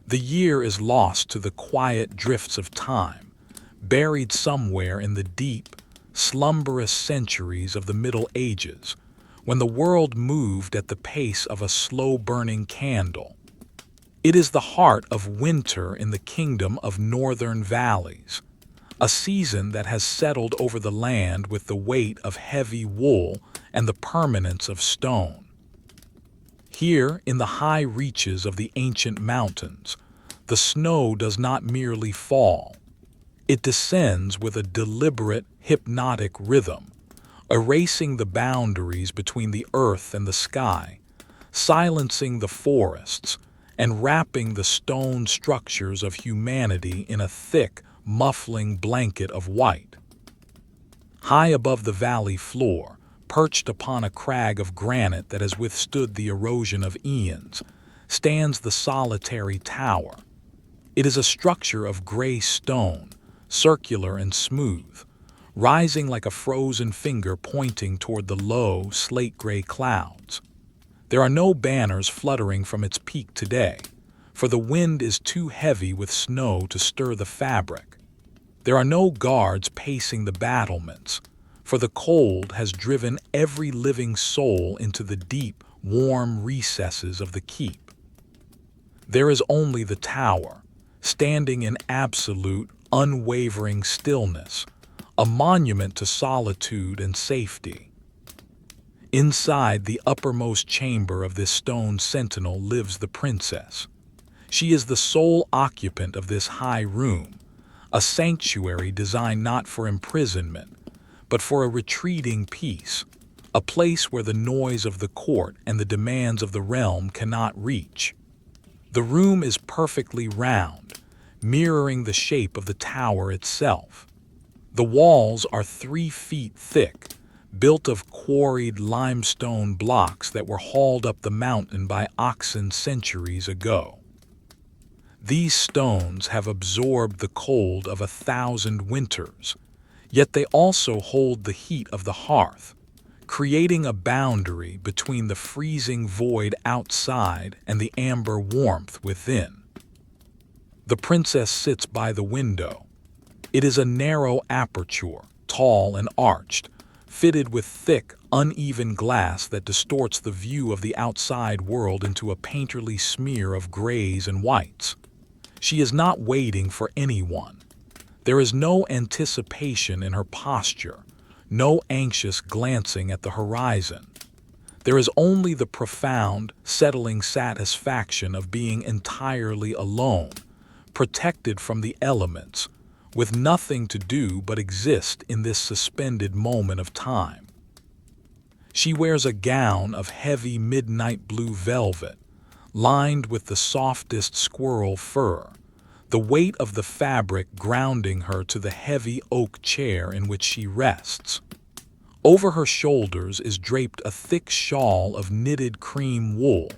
The year is lost to the quiet drifts of time, buried somewhere in the deep, slumberous centuries of the Middle Ages, when the world moved at the pace of a slow-burning candle. It is the heart of winter in the kingdom of northern valleys, a season that has settled over the land with the weight of heavy wool and the permanence of stone. Here, in the high reaches of the ancient mountains, the snow does not merely fall. It descends with a deliberate, hypnotic rhythm, erasing the boundaries between the earth and the sky, silencing the forests, and wrapping the stone structures of humanity in a thick, muffling blanket of white. High above the valley floor, perched upon a crag of granite that has withstood the erosion of eons, stands the solitary tower. It is a structure of gray stone, circular and smooth, rising like a frozen finger pointing toward the low, slate-gray clouds. There are no banners fluttering from its peak today, for the wind is too heavy with snow to stir the fabric. There are no guards pacing the battlements, for the cold has driven every living soul into the deep, warm recesses of the keep. There is only the tower, standing in absolute, unwavering stillness, a monument to solitude and safety. Inside the uppermost chamber of this stone sentinel lives the princess. She is the sole occupant of this high room, a sanctuary designed not for imprisonment, but for a retreating peace, a place where the noise of the court and the demands of the realm cannot reach. The room is perfectly round, mirroring the shape of the tower itself. The walls are 3 feet thick, built of quarried limestone blocks that were hauled up the mountain by oxen centuries ago. These stones have absorbed the cold of 1,000 winters, yet they also hold the heat of the hearth, creating a boundary between the freezing void outside and the amber warmth within. The princess sits by the window. It is a narrow aperture, tall and arched, fitted with thick, uneven glass that distorts the view of the outside world into a painterly smear of grays and whites. She is not waiting for anyone. There is no anticipation in her posture, no anxious glancing at the horizon. There is only the profound, settling satisfaction of being entirely alone, protected from the elements, with nothing to do but exist in this suspended moment of time. She wears a gown of heavy midnight blue velvet, lined with the softest squirrel fur, the weight of the fabric grounding her to the heavy oak chair in which she rests. Over her shoulders is draped a thick shawl of knitted cream wool,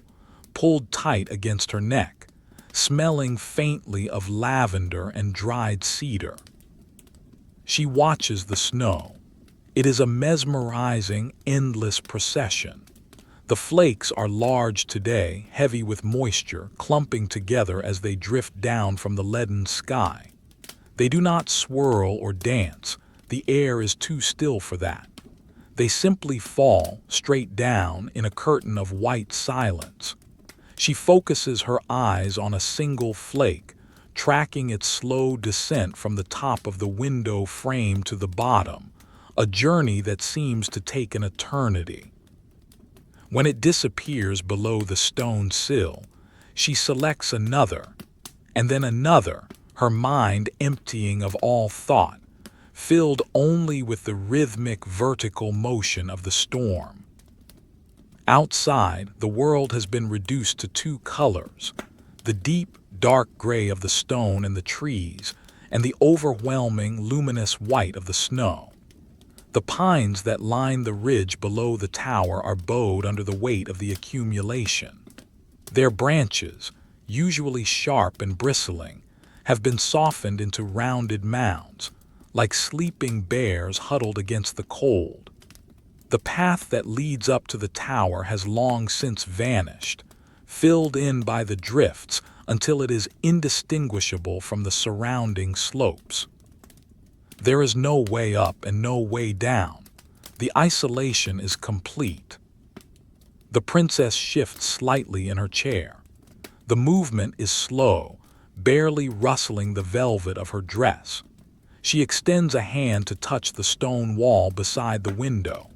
pulled tight against her neck, smelling faintly of lavender and dried cedar. She watches the snow. It is a mesmerizing, endless procession. The flakes are large today, heavy with moisture, clumping together as they drift down from the leaden sky. They do not swirl or dance. The air is too still for that. They simply fall straight down in a curtain of white silence. She focuses her eyes on a single flake, tracking its slow descent from the top of the window frame to the bottom, a journey that seems to take an eternity. When it disappears below the stone sill, she selects another, and then another, her mind emptying of all thought, filled only with the rhythmic vertical motion of the storm. Outside, the world has been reduced to 2 colors, the deep, dark gray of the stone and the trees, and the overwhelming, luminous white of the snow. The pines that line the ridge below the tower are bowed under the weight of the accumulation. Their branches, usually sharp and bristling, have been softened into rounded mounds, like sleeping bears huddled against the cold. The path that leads up to the tower has long since vanished, filled in by the drifts until it is indistinguishable from the surrounding slopes. There is no way up and no way down. The isolation is complete. The princess shifts slightly in her chair. The movement is slow, barely rustling the velvet of her dress. She extends a hand to touch the stone wall beside the window.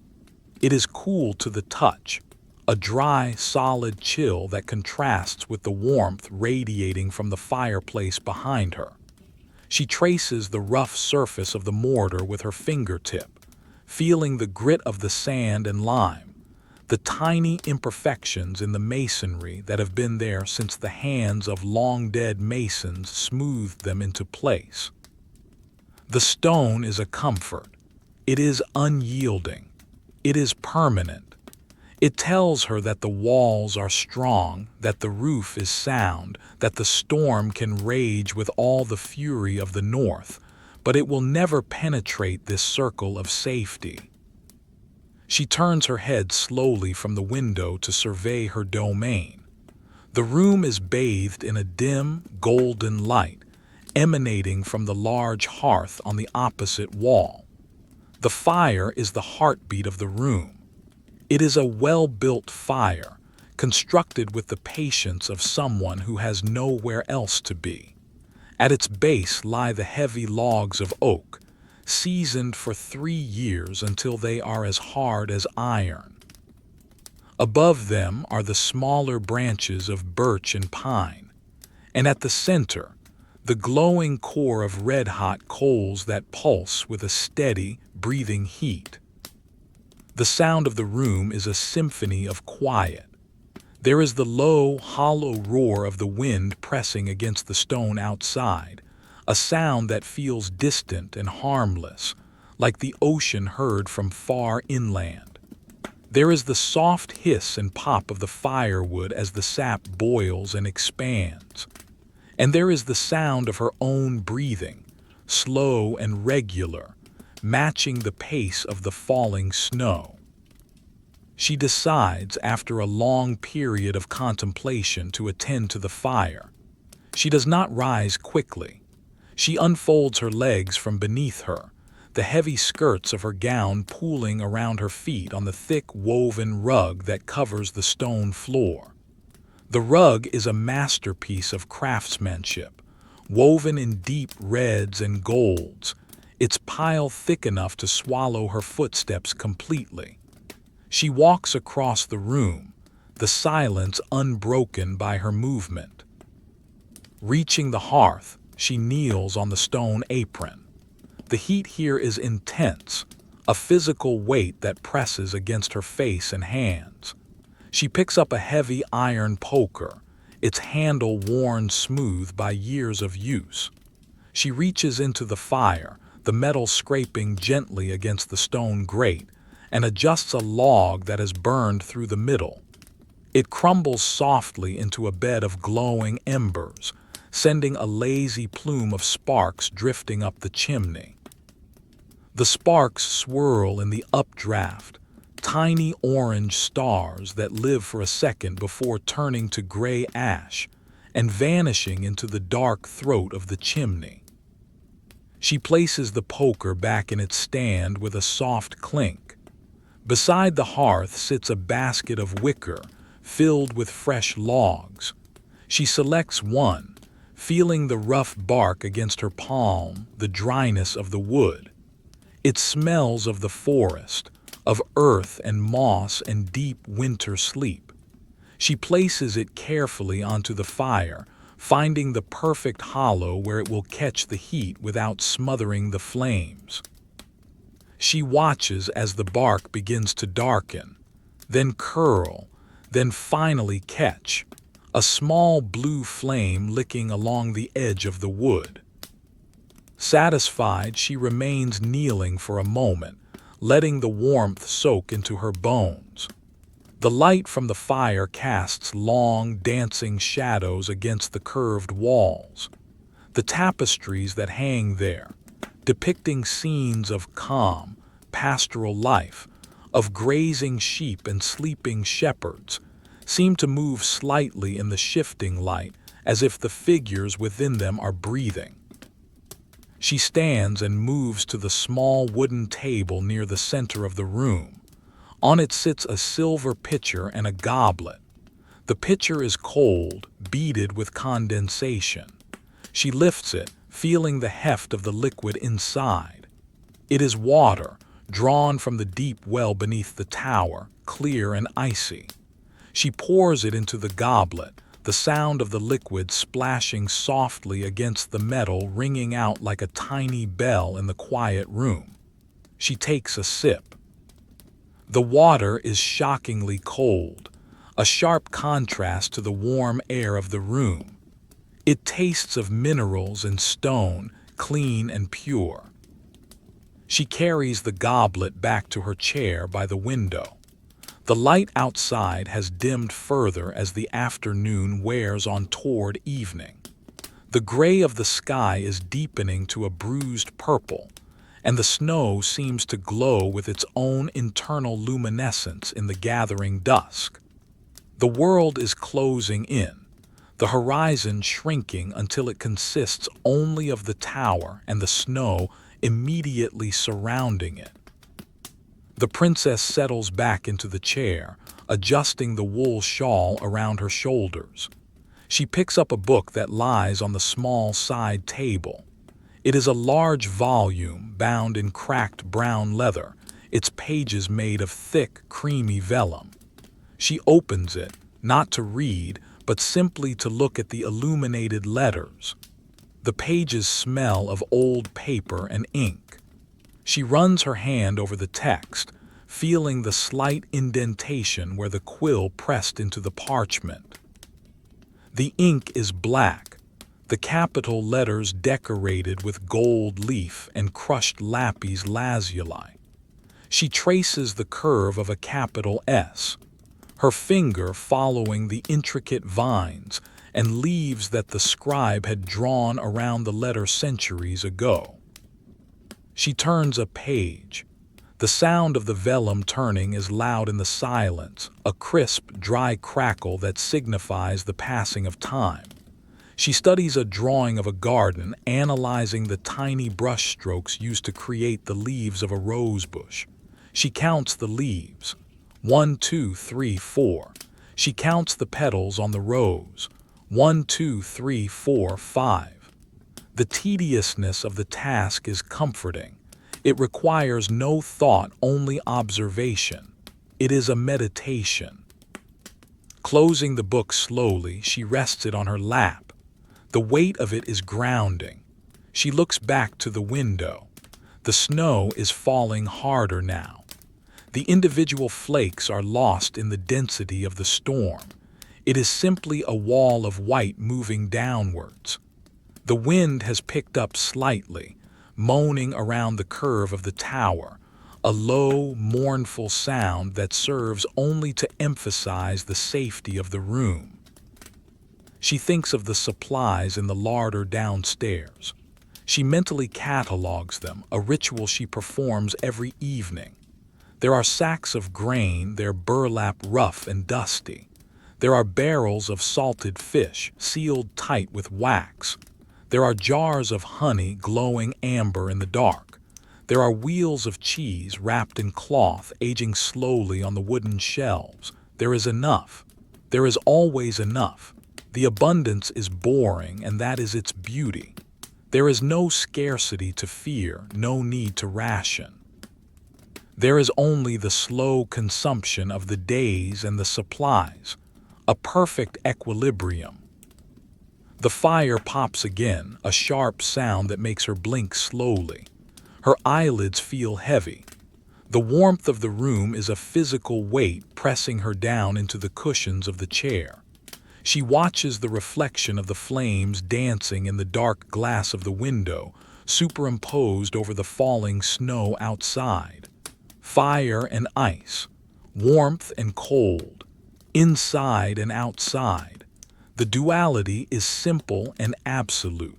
It is cool to the touch, a dry, solid chill that contrasts with the warmth radiating from the fireplace behind her. She traces the rough surface of the mortar with her fingertip, feeling the grit of the sand and lime, the tiny imperfections in the masonry that have been there since the hands of long-dead masons smoothed them into place. The stone is a comfort. It is unyielding. It is permanent. It tells her that the walls are strong, that the roof is sound, that the storm can rage with all the fury of the north, but it will never penetrate this circle of safety. She turns her head slowly from the window to survey her domain. The room is bathed in a dim, golden light, emanating from the large hearth on the opposite wall. The fire is the heartbeat of the room. It is a well-built fire, constructed with the patience of someone who has nowhere else to be. At its base lie the heavy logs of oak, seasoned for 3 years until they are as hard as iron. Above them are the smaller branches of birch and pine, and at the center, the glowing core of red-hot coals that pulse with a steady, breathing heat. The sound of the room is a symphony of quiet. There is the low, hollow roar of the wind pressing against the stone outside, a sound that feels distant and harmless, like the ocean heard from far inland. There is the soft hiss and pop of the firewood as the sap boils and expands. And there is the sound of her own breathing, slow and regular, matching the pace of the falling snow. She decides, after a long period of contemplation, to attend to the fire. She does not rise quickly. She unfolds her legs from beneath her, the heavy skirts of her gown pooling around her feet on the thick woven rug that covers the stone floor. The rug is a masterpiece of craftsmanship, woven in deep reds and golds, its pile thick enough to swallow her footsteps completely. She walks across the room, the silence unbroken by her movement. Reaching the hearth, she kneels on the stone apron. The heat here is intense, a physical weight that presses against her face and hands. She picks up a heavy iron poker, its handle worn smooth by years of use. She reaches into the fire, the metal scraping gently against the stone grate, and adjusts a log that has burned through the middle. It crumbles softly into a bed of glowing embers, sending a lazy plume of sparks drifting up the chimney. The sparks swirl in the updraft, tiny orange stars that live for a second before turning to gray ash and vanishing into the dark throat of the chimney. She places the poker back in its stand with a soft clink. Beside the hearth sits a basket of wicker filled with fresh logs. She selects one, feeling the rough bark against her palm, the dryness of the wood. It smells of the forest, of earth and moss and deep winter sleep. She places it carefully onto the fire, finding the perfect hollow where it will catch the heat without smothering the flames. She watches as the bark begins to darken, then curl, then finally catch, a small blue flame licking along the edge of the wood. Satisfied, she remains kneeling for a moment, letting the warmth soak into her bones. The light from the fire casts long, dancing shadows against the curved walls. The tapestries that hang there, depicting scenes of calm, pastoral life, of grazing sheep and sleeping shepherds, seem to move slightly in the shifting light as if the figures within them are breathing. She stands and moves to the small wooden table near the center of the room. On it sits a silver pitcher and a goblet. The pitcher is cold, beaded with condensation. She lifts it, feeling the heft of the liquid inside. It is water, drawn from the deep well beneath the tower, clear and icy. She pours it into the goblet, the sound of the liquid splashing softly against the metal ringing out like a tiny bell in the quiet room. She takes a sip. The water is shockingly cold, a sharp contrast to the warm air of the room. It tastes of minerals and stone, clean and pure. She carries the goblet back to her chair by the window. The light outside has dimmed further as the afternoon wears on toward evening. The gray of the sky is deepening to a bruised purple, and the snow seems to glow with its own internal luminescence in the gathering dusk. The world is closing in, the horizon shrinking until it consists only of the tower and the snow immediately surrounding it. The princess settles back into the chair, adjusting the wool shawl around her shoulders. She picks up a book that lies on the small side table. It is a large volume bound in cracked brown leather, its pages made of thick, creamy vellum. She opens it, not to read, but simply to look at the illuminated letters. The pages smell of old paper and ink. She runs her hand over the text, feeling the slight indentation where the quill pressed into the parchment. The ink is black, the capital letters decorated with gold leaf and crushed lapis lazuli. She traces the curve of a capital S, her finger following the intricate vines and leaves that the scribe had drawn around the letter centuries ago. She turns a page. The sound of the vellum turning is loud in the silence, a crisp, dry crackle that signifies the passing of time. She studies a drawing of a garden, analyzing the tiny brush strokes used to create the leaves of a rose bush. She counts the leaves. 1, 2, 3, 4. She counts the petals on the rose. 1, 2, 3, 4, 5. The tediousness of the task is comforting. It requires no thought, only observation. It is a meditation. Closing the book slowly, she rests it on her lap. The weight of it is grounding. She looks back to the window. The snow is falling harder now. The individual flakes are lost in the density of the storm. It is simply a wall of white moving downwards. The wind has picked up slightly, moaning around the curve of the tower, a low, mournful sound that serves only to emphasize the safety of the room. She thinks of the supplies in the larder downstairs. She mentally catalogs them, a ritual she performs every evening. There are sacks of grain, their burlap rough and dusty. There are barrels of salted fish, sealed tight with wax. There are jars of honey glowing amber in the dark. There are wheels of cheese wrapped in cloth aging slowly on the wooden shelves. There is enough. There is always enough. The abundance is boring, and that is its beauty. There is no scarcity to fear, no need to ration. There is only the slow consumption of the days and the supplies, a perfect equilibrium. The fire pops again, a sharp sound that makes her blink slowly. Her eyelids feel heavy. The warmth of the room is a physical weight pressing her down into the cushions of the chair. She watches the reflection of the flames dancing in the dark glass of the window, superimposed over the falling snow outside. Fire and ice, warmth and cold, inside and outside. The duality is simple and absolute.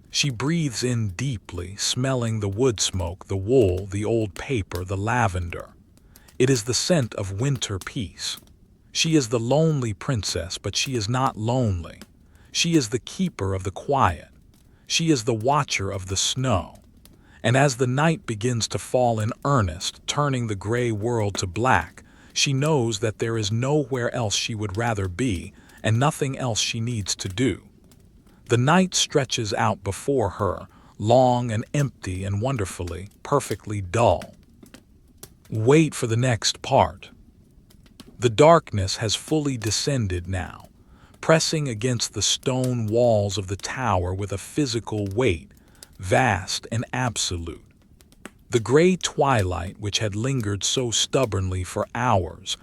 She breathes in deeply, smelling the wood smoke, the wool, the old paper, the lavender. It is the scent of winter peace. She is the lonely princess, but she is not lonely. She is the keeper of the quiet. She is the watcher of the snow. And as the night begins to fall in earnest, turning the gray world to black, she knows that there is nowhere else she would rather be, and nothing else she needs to do. The night stretches out before her, long and empty and wonderfully, perfectly dull. Wait for the next part. The darkness has fully descended now, pressing against the stone walls of the tower with a physical weight, vast and absolute. The gray twilight, which had lingered so stubbornly for hours,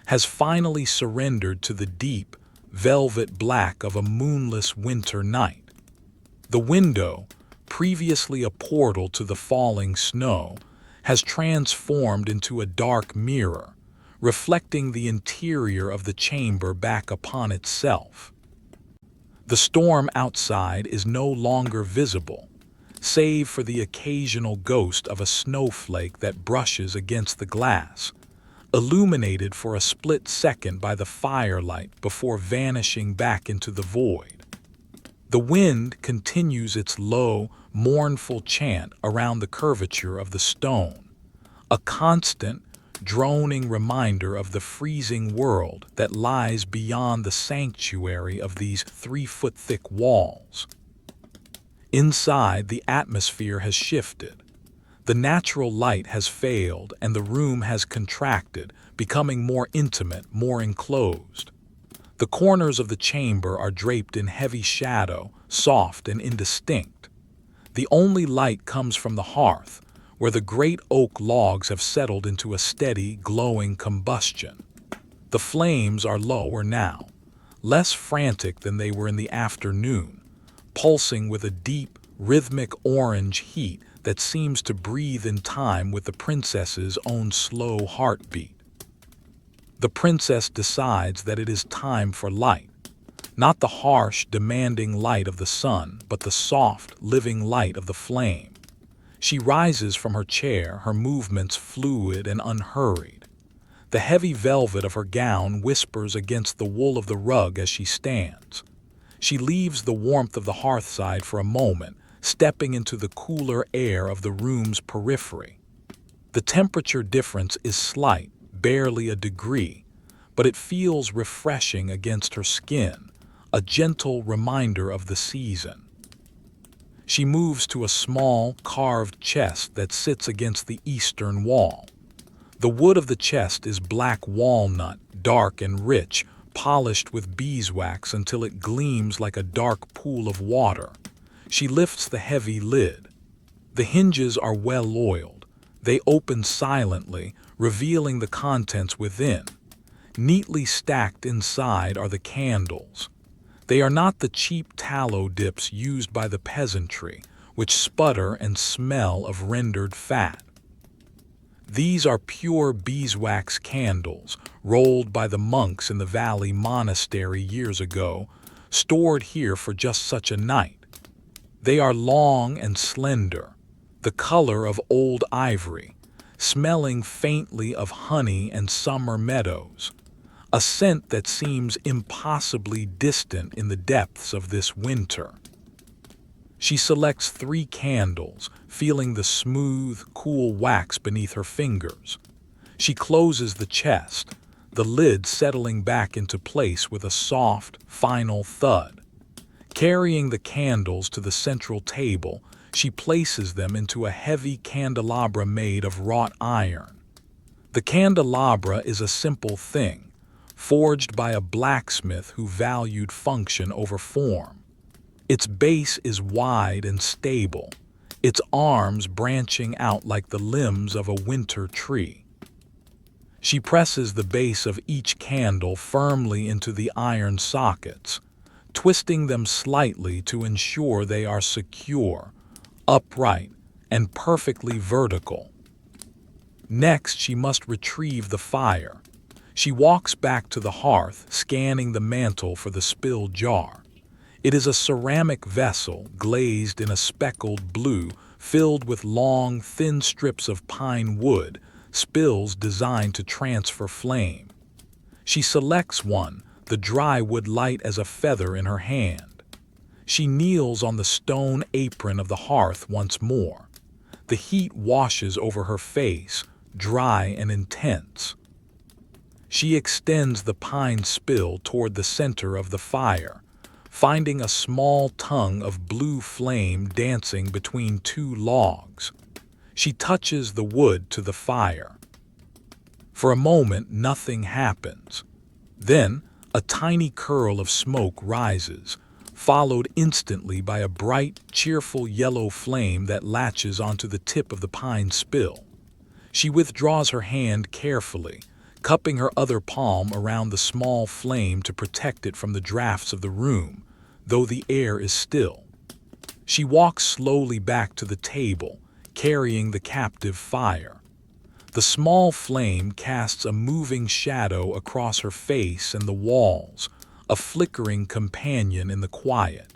has finally surrendered to the deep, velvet black of a moonless winter night. The window, previously a portal to the falling snow, has transformed into a dark mirror, reflecting the interior of the chamber back upon itself. The storm outside is no longer visible, save for the occasional ghost of a snowflake that brushes against the glass, illuminated for a split second by the firelight before vanishing back into the void. The wind continues its low, mournful chant around the curvature of the stone, a constant, droning reminder of the freezing world that lies beyond the sanctuary of these 3-foot-thick walls. Inside, the atmosphere has shifted. The natural light has failed and the room has contracted, becoming more intimate, more enclosed. The corners of the chamber are draped in heavy shadow, soft and indistinct. The only light comes from the hearth, where the great oak logs have settled into a steady, glowing combustion. The flames are lower now, less frantic than they were in the afternoon, pulsing with a deep, rhythmic orange heat that seems to breathe in time with the princess's own slow heartbeat. The princess decides that it is time for light, not the harsh, demanding light of the sun, but the soft, living light of the flame. She rises from her chair, her movements fluid and unhurried. The heavy velvet of her gown whispers against the wool of the rug as she stands. She leaves the warmth of the hearthside for a moment, stepping into the cooler air of the room's periphery. The temperature difference is slight, barely a degree, but it feels refreshing against her skin, a gentle reminder of the season. She moves to a small, carved chest that sits against the eastern wall. The wood of the chest is black walnut, dark and rich, polished with beeswax until it gleams like a dark pool of water. She lifts the heavy lid. The hinges are well oiled. They open silently, revealing the contents within. Neatly stacked inside are the candles. They are not the cheap tallow dips used by the peasantry, which sputter and smell of rendered fat. These are pure beeswax candles, rolled by the monks in the Valley Monastery years ago, stored here for just such a night. They are long and slender, the color of old ivory, smelling faintly of honey and summer meadows, a scent that seems impossibly distant in the depths of this winter. She selects 3 candles, feeling the smooth, cool wax beneath her fingers. She closes the chest, the lid settling back into place with a soft, final thud. Carrying the candles to the central table, she places them into a heavy candelabra made of wrought iron. The candelabra is a simple thing, forged by a blacksmith who valued function over form. Its base is wide and stable, its arms branching out like the limbs of a winter tree. She presses the base of each candle firmly into the iron sockets, twisting them slightly to ensure they are secure, upright, and perfectly vertical. Next, she must retrieve the fire. She walks back to the hearth, scanning the mantel for the spilled jar. It is a ceramic vessel, glazed in a speckled blue, filled with long, thin strips of pine wood, spills designed to transfer flame. She selects one, the dry wood light as a feather in her hand. She kneels on the stone apron of the hearth once more. The heat washes over her face, dry and intense. She extends the pine spill toward the center of the fire, finding a small tongue of blue flame dancing between two logs. She touches the wood to the fire. For a moment, nothing happens. Then, a tiny curl of smoke rises, followed instantly by a bright, cheerful yellow flame that latches onto the tip of the pine spill. She withdraws her hand carefully, cupping her other palm around the small flame to protect it from the drafts of the room, though the air is still. She walks slowly back to the table, carrying the captive fire. The small flame casts a moving shadow across her face and the walls, a flickering companion in the quiet.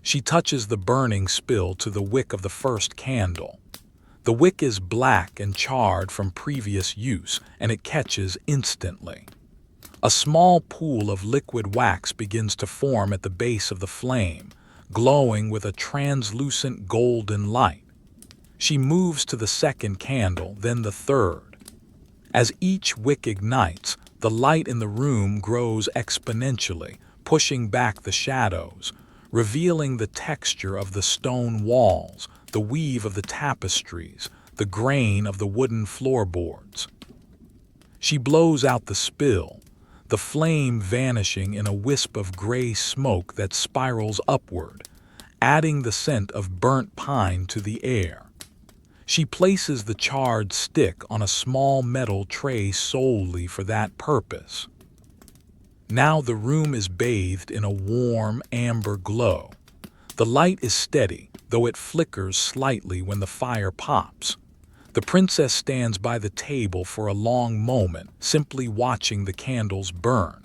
She touches the burning spill to the wick of the first candle. The wick is black and charred from previous use, and it catches instantly. A small pool of liquid wax begins to form at the base of the flame, glowing with a translucent golden light. She moves to the second candle, then the third. As each wick ignites, the light in the room grows exponentially, pushing back the shadows, revealing the texture of the stone walls, the weave of the tapestries, the grain of the wooden floorboards. She blows out the spill, the flame vanishing in a wisp of gray smoke that spirals upward, adding the scent of burnt pine to the air. She places the charred stick on a small metal tray solely for that purpose. Now the room is bathed in a warm, amber glow. The light is steady, though it flickers slightly when the fire pops. The princess stands by the table for a long moment, simply watching the candles burn.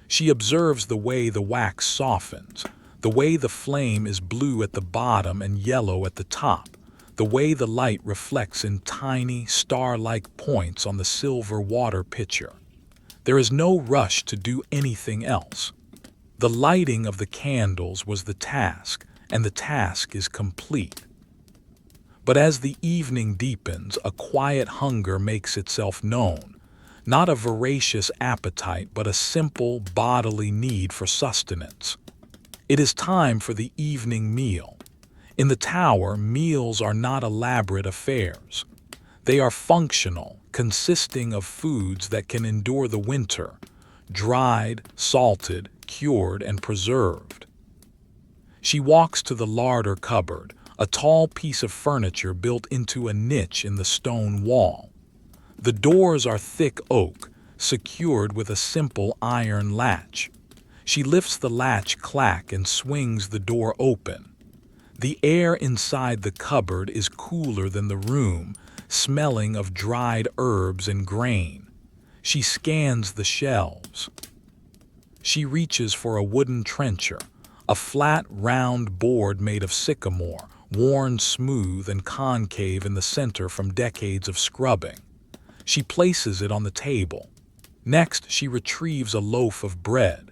She observes the way the wax softens, the way the flame is blue at the bottom and yellow at the top, the way the light reflects in tiny, star-like points on the silver water pitcher. There is no rush to do anything else. The lighting of the candles was the task, and the task is complete. But as the evening deepens, a quiet hunger makes itself known, not a voracious appetite, but a simple bodily need for sustenance. It is time for the evening meal. In the tower, meals are not elaborate affairs. They are functional, consisting of foods that can endure the winter, dried, salted, cured, and preserved. She walks to the larder cupboard, a tall piece of furniture built into a niche in the stone wall. The doors are thick oak, secured with a simple iron latch. She lifts the latch clack and swings the door open. The air inside the cupboard is cooler than the room, smelling of dried herbs and grain. She scans the shelves. She reaches for a wooden trencher, a flat, round board made of sycamore, worn smooth and concave in the center from decades of scrubbing. She places it on the table. Next, she retrieves a loaf of bread.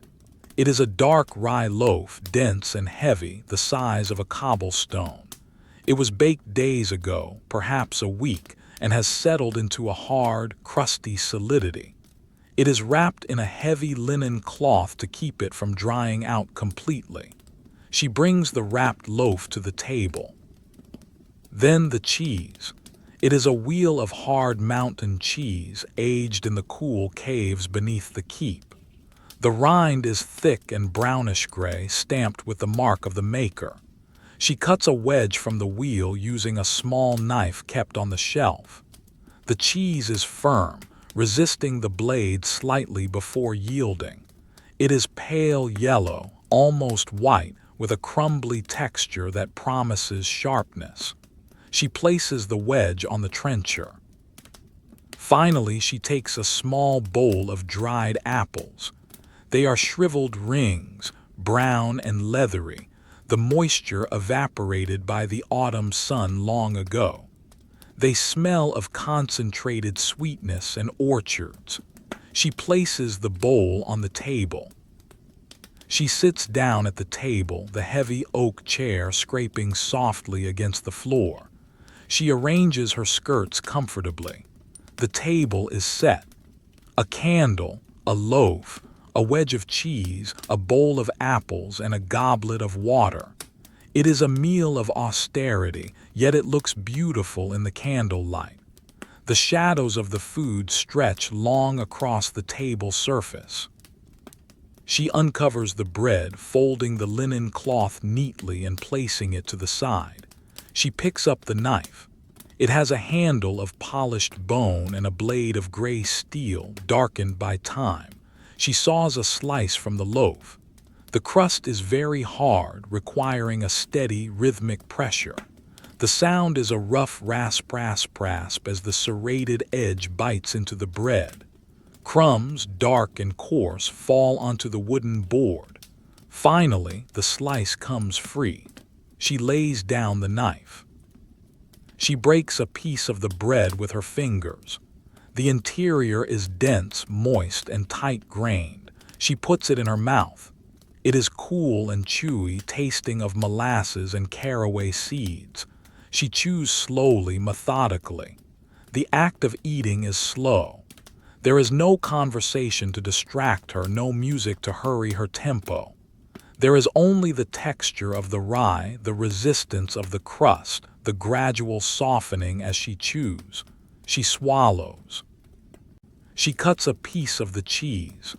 It is a dark rye loaf, dense and heavy, the size of a cobblestone. It was baked days ago, perhaps a week, and has settled into a hard, crusty solidity. It is wrapped in a heavy linen cloth to keep it from drying out completely. She brings the wrapped loaf to the table. Then the cheese. It is a wheel of hard mountain cheese, aged in the cool caves beneath the keep. The rind is thick and brownish-gray, stamped with the mark of the maker. She cuts a wedge from the wheel using a small knife kept on the shelf. The cheese is firm, resisting the blade slightly before yielding. It is pale yellow, almost white, with a crumbly texture that promises sharpness. She places the wedge on the trencher. Finally, she takes a small bowl of dried apples. They are shriveled rings, brown and leathery, the moisture evaporated by the autumn sun long ago. They smell of concentrated sweetness and orchards. She places the bowl on the table. She sits down at the table, the heavy oak chair scraping softly against the floor. She arranges her skirts comfortably. The table is set. A candle, a loaf, a wedge of cheese, a bowl of apples, and a goblet of water. It is a meal of austerity, yet it looks beautiful in the candlelight. The shadows of the food stretch long across the table surface. She uncovers the bread, folding the linen cloth neatly and placing it to the side. She picks up the knife. It has a handle of polished bone and a blade of gray steel, darkened by time. She saws a slice from the loaf. The crust is very hard, requiring a steady, rhythmic pressure. The sound is a rough rasp as the serrated edge bites into the bread. Crumbs, dark and coarse, fall onto the wooden board. Finally, the slice comes free. She lays down the knife. She breaks a piece of the bread with her fingers. The interior is dense, moist, and tight-grained. She puts it in her mouth. It is cool and chewy, tasting of molasses and caraway seeds. She chews slowly, methodically. The act of eating is slow. There is no conversation to distract her, no music to hurry her tempo. There is only the texture of the rye, the resistance of the crust, the gradual softening as she chews. She swallows. She cuts a piece of the cheese.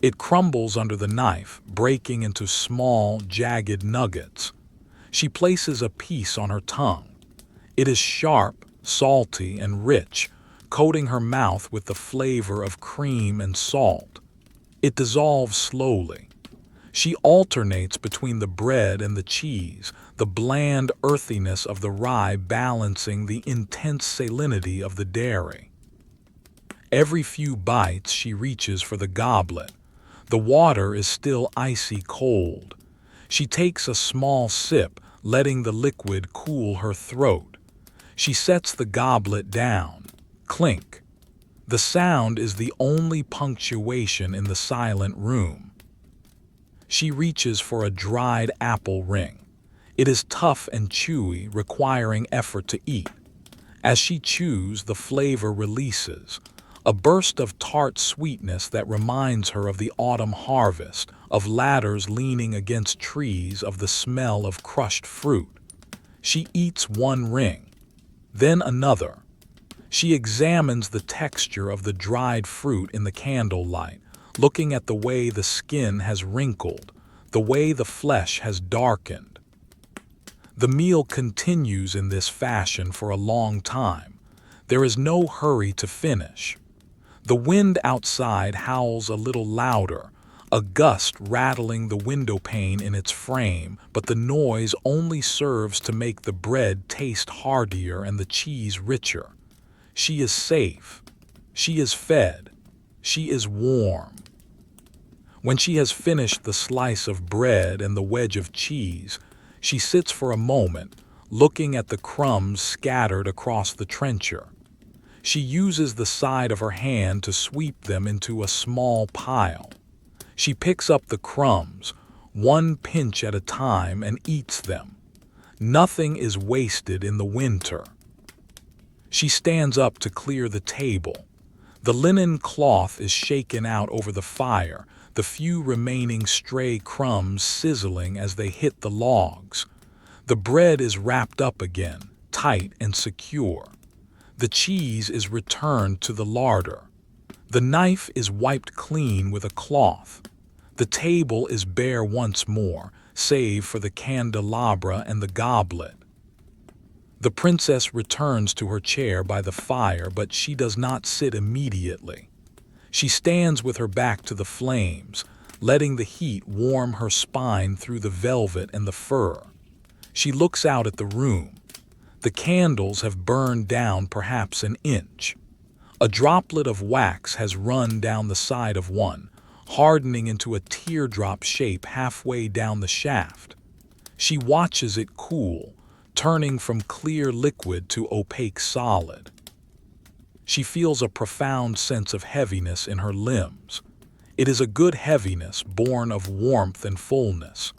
It crumbles under the knife, breaking into small, jagged nuggets. She places a piece on her tongue. It is sharp, salty, and rich, coating her mouth with the flavor of cream and salt. It dissolves slowly. She alternates between the bread and the cheese, the bland earthiness of the rye balancing the intense salinity of the dairy. Every few bites she reaches for the goblet. The water is still icy cold. She takes a small sip, letting the liquid cool her throat. She sets the goblet down. Clink. The sound is the only punctuation in the silent room. She reaches for a dried apple ring. It is tough and chewy, requiring effort to eat. As she chews, the flavor releases. A burst of tart sweetness that reminds her of the autumn harvest, of ladders leaning against trees, of the smell of crushed fruit. She eats one ring, then another. She examines the texture of the dried fruit in the candlelight, looking at the way the skin has wrinkled, the way the flesh has darkened. The meal continues in this fashion for a long time. There is no hurry to finish. The wind outside howls a little louder, a gust rattling the window pane in its frame, but the noise only serves to make the bread taste heartier and the cheese richer. She is safe. She is fed. She is warm. When she has finished the slice of bread and the wedge of cheese, she sits for a moment, looking at the crumbs scattered across the trencher. She uses the side of her hand to sweep them into a small pile. She picks up the crumbs, one pinch at a time, and eats them. Nothing is wasted in the winter. She stands up to clear the table. The linen cloth is shaken out over the fire, the few remaining stray crumbs sizzling as they hit the logs. The bread is wrapped up again, tight and secure. The cheese is returned to the larder. The knife is wiped clean with a cloth. The table is bare once more, save for the candelabra and the goblet. The princess returns to her chair by the fire, but she does not sit immediately. She stands with her back to the flames, letting the heat warm her spine through the velvet and the fur. She looks out at the room. The candles have burned down perhaps an inch. A droplet of wax has run down the side of one, hardening into a teardrop shape halfway down the shaft. She watches it cool, turning from clear liquid to opaque solid. She feels a profound sense of heaviness in her limbs. It is a good heaviness born of warmth and fullness.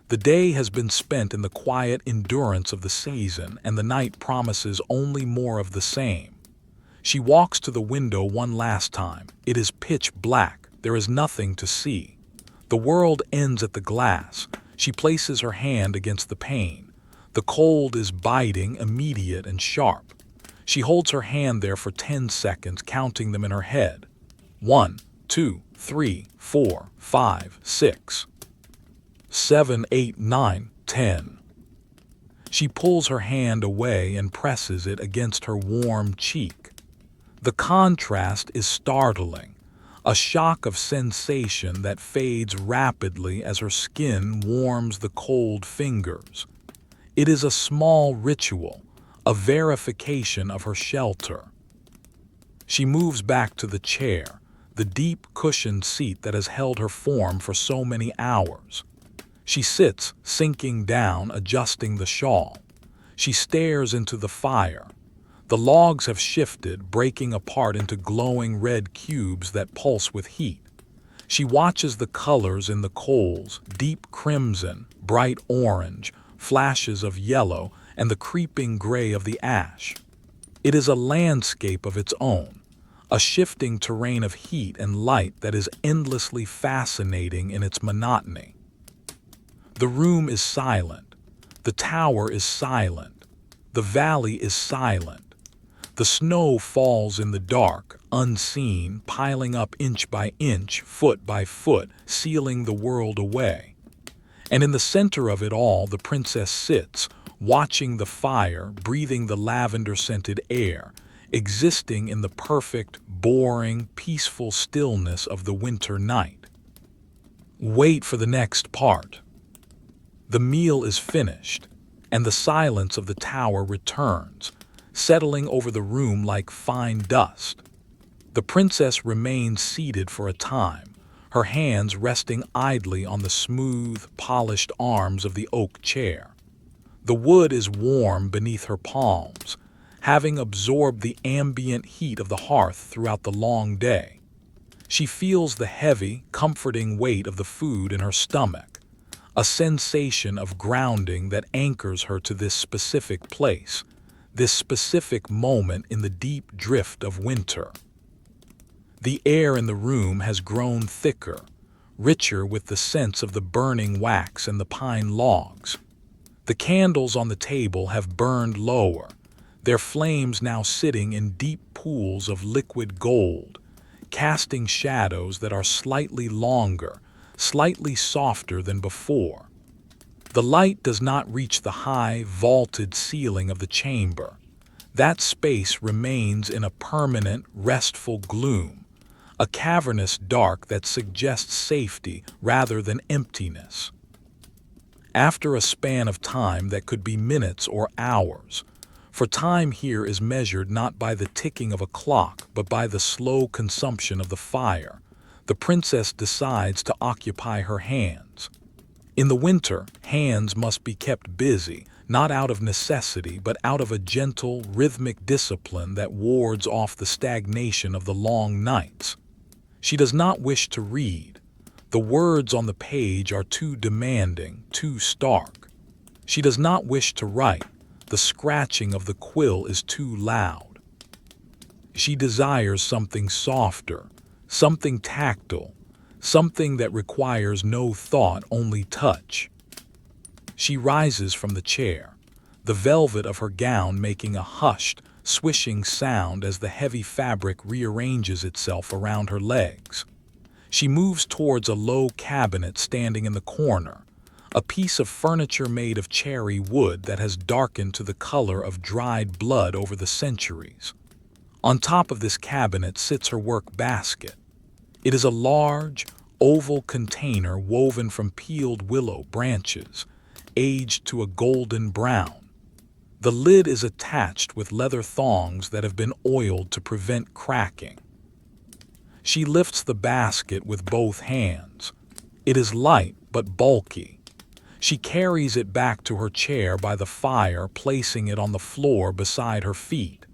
The day has been spent in the quiet endurance of the season, and the night promises only more of the same. She walks to the window one last time. It is pitch black. There is nothing to see. The world ends at the glass. She places her hand against the pane. The cold is biting, immediate, and sharp. She holds her hand there for 10 seconds, counting them in her head. 1, 2, 3, 4, 5, 6, 7, 8, 9, 10. She pulls her hand away and presses it against her warm cheek. The contrast is startling, a shock of sensation that fades rapidly as her skin warms the cold fingers. It is a small ritual, a verification of her shelter. She moves back to the chair, the deep cushioned seat that has held her form for so many hours. She sits, sinking down, adjusting the shawl. She stares into the fire. The logs have shifted, breaking apart into glowing red cubes that pulse with heat. She watches the colors in the coals, deep crimson, bright orange, flashes of yellow, and the creeping gray of the ash. It is a landscape of its own, a shifting terrain of heat and light that is endlessly fascinating in its monotony. The room is silent. The tower is silent. The valley is silent. The snow falls in the dark, unseen, piling up inch by inch, foot by foot, sealing the world away. And in the center of it all, the princess sits, watching the fire, breathing the lavender-scented air, existing in the perfect, boring, peaceful stillness of the winter night. Wait for the next part. The meal is finished, and the silence of the tower returns, settling over the room like fine dust. The princess remains seated for a time, her hands resting idly on the smooth, polished arms of the oak chair. The wood is warm beneath her palms, having absorbed the ambient heat of the hearth throughout the long day. She feels the heavy, comforting weight of the food in her stomach, a sensation of grounding that anchors her to this specific place, this specific moment in the deep drift of winter. The air in the room has grown thicker, richer with the scents of the burning wax and the pine logs. The candles on the table have burned lower, their flames now sitting in deep pools of liquid gold, casting shadows that are slightly longer, slightly softer than before. The light does not reach the high, vaulted ceiling of the chamber. That space remains in a permanent, restful gloom, a cavernous dark that suggests safety rather than emptiness. After a span of time that could be minutes or hours, for time here is measured not by the ticking of a clock but by the slow consumption of the fire, the princess decides to occupy her hands. In the winter, hands must be kept busy, not out of necessity, but out of a gentle, rhythmic discipline that wards off the stagnation of the long nights. She does not wish to read. The words on the page are too demanding, too stark. She does not wish to write. The scratching of the quill is too loud. She desires something softer, something tactile, something that requires no thought, only touch. She rises from the chair, the velvet of her gown making a hushed, swishing sound as the heavy fabric rearranges itself around her legs. She moves towards a low cabinet standing in the corner, a piece of furniture made of cherry wood that has darkened to the color of dried blood over the centuries. On top of this cabinet sits her work basket. It is a large, oval container woven from peeled willow branches, aged to a golden brown. The lid is attached with leather thongs that have been oiled to prevent cracking. She lifts the basket with both hands. It is light but bulky. She carries it back to her chair by the fire, placing it on the floor beside her feet.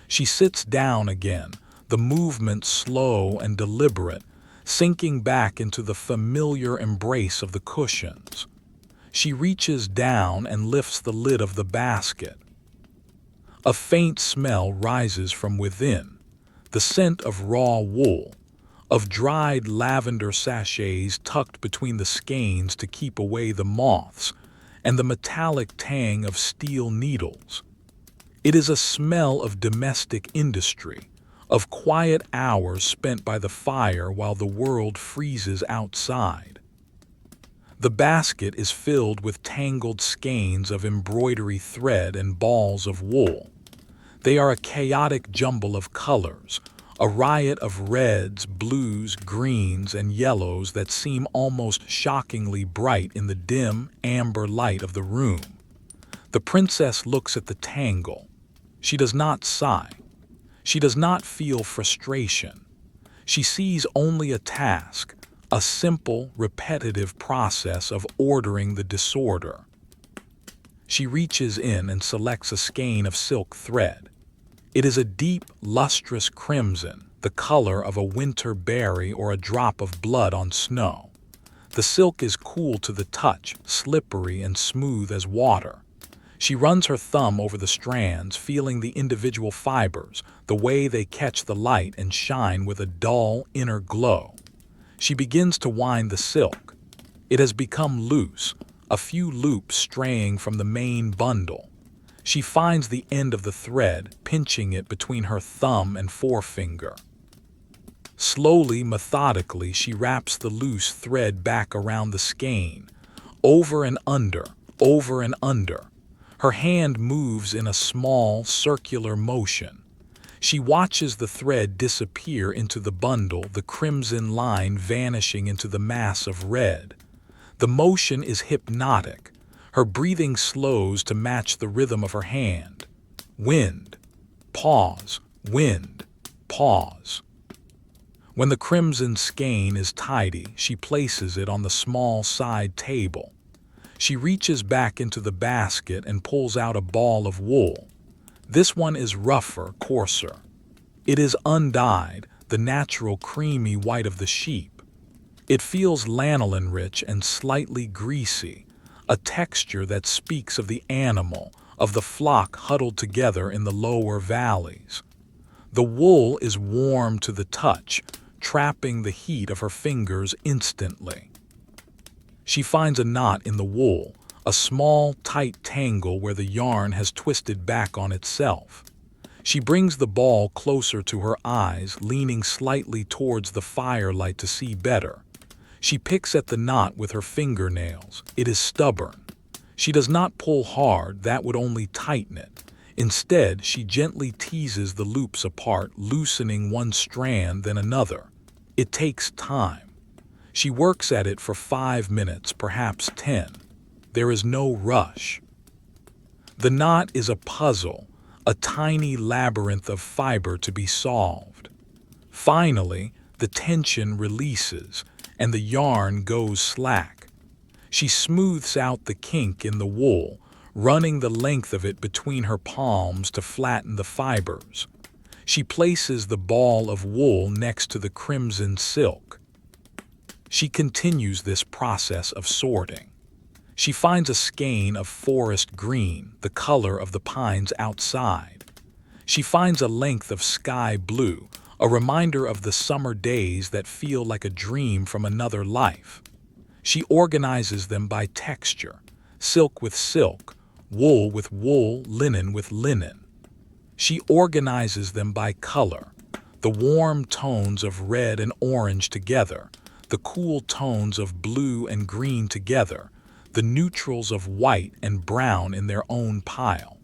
She sits down again, the movement slow and deliberate, sinking back into the familiar embrace of the cushions. She reaches down and lifts the lid of the basket. A faint smell rises from within, the scent of raw wool, of dried lavender sachets tucked between the skeins to keep away the moths, and the metallic tang of steel needles. It is a smell of domestic industry, of quiet hours spent by the fire while the world freezes outside. The basket is filled with tangled skeins of embroidery thread and balls of wool. They are a chaotic jumble of colors, a riot of reds, blues, greens, and yellows that seem almost shockingly bright in the dim, amber light of the room. The princess looks at the tangle. She does not sigh. She does not feel frustration. She sees only a task, a simple, repetitive process of ordering the disorder. She reaches in and selects a skein of silk thread. It is a deep, lustrous crimson, the color of a winter berry or a drop of blood on snow. The silk is cool to the touch, slippery and smooth as water. She runs her thumb over the strands, feeling the individual fibers, the way they catch the light and shine with a dull, inner glow. She begins to wind the silk. It has become loose, a few loops straying from the main bundle. She finds the end of the thread, pinching it between her thumb and forefinger. Slowly, methodically, she wraps the loose thread back around the skein, over and under, over and under. Her hand moves in a small, circular motion. She watches the thread disappear into the bundle, the crimson line vanishing into the mass of red. The motion is hypnotic. Her breathing slows to match the rhythm of her hand. Wind, pause, wind, pause. When the crimson skein is tidy, she places it on the small side table. She reaches back into the basket and pulls out a ball of wool. This one is rougher, coarser. It is undyed, the natural creamy white of the sheep. It feels lanolin-rich and slightly greasy, a texture that speaks of the animal, of the flock huddled together in the lower valleys. The wool is warm to the touch, trapping the heat of her fingers instantly. She finds a knot in the wool, a small, tight tangle where the yarn has twisted back on itself. She brings the ball closer to her eyes, leaning slightly towards the firelight to see better. She picks at the knot with her fingernails. It is stubborn. She does not pull hard, that would only tighten it. Instead, she gently teases the loops apart, loosening one strand then another. It takes time. She works at it for 5 minutes, perhaps 10. There is no rush. The knot is a puzzle, a tiny labyrinth of fiber to be solved. Finally, the tension releases, and the yarn goes slack. She smooths out the kink in the wool, running the length of it between her palms to flatten the fibers. She places the ball of wool next to the crimson silk. She continues this process of sorting. She finds a skein of forest green, the color of the pines outside. She finds a length of sky blue, a reminder of the summer days that feel like a dream from another life. She organizes them by texture, silk with silk, wool with wool, linen with linen. She organizes them by color, the warm tones of red and orange together, the cool tones of blue and green together, the neutrals of white and brown in their own pile.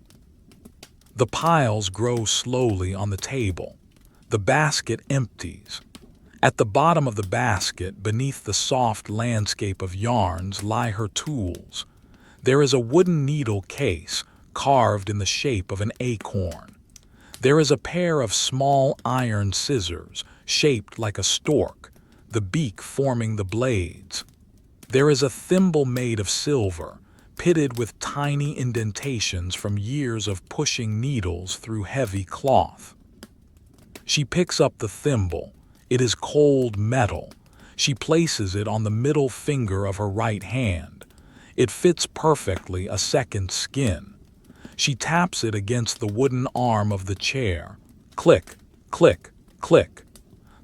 The piles grow slowly on the table. The basket empties. At the bottom of the basket, beneath the soft landscape of yarns, lie her tools. There is a wooden needle case, carved in the shape of an acorn. There is a pair of small iron scissors, shaped like a stork, the beak forming the blades. There is a thimble made of silver, pitted with tiny indentations from years of pushing needles through heavy cloth. She picks up the thimble. It is cold metal, She places it on the middle finger of her right hand. It fits perfectly a second skin. She taps it against the wooden arm of the chair. Click, click, click.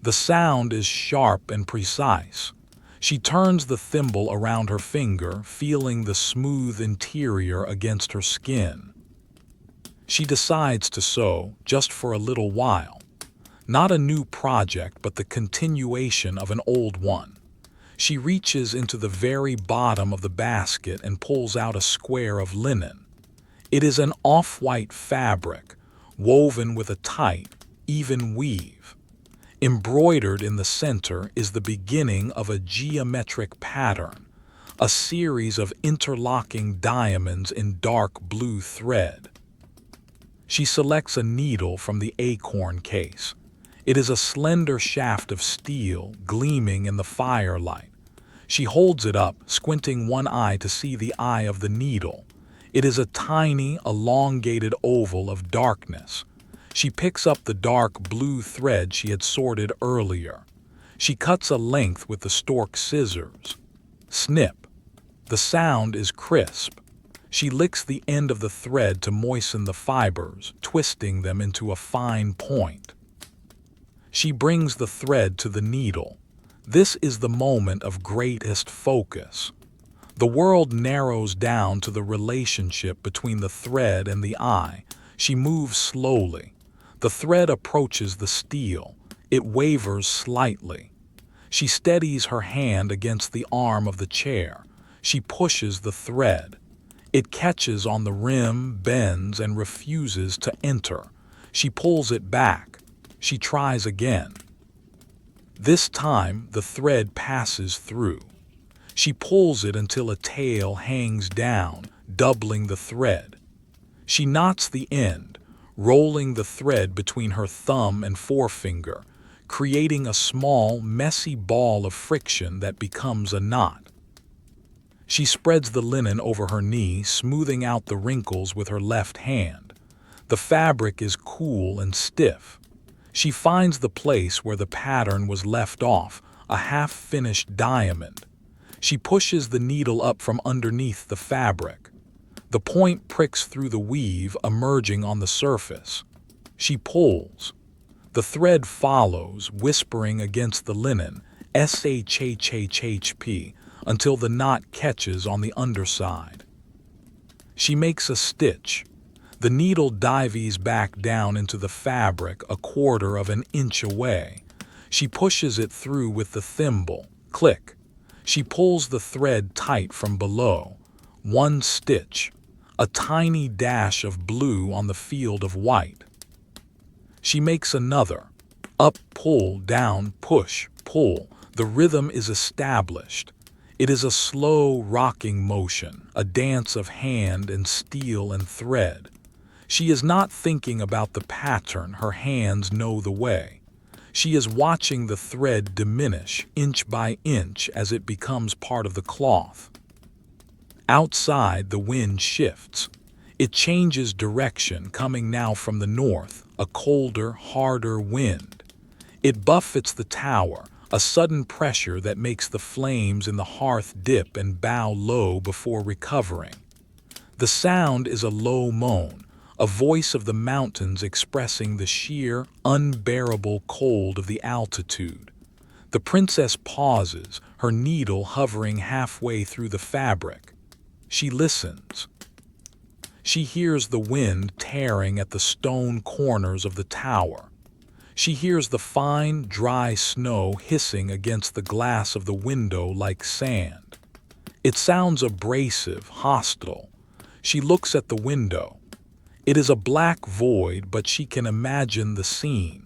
The sound is sharp and precise. She turns the thimble around her finger, feeling the smooth interior against her skin. She decides to sew, just for a little while. Not a new project, but the continuation of an old one. She reaches into the very bottom of the basket and pulls out a square of linen. It is an off-white fabric, woven with a tight, even weave. Embroidered in the center is the beginning of a geometric pattern, a series of interlocking diamonds in dark blue thread. She selects a needle from the acorn case. It is a slender shaft of steel gleaming in the firelight. She holds it up, squinting one eye to see the eye of the needle. It is a tiny, elongated oval of darkness. She picks up the dark blue thread she had sorted earlier. She cuts a length with the stork scissors. Snip. The sound is crisp. She licks the end of the thread to moisten the fibers, twisting them into a fine point. She brings the thread to the needle. This is the moment of greatest focus. The world narrows down to the relationship between the thread and the eye. She moves slowly. The thread approaches the steel. It wavers slightly. She steadies her hand against the arm of the chair. She pushes the thread. It catches on the rim, bends, and refuses to enter. She pulls it back. She tries again. This time, the thread passes through. She pulls it until a tail hangs down, doubling the thread. She knots the end, rolling the thread between her thumb and forefinger, creating a small, messy ball of friction that becomes a knot. She spreads the linen over her knee, smoothing out the wrinkles with her left hand. The fabric is cool and stiff. She finds the place where the pattern was left off, a half-finished diamond. She pushes the needle up from underneath the fabric. The point pricks through the weave, emerging on the surface. She pulls. The thread follows, whispering against the linen, shhhhp, until the knot catches on the underside. She makes a stitch. The needle dives back down into the fabric a quarter of an inch away. She pushes it through with the thimble. Click. She pulls the thread tight from below. One stitch. A tiny dash of blue on the field of white. She makes another. Up, pull, down, push, pull. The rhythm is established. It is a slow, rocking motion, a dance of hand and steel and thread. She is not thinking about the pattern, her hands know the way. She is watching the thread diminish, inch by inch, as it becomes part of the cloth. Outside, the wind shifts. It changes direction, coming now from the north, a colder, harder wind. It buffets the tower, a sudden pressure that makes the flames in the hearth dip and bow low before recovering. The sound is a low moan, a voice of the mountains expressing the sheer, unbearable cold of the altitude. The princess pauses, her needle hovering halfway through the fabric. She listens. She hears the wind tearing at the stone corners of the tower. She hears the fine, dry snow hissing against the glass of the window like sand. It sounds abrasive, hostile. She looks at the window. It is a black void, but she can imagine the scene.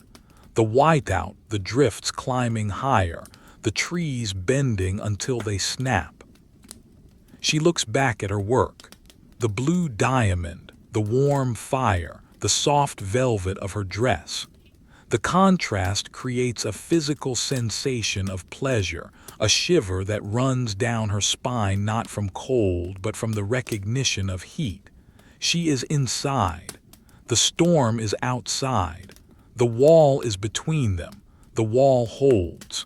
The whiteout, the drifts climbing higher, the trees bending until they snap. She looks back at her work. The blue diamond, the warm fire, the soft velvet of her dress. The contrast creates a physical sensation of pleasure, a shiver that runs down her spine not from cold but from the recognition of heat. She is inside. The storm is outside. The wall is between them. The wall holds.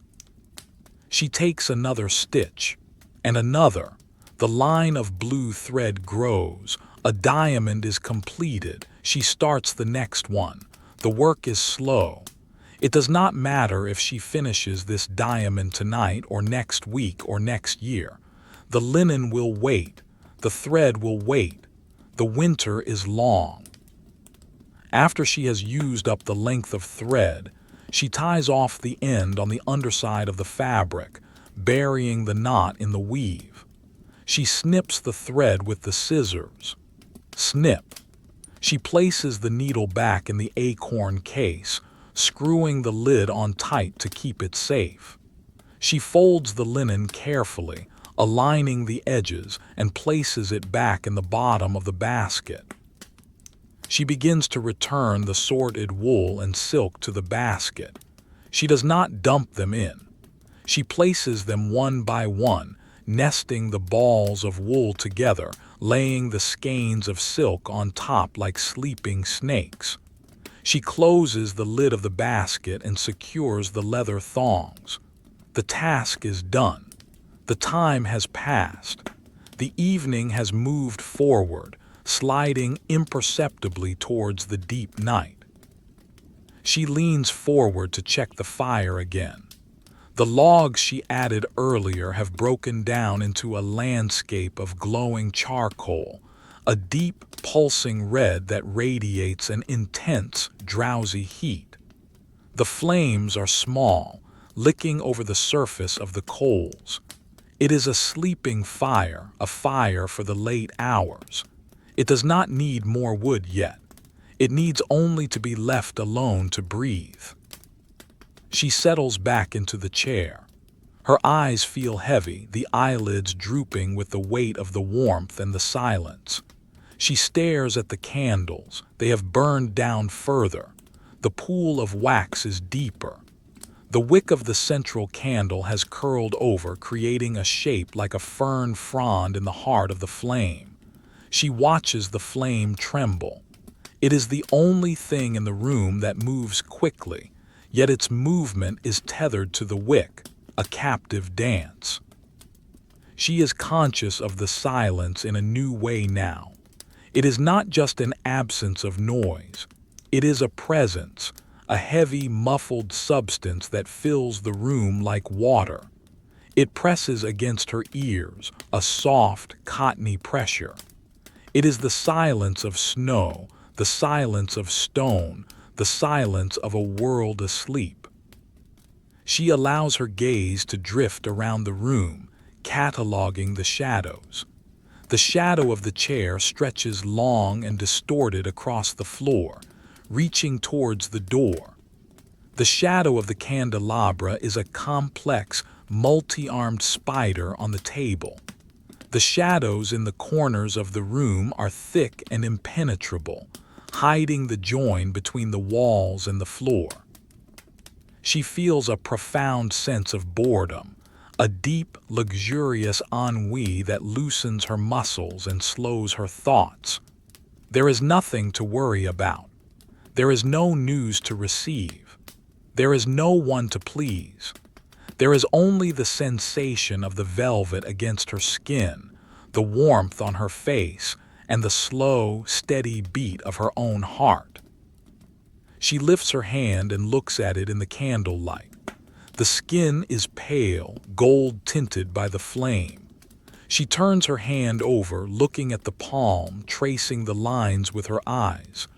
She takes another stitch, and another. The line of blue thread grows. A diamond is completed. She starts the next one. The work is slow. It does not matter if she finishes this diamond tonight or next week or next year. The linen will wait. The thread will wait. The winter is long. After she has used up the length of thread, she ties off the end on the underside of the fabric, burying the knot in the weave. She snips the thread with the scissors. Snip. She places the needle back in the acorn case, screwing the lid on tight to keep it safe. She folds the linen carefully, aligning the edges, and places it back in the bottom of the basket. She begins to return the sorted wool and silk to the basket. She does not dump them in. She places them one by one, nesting the balls of wool together, laying the skeins of silk on top like sleeping snakes. She closes the lid of the basket and secures the leather thongs. The task is done. The time has passed. The evening has moved forward, sliding imperceptibly towards the deep night. She leans forward to check the fire again. The logs she added earlier have broken down into a landscape of glowing charcoal, a deep, pulsing red that radiates an intense, drowsy heat. The flames are small, licking over the surface of the coals. It is a sleeping fire, a fire for the late hours. It does not need more wood yet. It needs only to be left alone to breathe. She settles back into the chair. Her eyes feel heavy, the eyelids drooping with the weight of the warmth and the silence. She stares at the candles. They have burned down further. The pool of wax is deeper. The wick of the central candle has curled over, creating a shape like a fern frond in the heart of the flame. She watches the flame tremble. It is the only thing in the room that moves quickly, yet its movement is tethered to the wick, a captive dance. She is conscious of the silence in a new way now. It is not just an absence of noise. It is a presence, a heavy, muffled substance that fills the room like water. It presses against her ears, a soft, cottony pressure. It is the silence of snow, the silence of stone, the silence of a world asleep. She allows her gaze to drift around the room, cataloging the shadows. The shadow of the chair stretches long and distorted across the floor, reaching towards the door. The shadow of the candelabra is a complex, multi-armed spider on the table. The shadows in the corners of the room are thick and impenetrable, hiding the join between the walls and the floor. She feels a profound sense of boredom, a deep, luxurious ennui that loosens her muscles and slows her thoughts. There is nothing to worry about. There is no news to receive. There is no one to please. There is only the sensation of the velvet against her skin, the warmth on her face, and the slow, steady beat of her own heart. She lifts her hand and looks at it in the candlelight. The skin is pale, gold-tinted by the flame. She turns her hand over, looking at the palm, tracing the lines with her eyes.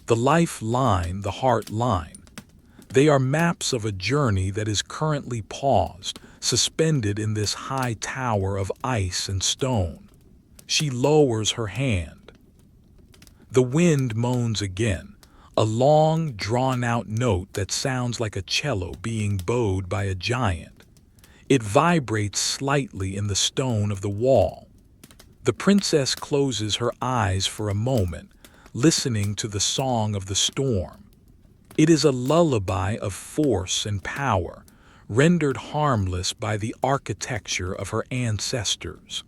The life line, the heart line. They are maps of a journey that is currently paused, suspended in this high tower of ice and stone. She lowers her hand. The wind moans again, a long, drawn-out note that sounds like a cello being bowed by a giant. It vibrates slightly in the stone of the wall. The princess closes her eyes for a moment, listening to the song of the storm. It is a lullaby of force and power, rendered harmless by the architecture of her ancestors.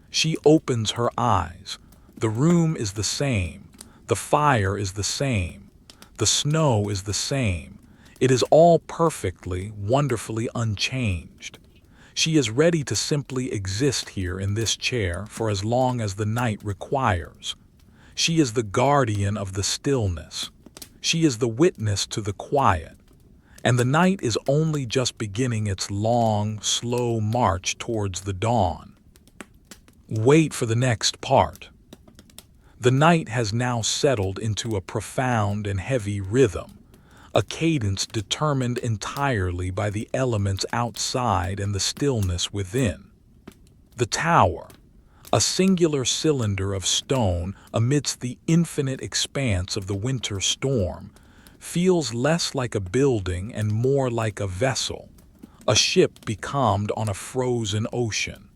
She opens her eyes. The room is the same. The fire is the same. The snow is the same. It is all perfectly, wonderfully unchanged. She is ready to simply exist here in this chair for as long as the night requires. She is the guardian of the stillness. She is the witness to the quiet. And the night is only just beginning its long, slow march towards the dawn. Wait for the next part. The night has now settled into a profound and heavy rhythm, a cadence determined entirely by the elements outside and the stillness within. The tower, a singular cylinder of stone amidst the infinite expanse of the winter storm, feels less like a building and more like a vessel, a ship becalmed on a frozen ocean.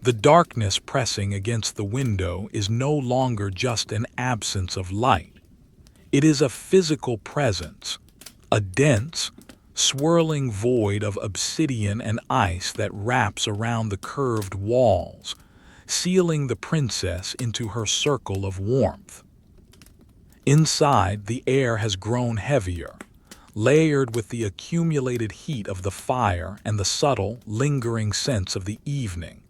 The darkness pressing against the window is no longer just an absence of light. It is a physical presence, a dense, swirling void of obsidian and ice that wraps around the curved walls, sealing the princess into her circle of warmth. Inside, the air has grown heavier, layered with the accumulated heat of the fire and the subtle, lingering scents of the evening.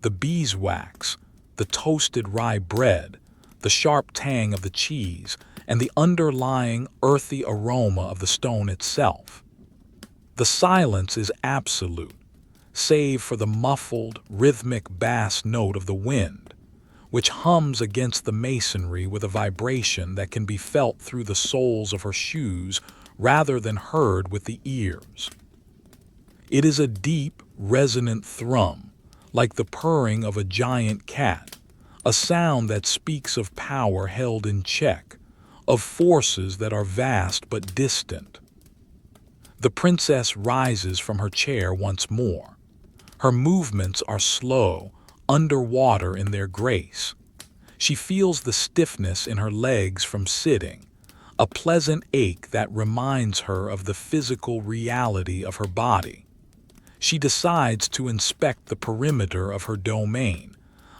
The beeswax, the toasted rye bread, the sharp tang of the cheese, and the underlying earthy aroma of the stone itself. The silence is absolute, save for the muffled, rhythmic bass note of the wind, which hums against the masonry with a vibration that can be felt through the soles of her shoes rather than heard with the ears. It is a deep, resonant thrum, like the purring of a giant cat, a sound that speaks of power held in check, of forces that are vast but distant. The princess rises from her chair once more. Her movements are slow, underwater in their grace. She feels the stiffness in her legs from sitting, a pleasant ache that reminds her of the physical reality of her body. She decides to inspect the perimeter of her domain,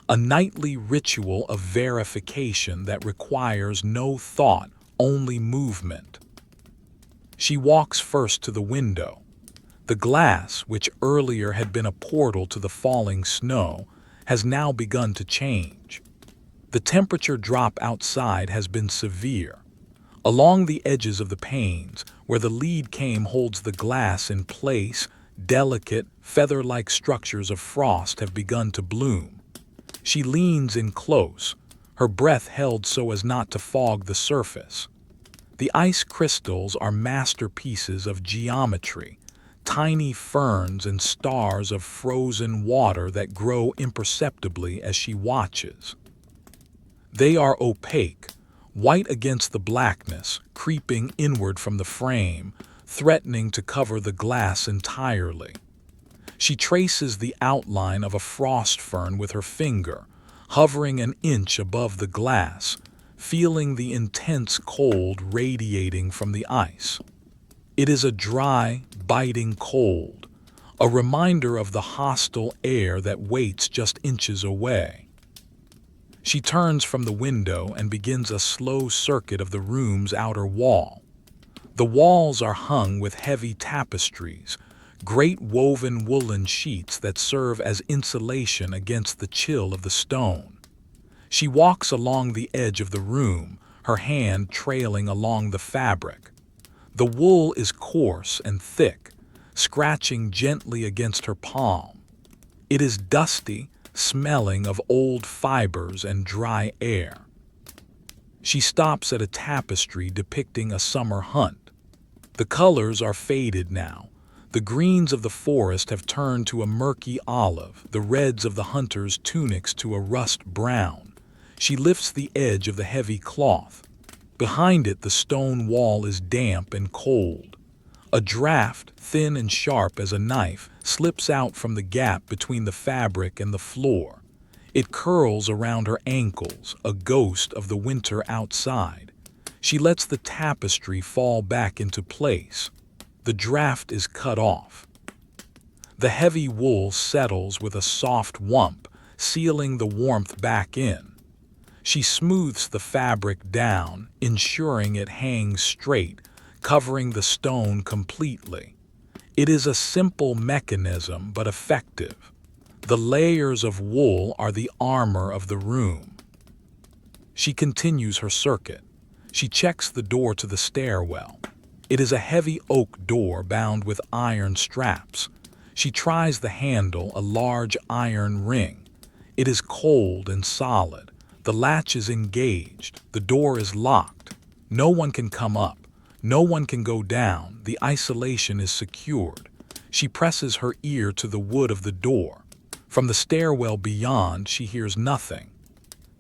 a nightly ritual of verification that requires no thought, only movement. She walks first to the window. The glass, which earlier had been a portal to the falling snow, has now begun to change. The temperature drop outside has been severe. Along the edges of the panes, where the lead came holds the glass in place, delicate, feather-like structures of frost have begun to bloom. She leans in close, her breath held so as not to fog the surface. The ice crystals are masterpieces of geometry, tiny ferns and stars of frozen water that grow imperceptibly as she watches. They are opaque, white against the blackness, creeping inward from the frame, threatening to cover the glass entirely. She traces the outline of a frost fern with her finger, hovering an inch above the glass, feeling the intense cold radiating from the ice. It is a dry, biting cold, a reminder of the hostile air that waits just inches away. She turns from the window and begins a slow circuit of the room's outer wall. The walls are hung with heavy tapestries, great woven woolen sheets that serve as insulation against the chill of the stone. She walks along the edge of the room, her hand trailing along the fabric. The wool is coarse and thick, scratching gently against her palm. It is dusty, smelling of old fibers and dry air. She stops at a tapestry depicting a summer hunt. The colors are faded now. The greens of the forest have turned to a murky olive, the reds of the hunters' tunics to a rust brown. She lifts the edge of the heavy cloth. Behind it, the stone wall is damp and cold. A draft, thin and sharp as a knife, slips out from the gap between the fabric and the floor. It curls around her ankles, a ghost of the winter outside. She lets the tapestry fall back into place. The draft is cut off. The heavy wool settles with a soft whump, sealing the warmth back in. She smooths the fabric down, ensuring it hangs straight, covering the stone completely. It is a simple mechanism but effective. The layers of wool are the armor of the room. She continues her circuit. She checks the door to the stairwell. It is a heavy oak door bound with iron straps. She tries the handle, a large iron ring. It is cold and solid. The latch is engaged. The door is locked. No one can come up. No one can go down. The isolation is secured. She presses her ear to the wood of the door. From the stairwell beyond, she hears nothing.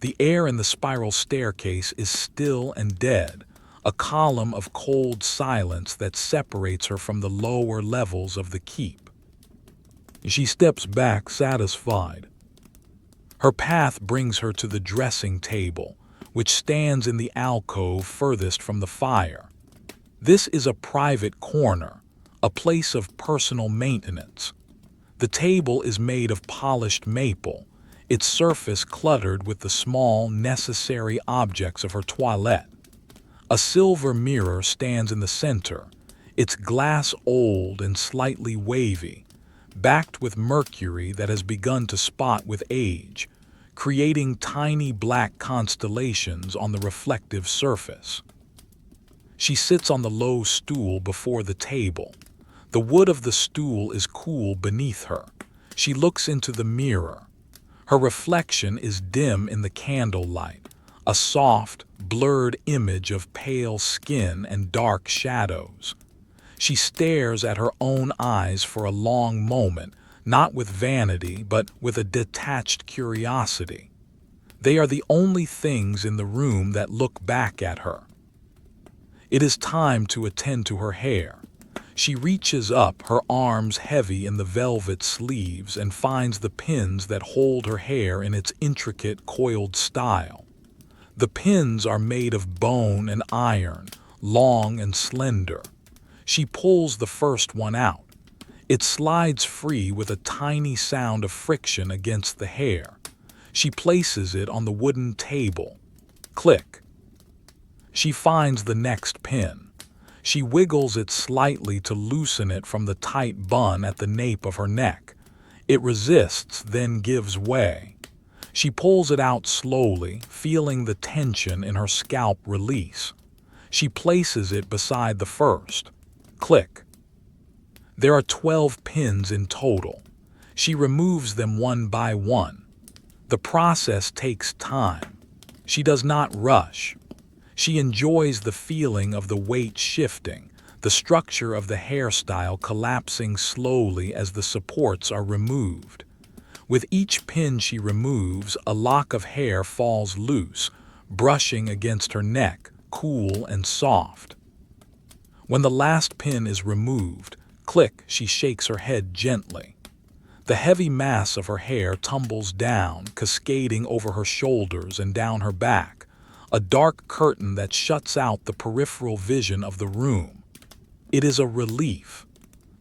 The air in the spiral staircase is still and dead, a column of cold silence that separates her from the lower levels of the keep. She steps back, satisfied. Her path brings her to the dressing table, which stands in the alcove furthest from the fire. This is a private corner, a place of personal maintenance. The table is made of polished maple, its surface cluttered with the small, necessary objects of her toilette. A silver mirror stands in the center, its glass old and slightly wavy, backed with mercury that has begun to spot with age, creating tiny black constellations on the reflective surface. She sits on the low stool before the table. The wood of the stool is cool beneath her. She looks into the mirror. Her reflection is dim in the candlelight, a soft, blurred image of pale skin and dark shadows. She stares at her own eyes for a long moment, not with vanity, but with a detached curiosity. They are the only things in the room that look back at her. It is time to attend to her hair. She reaches up, her arms heavy in the velvet sleeves, and finds the pins that hold her hair in its intricate, coiled style. The pins are made of bone and iron, long and slender. She pulls the first one out. It slides free with a tiny sound of friction against the hair. She places it on the wooden table. Click. She finds the next pin. She wiggles it slightly to loosen it from the tight bun at the nape of her neck. It resists, then gives way. She pulls it out slowly, feeling the tension in her scalp release. She places it beside the first. Click. There are 12 pins in total. She removes them one by one. The process takes time. She does not rush. She enjoys the feeling of the weight shifting, the structure of the hairstyle collapsing slowly as the supports are removed. With each pin she removes, a lock of hair falls loose, brushing against her neck, cool and soft. When the last pin is removed, click, she shakes her head gently. The heavy mass of her hair tumbles down, cascading over her shoulders and down her back, a dark curtain that shuts out the peripheral vision of the room. It is a relief.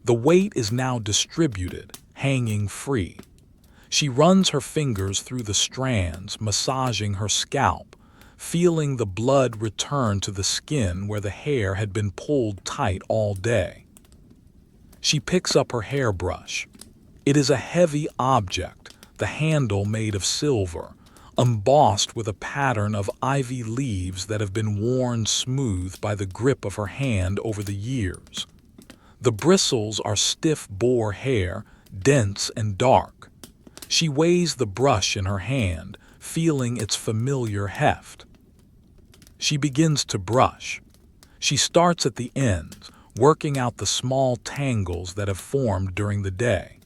The weight is now distributed, hanging free. She runs her fingers through the strands, massaging her scalp, feeling the blood return to the skin where the hair had been pulled tight all day. She picks up her hairbrush. It is a heavy object, the handle made of silver, embossed with a pattern of ivy leaves that have been worn smooth by the grip of her hand over the years. The bristles are stiff boar hair, dense and dark. She weighs the brush in her hand, feeling its familiar heft. She begins to brush. She starts at the ends, working out the small tangles that have formed during the day.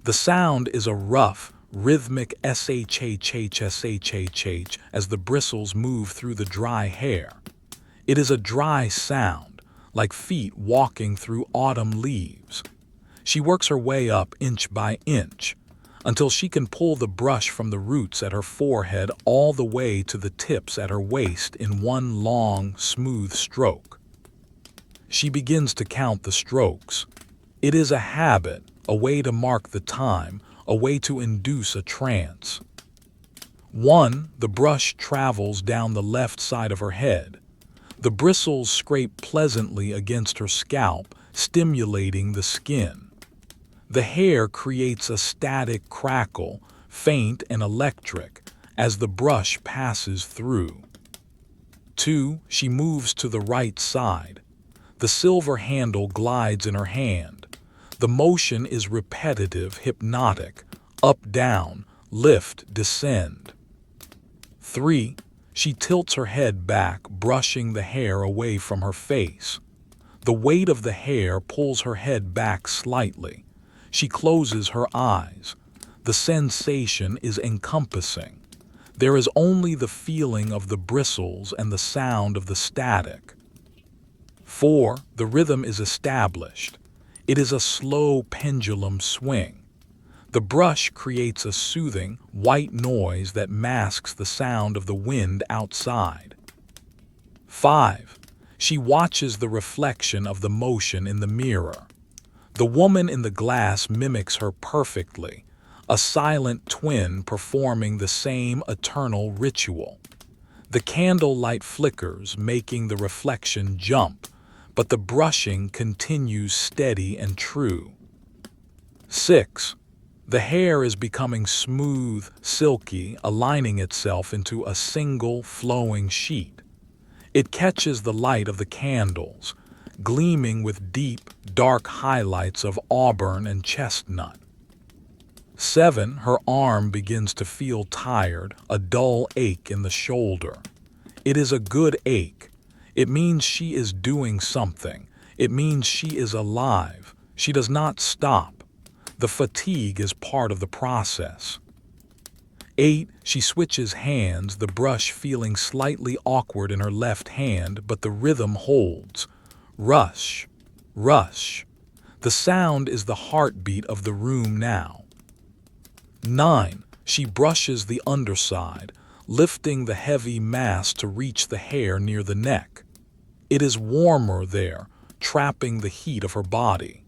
The sound is a rough, rhythmic shhh as the bristles move through the dry hair. It is a dry sound, like feet walking through autumn leaves. She works her way up inch by inch, until she can pull the brush from the roots at her forehead all the way to the tips at her waist in one long, smooth stroke. She begins to count the strokes. It is a habit, a way to mark the time, a way to induce a trance. 1. The brush travels down the left side of her head. The bristles scrape pleasantly against her scalp, stimulating the skin. The hair creates a static crackle, faint and electric, as the brush passes through. 2. She moves to the right side. The silver handle glides in her hand. The motion is repetitive, hypnotic, up, down, lift, descend. 3. She tilts her head back, brushing the hair away from her face. The weight of the hair pulls her head back slightly. She closes her eyes. The sensation is encompassing. There is only the feeling of the bristles and the sound of the static. 4. The rhythm is established. It is a slow pendulum swing. The brush creates a soothing, white noise that masks the sound of the wind outside. 5. She watches the reflection of the motion in the mirror. The woman in the glass mimics her perfectly, a silent twin performing the same eternal ritual. The candlelight flickers, making the reflection jump, but the brushing continues steady and true. 6. The hair is becoming smooth, silky, aligning itself into a single, flowing sheet. It catches the light of the candles, gleaming with deep, dark highlights of auburn and chestnut. 7. Her arm begins to feel tired, a dull ache in the shoulder. It is a good ache. It means she is doing something. It means she is alive. She does not stop. The fatigue is part of the process. 8. She switches hands, the brush feeling slightly awkward in her left hand, but the rhythm holds. Rush, rush. The sound is the heartbeat of the room now. 9. She brushes the underside, lifting the heavy mass to reach the hair near the neck. It is warmer there, trapping the heat of her body.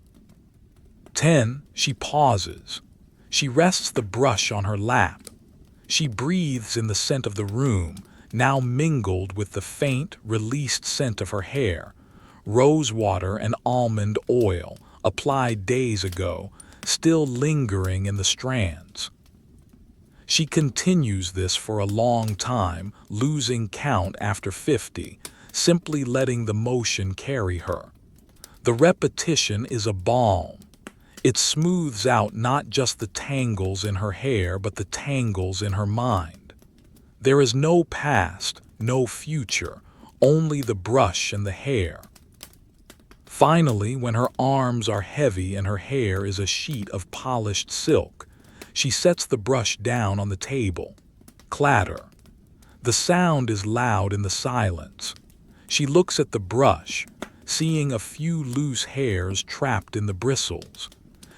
10. She pauses. She rests the brush on her lap. She breathes in the scent of the room, now mingled with the faint, released scent of her hair, rose water and almond oil, applied days ago, still lingering in the strands. She continues this for a long time, losing count after 50, simply letting the motion carry her. The repetition is a balm. It smooths out not just the tangles in her hair, but the tangles in her mind. There is no past, no future, only the brush and the hair. Finally, when her arms are heavy and her hair is a sheet of polished silk, she sets the brush down on the table. Clatter. The sound is loud in the silence. She looks at the brush, seeing a few loose hairs trapped in the bristles.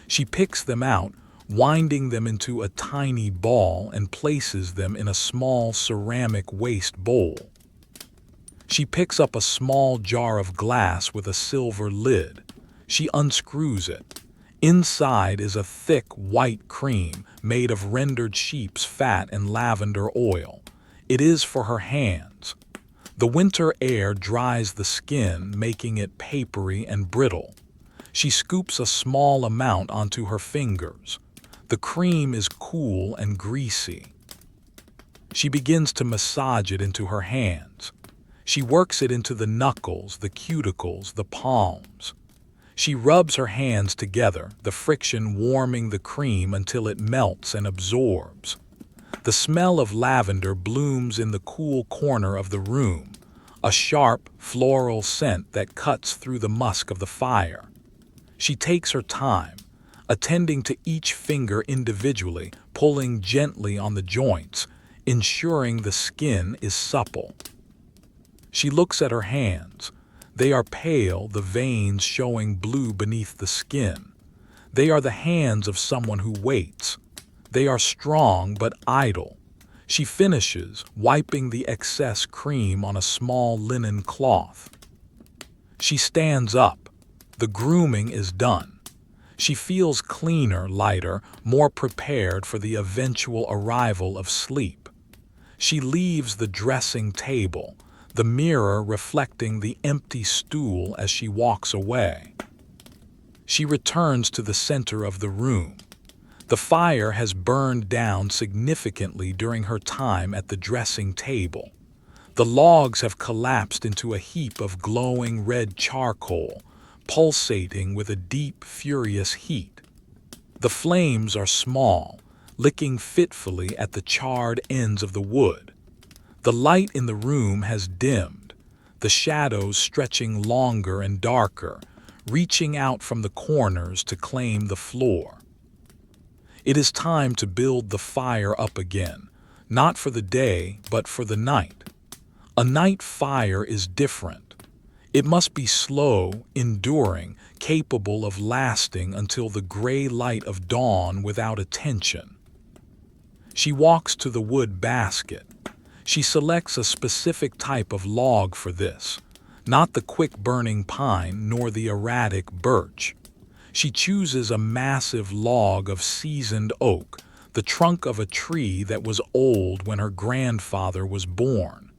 She picks them out, winding them into a tiny ball and places them in a small ceramic waste bowl. She picks up a small jar of glass with a silver lid. She unscrews it. Inside is a thick white cream made of rendered sheep's fat and lavender oil. It is for her hands. The winter air dries the skin, making it papery and brittle. She scoops a small amount onto her fingers. The cream is cool and greasy. She begins to massage it into her hands. She works it into the knuckles, the cuticles, the palms. She rubs her hands together, the friction warming the cream until it melts and absorbs. The smell of lavender blooms in the cool corner of the room, a sharp, floral scent that cuts through the musk of the fire. She takes her time, attending to each finger individually, pulling gently on the joints, ensuring the skin is supple. She looks at her hands. They are pale, the veins showing blue beneath the skin. They are the hands of someone who waits. They are strong but idle. She finishes, wiping the excess cream on a small linen cloth. She stands up. The grooming is done. She feels cleaner, lighter, more prepared for the eventual arrival of sleep. She leaves the dressing table. the mirror reflecting the empty stool as she walks away. She returns to the center of the room. The fire has burned down significantly during her time at the dressing table. The logs have collapsed into a heap of glowing red charcoal, pulsating with a deep, furious heat. The flames are small, licking fitfully at the charred ends of the wood. The light in the room has dimmed, the shadows stretching longer and darker, reaching out from the corners to claim the floor. It is time to build the fire up again, not for the day, but for the night. A night fire is different. It must be slow, enduring, capable of lasting until the gray light of dawn without attention. She walks to the wood basket. She selects a specific type of log for this, not the quick-burning pine nor the erratic birch. She chooses a massive log of seasoned oak, the trunk of a tree that was old when her grandfather was born.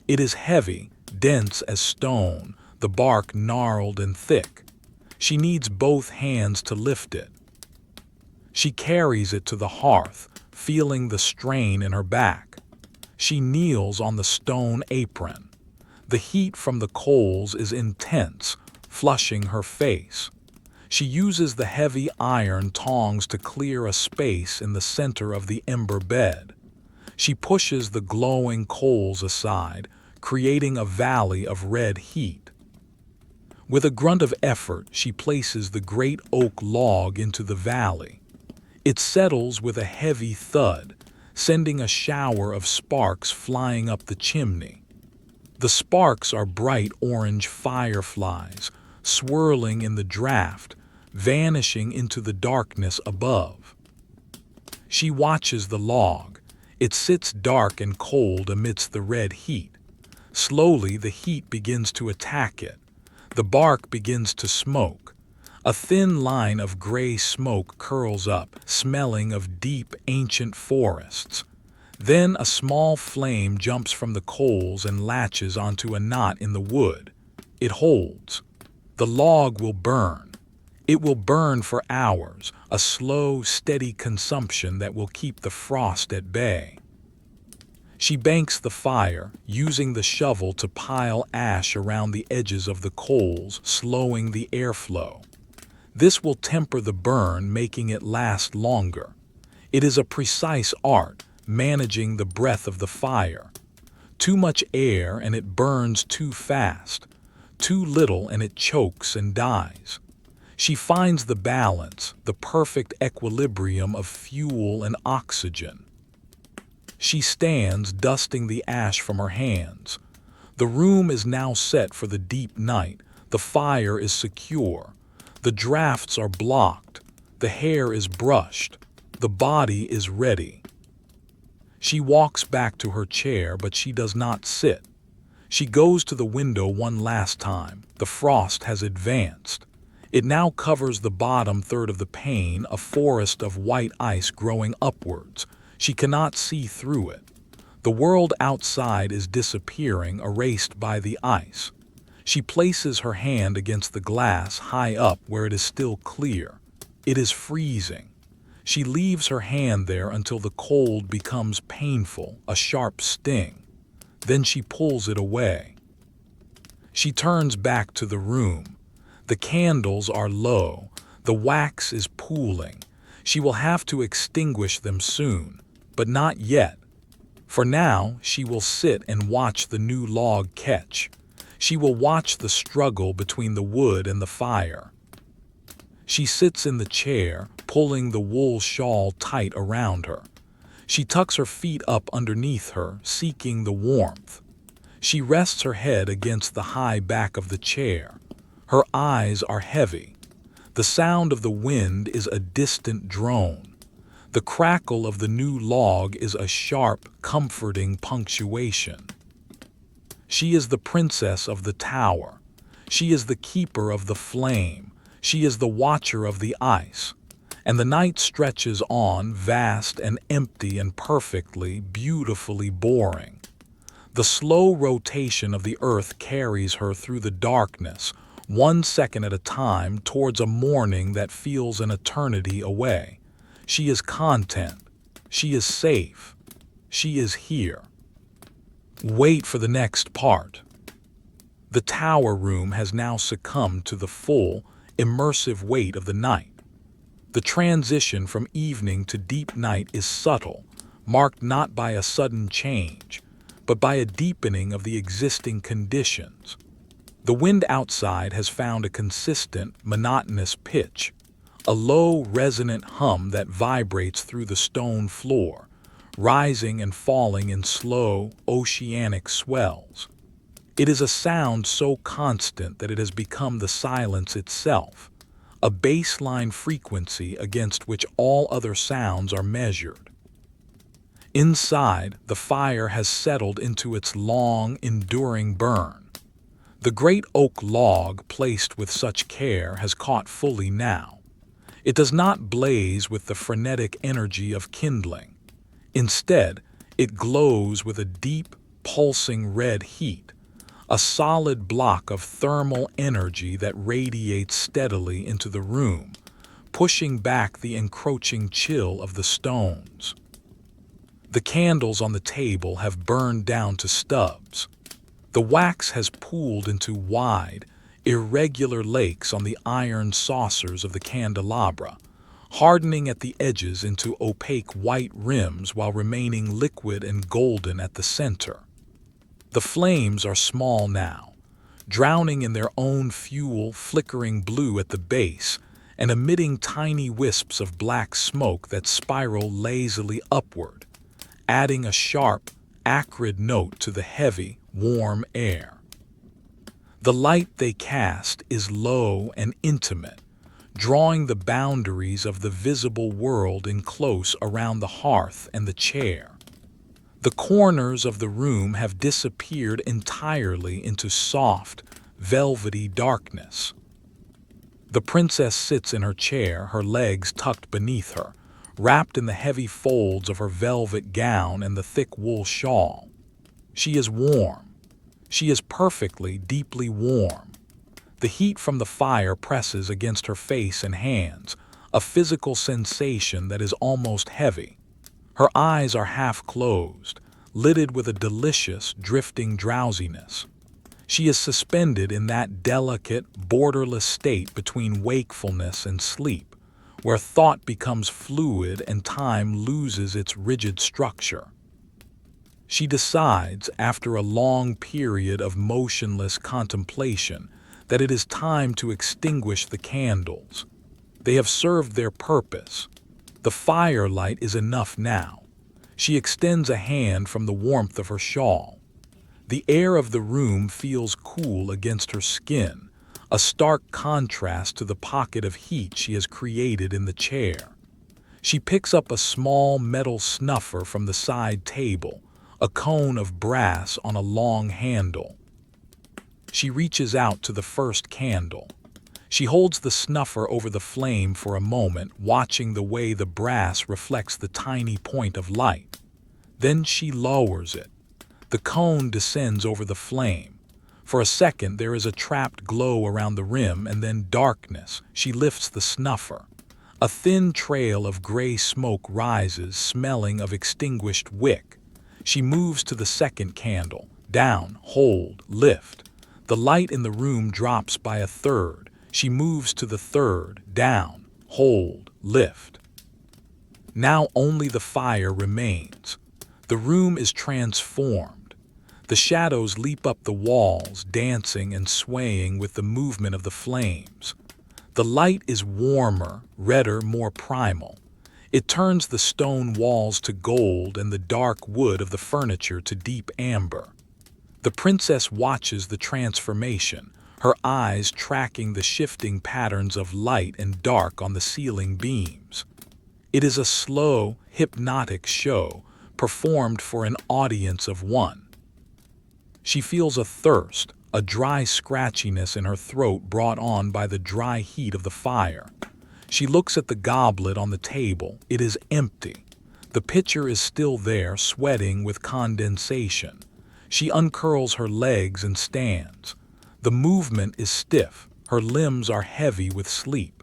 It is heavy, dense as stone, the bark gnarled and thick. She needs both hands to lift it. She carries it to the hearth, feeling the strain in her back. She kneels on the stone apron. The heat from the coals is intense, flushing her face. She uses the heavy iron tongs to clear a space in the center of the ember bed. She pushes the glowing coals aside, creating a valley of red heat. With a grunt of effort, she places the great oak log into the valley. It settles with a heavy thud, sending a shower of sparks flying up the chimney. The sparks are bright orange fireflies, swirling in the draft, vanishing into the darkness above. She watches the log. It sits dark and cold amidst the red heat. Slowly, the heat begins to attack it. The bark begins to smoke. A thin line of gray smoke curls up, smelling of deep, ancient forests. Then a small flame jumps from the coals and latches onto a knot in the wood. It holds. The log will burn. It will burn for hours, a slow, steady consumption that will keep the frost at bay. She banks the fire, using the shovel to pile ash around the edges of the coals, slowing the airflow. This will temper the burn, making it last longer. It is a precise art, managing the breath of the fire. Too much air and it burns too fast. Too little and it chokes and dies. She finds the balance, the perfect equilibrium of fuel and oxygen. She stands, dusting the ash from her hands. The room is now set for the deep night. The fire is secure. The drafts are blocked. The hair is brushed. The body is ready. She walks back to her chair, but she does not sit. She goes to the window one last time. The frost has advanced. It now covers the bottom third of the pane, a forest of white ice growing upwards. She cannot see through it. The world outside is disappearing, erased by the ice. She places her hand against the glass high up where it is still clear. It is freezing. She leaves her hand there until the cold becomes painful, a sharp sting. Then she pulls it away. She turns back to the room. The candles are low. The wax is pooling. She will have to extinguish them soon, but not yet. For now, she will sit and watch the new log catch. She will watch the struggle between the wood and the fire. She sits in the chair, pulling the wool shawl tight around her. She tucks her feet up underneath her, seeking the warmth. She rests her head against the high back of the chair. Her eyes are heavy. The sound of the wind is a distant drone. The crackle of the new log is a sharp, comforting punctuation. She is the princess of the tower. She is the keeper of the flame. She is the watcher of the ice. And the night stretches on, vast and empty and perfectly, beautifully boring. The slow rotation of the earth carries her through the darkness, 1 second at a time, towards a morning that feels an eternity away. She is content. She is safe. She is here. Wait for the next part. The tower room has now succumbed to the full, immersive weight of the night. The transition from evening to deep night is subtle, marked not by a sudden change, but by a deepening of the existing conditions. The wind outside has found a consistent, monotonous pitch, a low, resonant hum that vibrates through the stone floor, rising and falling in slow, oceanic swells. It is a sound so constant that it has become the silence itself, a baseline frequency against which all other sounds are measured. Inside, the fire has settled into its long, enduring burn. The great oak log, placed with such care, has caught fully now. It does not blaze with the frenetic energy of kindling. Instead, it glows with a deep, pulsing red heat, a solid block of thermal energy that radiates steadily into the room, pushing back the encroaching chill of the stones. The candles on the table have burned down to stubs. The wax has pooled into wide, irregular lakes on the iron saucers of the candelabra, hardening at the edges into opaque white rims while remaining liquid and golden at the center. The flames are small now, drowning in their own fuel, flickering blue at the base and emitting tiny wisps of black smoke that spiral lazily upward, adding a sharp, acrid note to the heavy, warm air. The light they cast is low and intimate, drawing the boundaries of the visible world in close around the hearth and the chair. The corners of the room have disappeared entirely into soft, velvety darkness. The princess sits in her chair, her legs tucked beneath her, wrapped in the heavy folds of her velvet gown and the thick wool shawl. She is warm. She is perfectly, deeply warm. The heat from the fire presses against her face and hands, a physical sensation that is almost heavy. Her eyes are half closed, lidded with a delicious, drifting drowsiness. She is suspended in that delicate, borderless state between wakefulness and sleep, where thought becomes fluid and time loses its rigid structure. She decides, after a long period of motionless contemplation, that it is time to extinguish the candles. They have served their purpose. The firelight is enough now. She extends a hand from the warmth of her shawl. The air of the room feels cool against her skin, a stark contrast to the pocket of heat she has created in the chair. She picks up a small metal snuffer from the side table, a cone of brass on a long handle. She reaches out to the first candle. She holds the snuffer over the flame for a moment, watching the way the brass reflects the tiny point of light. Then she lowers it. The cone descends over the flame. For a second there is a trapped glow around the rim and then darkness. She lifts the snuffer. A thin trail of gray smoke rises, smelling of extinguished wick. She moves to the second candle. Down, hold, lift. The light in the room drops by a third. She moves to the third. Down, hold, lift. Now only the fire remains. The room is transformed. The shadows leap up the walls, dancing and swaying with the movement of the flames. The light is warmer, redder, more primal. It turns the stone walls to gold and the dark wood of the furniture to deep amber. The princess watches the transformation, her eyes tracking the shifting patterns of light and dark on the ceiling beams. It is a slow, hypnotic show, performed for an audience of one. She feels a thirst, a dry scratchiness in her throat brought on by the dry heat of the fire. She looks at the goblet on the table. It is empty. The pitcher is still there, sweating with condensation. She uncurls her legs and stands. The movement is stiff, her limbs are heavy with sleep.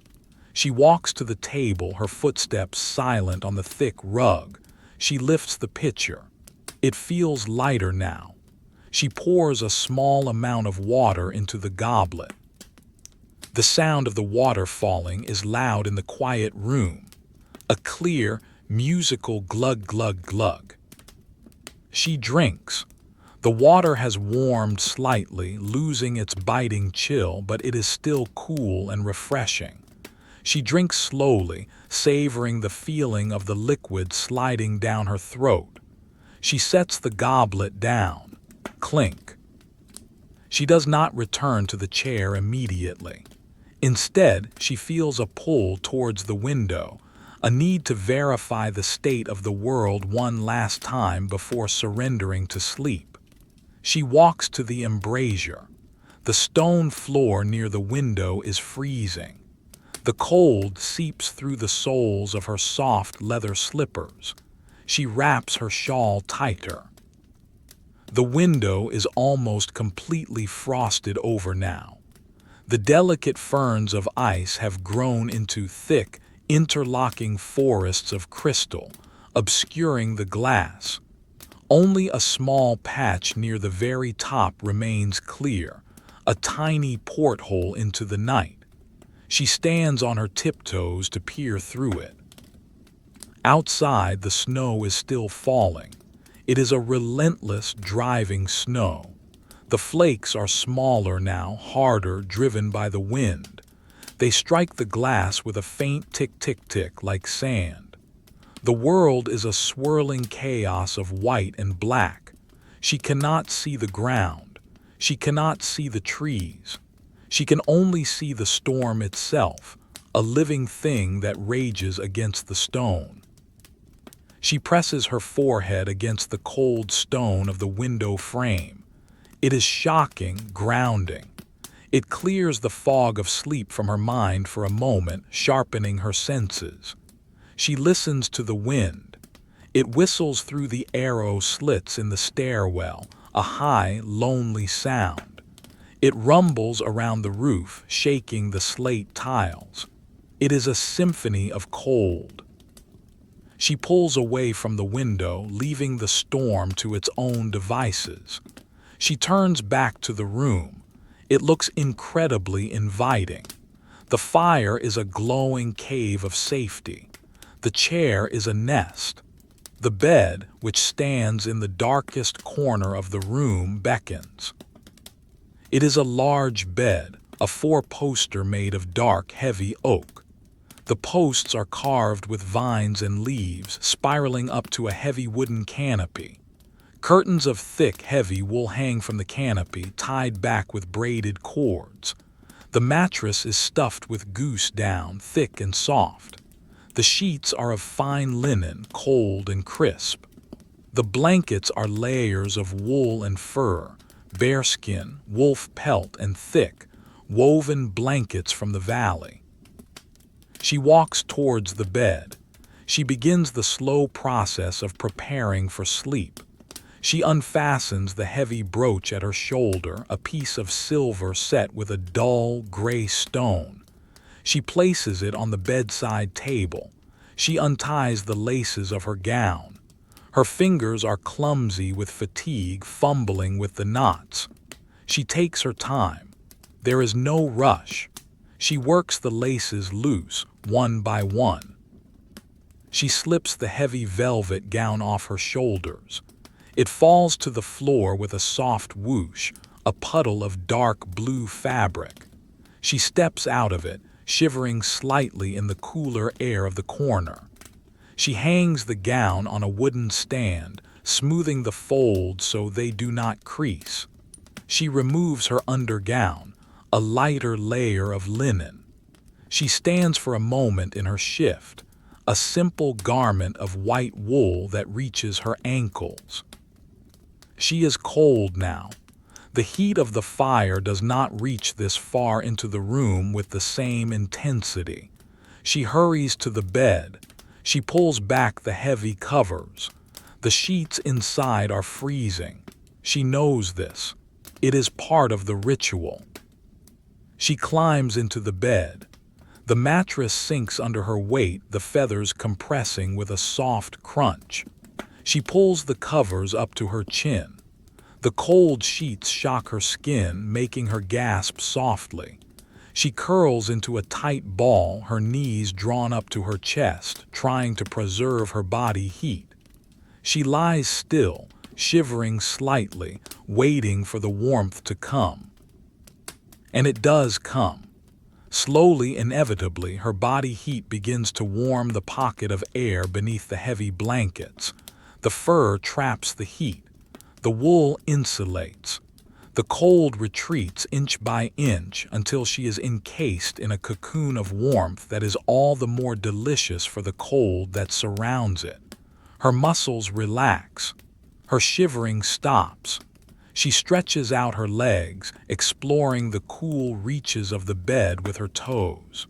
She walks to the table, her footsteps silent on the thick rug. She lifts the pitcher. It feels lighter now. She pours a small amount of water into the goblet. The sound of the water falling is loud in the quiet room. A clear, musical glug glug glug. She drinks. The water has warmed slightly, losing its biting chill, but it is still cool and refreshing. She drinks slowly, savoring the feeling of the liquid sliding down her throat. She sets the goblet down. Clink. She does not return to the chair immediately. Instead, she feels a pull towards the window, a need to verify the state of the world one last time before surrendering to sleep. She walks to the embrasure. The stone floor near the window is freezing. The cold seeps through the soles of her soft leather slippers. She wraps her shawl tighter. The window is almost completely frosted over now. The delicate ferns of ice have grown into thick, interlocking forests of crystal, obscuring the glass. Only a small patch near the very top remains clear, a tiny porthole into the night. She stands on her tiptoes to peer through it. Outside, the snow is still falling. It is a relentless, driving snow. The flakes are smaller now, harder, driven by the wind. They strike the glass with a faint tick-tick-tick like sand. The world is a swirling chaos of white and black. She cannot see the ground. She cannot see the trees. She can only see the storm itself, a living thing that rages against the stone. She presses her forehead against the cold stone of the window frame. It is shocking, grounding. It clears the fog of sleep from her mind for a moment, sharpening her senses. She listens to the wind. It whistles through the arrow slits in the stairwell, a high, lonely sound. It rumbles around the roof, shaking the slate tiles. It is a symphony of cold. She pulls away from the window, leaving the storm to its own devices. She turns back to the room. It looks incredibly inviting. The fire is a glowing cave of safety. The chair is a nest. The bed, which stands in the darkest corner of the room, beckons. It is a large bed, a four-poster made of dark, heavy oak. The posts are carved with vines and leaves, spiraling up to a heavy wooden canopy. Curtains of thick, heavy wool hang from the canopy, tied back with braided cords. The mattress is stuffed with goose down, thick and soft. The sheets are of fine linen, cold and crisp. The blankets are layers of wool and fur, bearskin, wolf pelt, and thick, woven blankets from the valley. She walks towards the bed. She begins the slow process of preparing for sleep. She unfastens the heavy brooch at her shoulder, a piece of silver set with a dull, gray stone. She places it on the bedside table. She unties the laces of her gown. Her fingers are clumsy with fatigue, fumbling with the knots. She takes her time. There is no rush. She works the laces loose, one by one. She slips the heavy velvet gown off her shoulders. It falls to the floor with a soft whoosh, a puddle of dark blue fabric. She steps out of it, shivering slightly in the cooler air of the corner. She hangs the gown on a wooden stand, smoothing the folds so they do not crease. She removes her undergown, a lighter layer of linen. She stands for a moment in her shift, a simple garment of white wool that reaches her ankles. She is cold now. The heat of the fire does not reach this far into the room with the same intensity. She hurries to the bed. She pulls back the heavy covers. The sheets inside are freezing. She knows this. It is part of the ritual. She climbs into the bed. The mattress sinks under her weight, the feathers compressing with a soft crunch. She pulls the covers up to her chin. The cold sheets shock her skin, making her gasp softly. She curls into a tight ball, her knees drawn up to her chest, trying to preserve her body heat. She lies still, shivering slightly, waiting for the warmth to come. And it does come. Slowly, inevitably, her body heat begins to warm the pocket of air beneath the heavy blankets. The fur traps the heat. The wool insulates. The cold retreats inch by inch until she is encased in a cocoon of warmth that is all the more delicious for the cold that surrounds it. Her muscles relax. Her shivering stops. She stretches out her legs, exploring the cool reaches of the bed with her toes.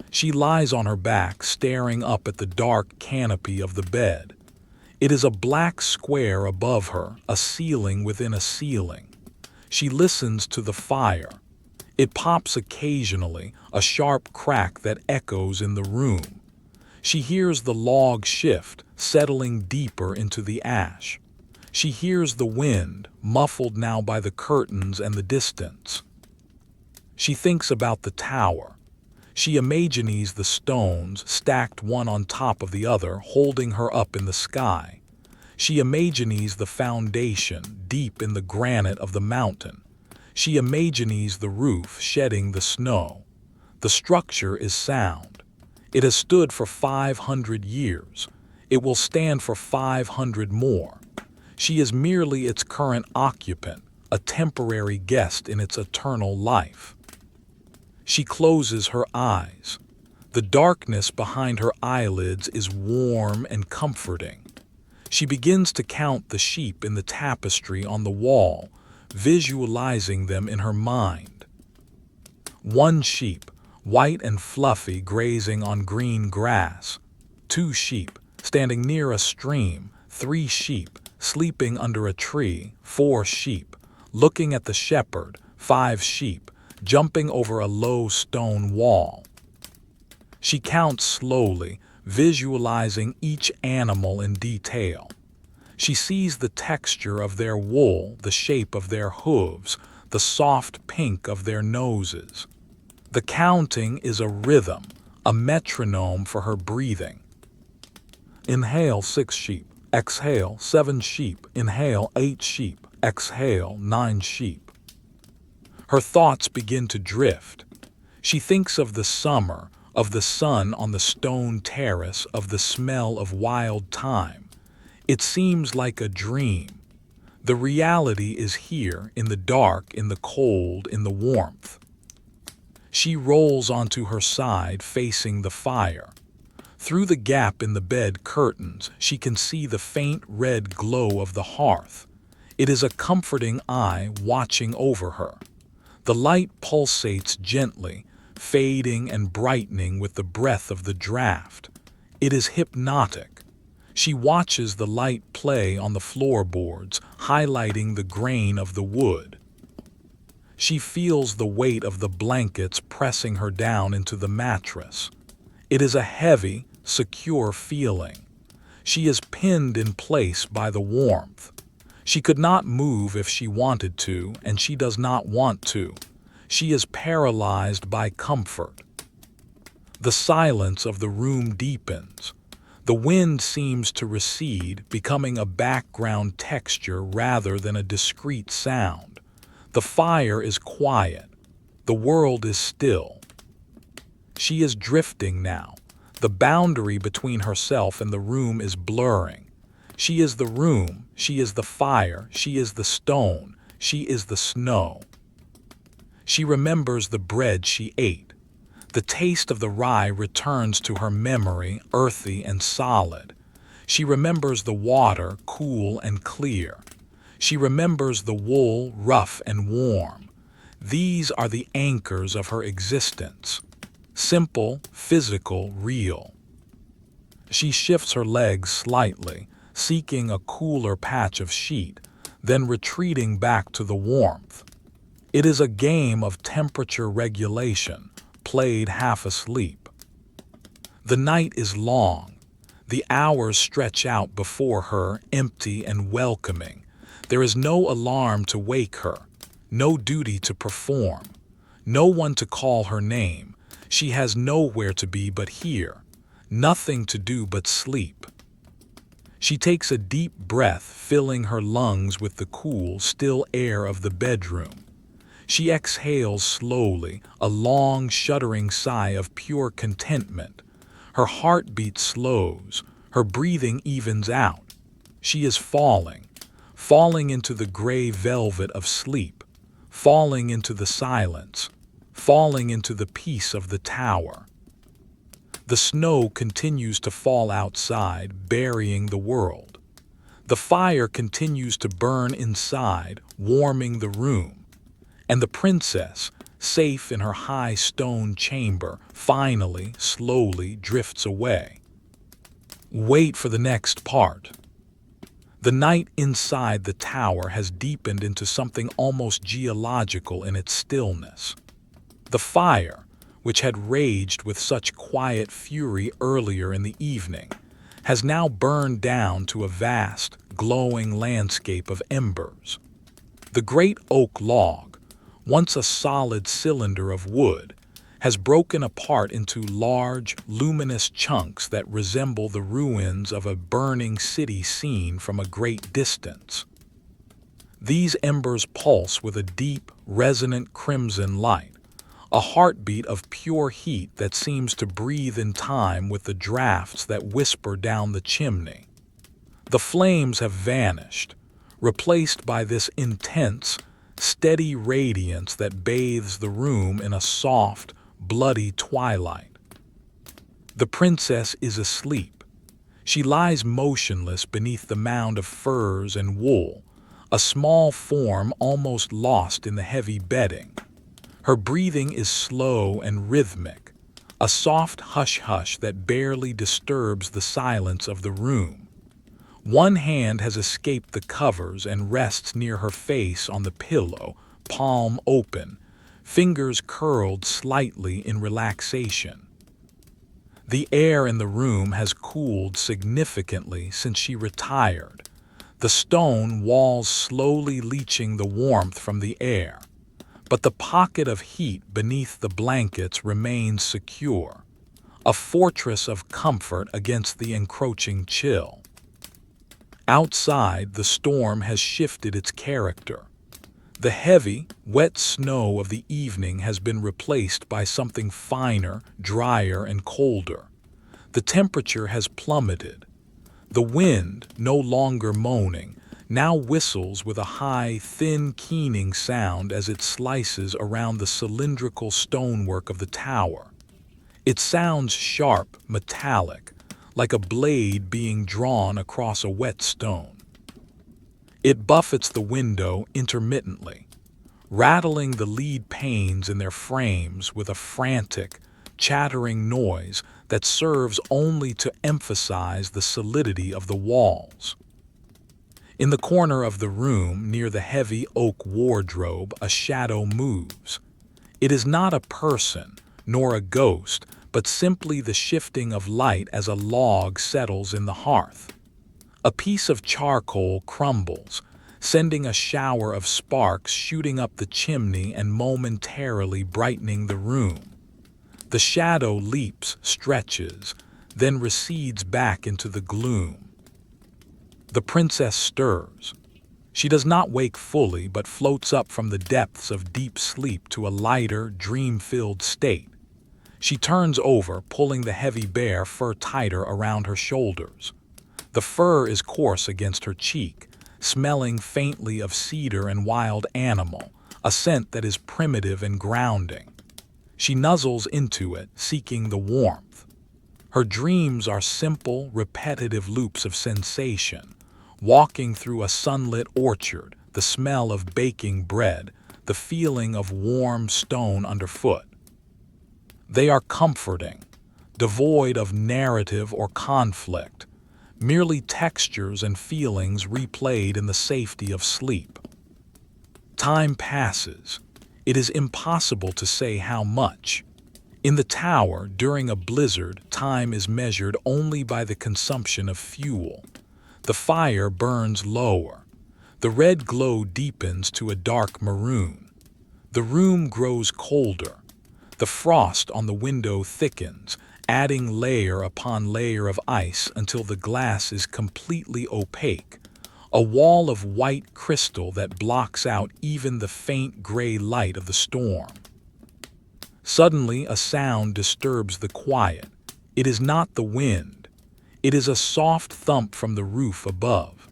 She lies on her back, staring up at the dark canopy of the bed. It is a black square above her, a ceiling within a ceiling. She listens to the fire. It pops occasionally, a sharp crack that echoes in the room. She hears the log shift, settling deeper into the ash. She hears the wind, muffled now by the curtains and the distance. She thinks about the tower. She imagines the stones, stacked one on top of the other, holding her up in the sky. She imagines the foundation, deep in the granite of the mountain. She imagines the roof, shedding the snow. The structure is sound. It has stood for 500 years. It will stand for 500 more. She is merely its current occupant, a temporary guest in its eternal life. She closes her eyes. The darkness behind her eyelids is warm and comforting. She begins to count the sheep in the tapestry on the wall, visualizing them in her mind. 1 sheep, white and fluffy, grazing on green grass. 2 sheep, standing near a stream. 3 sheep, sleeping under a tree. 4 sheep, looking at the shepherd. 5 sheep, jumping over a low stone wall. She counts slowly, visualizing each animal in detail. She sees the texture of their wool, the shape of their hooves, the soft pink of their noses. The counting is a rhythm, a metronome for her breathing. Inhale 6 sheep, exhale 7 sheep, inhale 8 sheep, exhale 9 sheep. Her thoughts begin to drift. She thinks of the summer, of the sun on the stone terrace, of the smell of wild thyme. It seems like a dream. The reality is here, in the dark, in the cold, in the warmth. She rolls onto her side, facing the fire. Through the gap in the bed curtains, she can see the faint red glow of the hearth. It is a comforting eye watching over her. The light pulsates gently, fading and brightening with the breath of the draft. It is hypnotic. She watches the light play on the floorboards, highlighting the grain of the wood. She feels the weight of the blankets pressing her down into the mattress. It is a heavy, secure feeling. She is pinned in place by the warmth. She could not move if she wanted to, and she does not want to. She is paralyzed by comfort. The silence of the room deepens. The wind seems to recede, becoming a background texture rather than a discrete sound. The fire is quiet. The world is still. She is drifting now. The boundary between herself and the room is blurring. She is the room, she is the fire, she is the stone, she is the snow. She remembers the bread she ate. The taste of the rye returns to her memory, earthy and solid. She remembers the water, cool and clear. She remembers the wool, rough and warm. These are the anchors of her existence. Simple, physical, real. She shifts her legs slightly, seeking a cooler patch of sheet. then retreating back to the warmth. It is a game of temperature regulation, played half asleep. The night is long. The hours stretch out before her, empty and welcoming. There is no alarm to wake her, no duty to perform, no one to call her name. She has nowhere to be but here, nothing to do but sleep. She takes a deep breath, filling her lungs with the cool, still air of the bedroom. She exhales slowly, a long, shuddering sigh of pure contentment. Her heartbeat slows, her breathing evens out. She is falling into the gray velvet of sleep, falling into the silence, falling into the peace of the tower. The snow continues to fall outside, burying the world. The fire continues to burn inside, warming the room. And the princess, safe in her high stone chamber, finally, slowly drifts away. Wait for the next part. The night inside the tower has deepened into something almost geological in its stillness. The fire, which had raged with such quiet fury earlier in the evening, has now burned down to a vast, glowing landscape of embers. The great oak log, once a solid cylinder of wood, has broken apart into large, luminous chunks that resemble the ruins of a burning city seen from a great distance. These embers pulse with a deep, resonant crimson light, a heartbeat of pure heat that seems to breathe in time with the drafts that whisper down the chimney. The flames have vanished, replaced by this intense, steady radiance that bathes the room in a soft, bloody twilight. The princess is asleep. She lies motionless beneath the mound of furs and wool, a small form almost lost in the heavy bedding. Her breathing is slow and rhythmic, a soft hush-hush that barely disturbs the silence of the room. One hand has escaped the covers and rests near her face on the pillow, palm open, fingers curled slightly in relaxation. The air in the room has cooled significantly since she retired, the stone walls slowly leaching the warmth from the air. But the pocket of heat beneath the blankets remains secure, a fortress of comfort against the encroaching chill. Outside, the storm has shifted its character. The heavy, wet snow of the evening has been replaced by something finer, drier, and colder. The temperature has plummeted. The wind, no longer moaning, now whistles with a high, thin, keening sound as it slices around the cylindrical stonework of the tower. It sounds sharp, metallic, like a blade being drawn across a wet stone. It buffets the window intermittently, rattling the lead panes in their frames with a frantic, chattering noise that serves only to emphasize the solidity of the walls. In the corner of the room, near the heavy oak wardrobe, a shadow moves. It is not a person, nor a ghost, but simply the shifting of light as a log settles in the hearth. A piece of charcoal crumbles, sending a shower of sparks shooting up the chimney and momentarily brightening the room. The shadow leaps, stretches, then recedes back into the gloom. The princess stirs. She does not wake fully, but floats up from the depths of deep sleep to a lighter, dream-filled state. She turns over, pulling the heavy bear fur tighter around her shoulders. The fur is coarse against her cheek, smelling faintly of cedar and wild animal, a scent that is primitive and grounding. She nuzzles into it, seeking the warmth. Her dreams are simple, repetitive loops of sensation, walking through a sunlit orchard, the smell of baking bread, the feeling of warm stone underfoot. They are comforting, devoid of narrative or conflict, merely textures and feelings replayed in the safety of sleep. Time passes. It is impossible to say how much. In the tower, during a blizzard, time is measured only by the consumption of fuel. The fire burns lower. The red glow deepens to a dark maroon. The room grows colder. The frost on the window thickens, adding layer upon layer of ice until the glass is completely opaque, a wall of white crystal that blocks out even the faint gray light of the storm. Suddenly, a sound disturbs the quiet. It is not the wind. It is a soft thump from the roof above.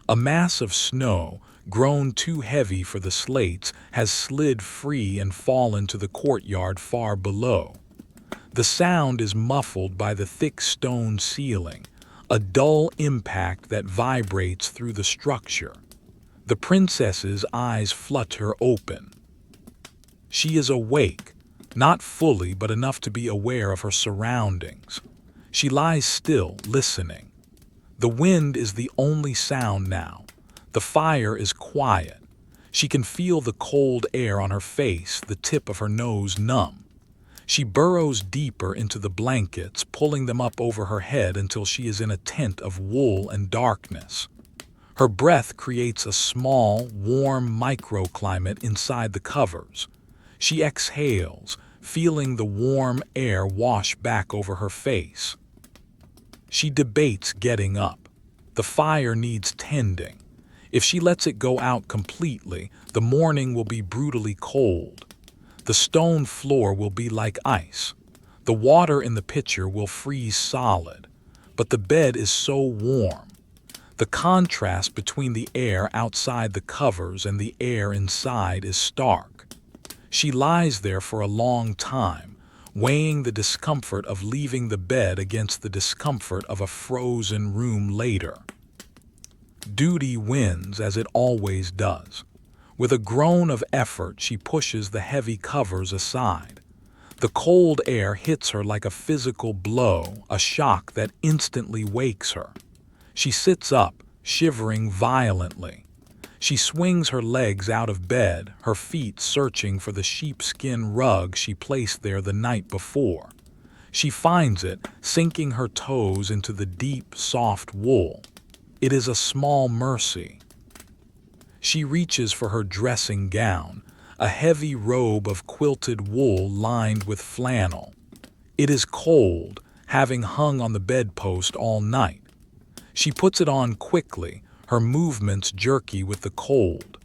A mass of snow, grown too heavy for the slates, has slid free and fallen to the courtyard far below. The sound is muffled by the thick stone ceiling, a dull impact that vibrates through the structure. The princess's eyes flutter open. She is awake, not fully but enough to be aware of her surroundings. She lies still, listening. The wind is the only sound now. The fire is quiet. She can feel the cold air on her face, the tip of her nose numb. She burrows deeper into the blankets, pulling them up over her head until she is in a tent of wool and darkness. Her breath creates a small, warm microclimate inside the covers. She exhales, feeling the warm air wash back over her face. She debates getting up. The fire needs tending. If she lets it go out completely, the morning will be brutally cold. The stone floor will be like ice. The water in the pitcher will freeze solid. But the bed is so warm. The contrast between the air outside the covers and the air inside is stark. She lies there for a long time, weighing the discomfort of leaving the bed against the discomfort of a frozen room later. Duty wins, as it always does. With a groan of effort, she pushes the heavy covers aside. The cold air hits her like a physical blow, a shock that instantly wakes her. She sits up, shivering violently. She swings her legs out of bed, her feet searching for the sheepskin rug she placed there the night before. She finds it, sinking her toes into the deep, soft wool. It is a small mercy. She reaches for her dressing gown, a heavy robe of quilted wool lined with flannel. It is cold, having hung on the bedpost all night. She puts it on quickly, her movements jerky with the cold.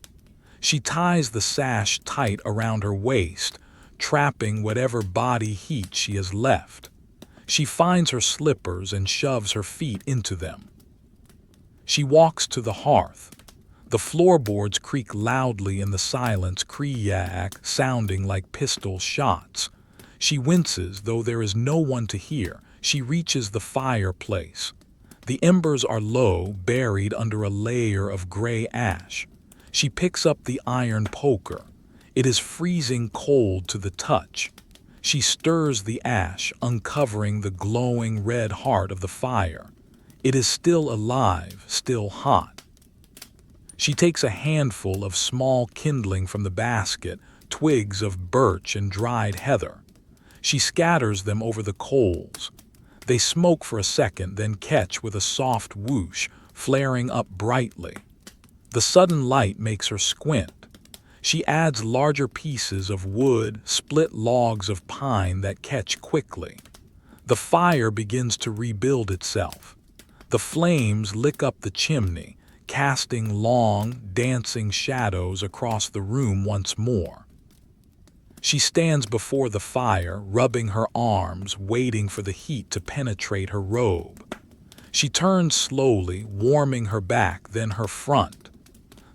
She ties the sash tight around her waist, trapping whatever body heat she has left. She finds her slippers and shoves her feet into them. She walks to the hearth. The floorboards creak loudly in the silence, kriak, sounding like pistol shots. She winces, though there is no one to hear. She reaches the fireplace. The embers are low, buried under a layer of gray ash. She picks up the iron poker. It is freezing cold to the touch. She stirs the ash, uncovering the glowing red heart of the fire. It is still alive, still hot. She takes a handful of small kindling from the basket, twigs of birch and dried heather. She scatters them over the coals. They smoke for a second, then catch with a soft whoosh, flaring up brightly. The sudden light makes her squint. She adds larger pieces of wood, split logs of pine that catch quickly. The fire begins to rebuild itself. The flames lick up the chimney, casting long, dancing shadows across the room once more. She stands before the fire, rubbing her arms, waiting for the heat to penetrate her robe. She turns slowly, warming her back, then her front.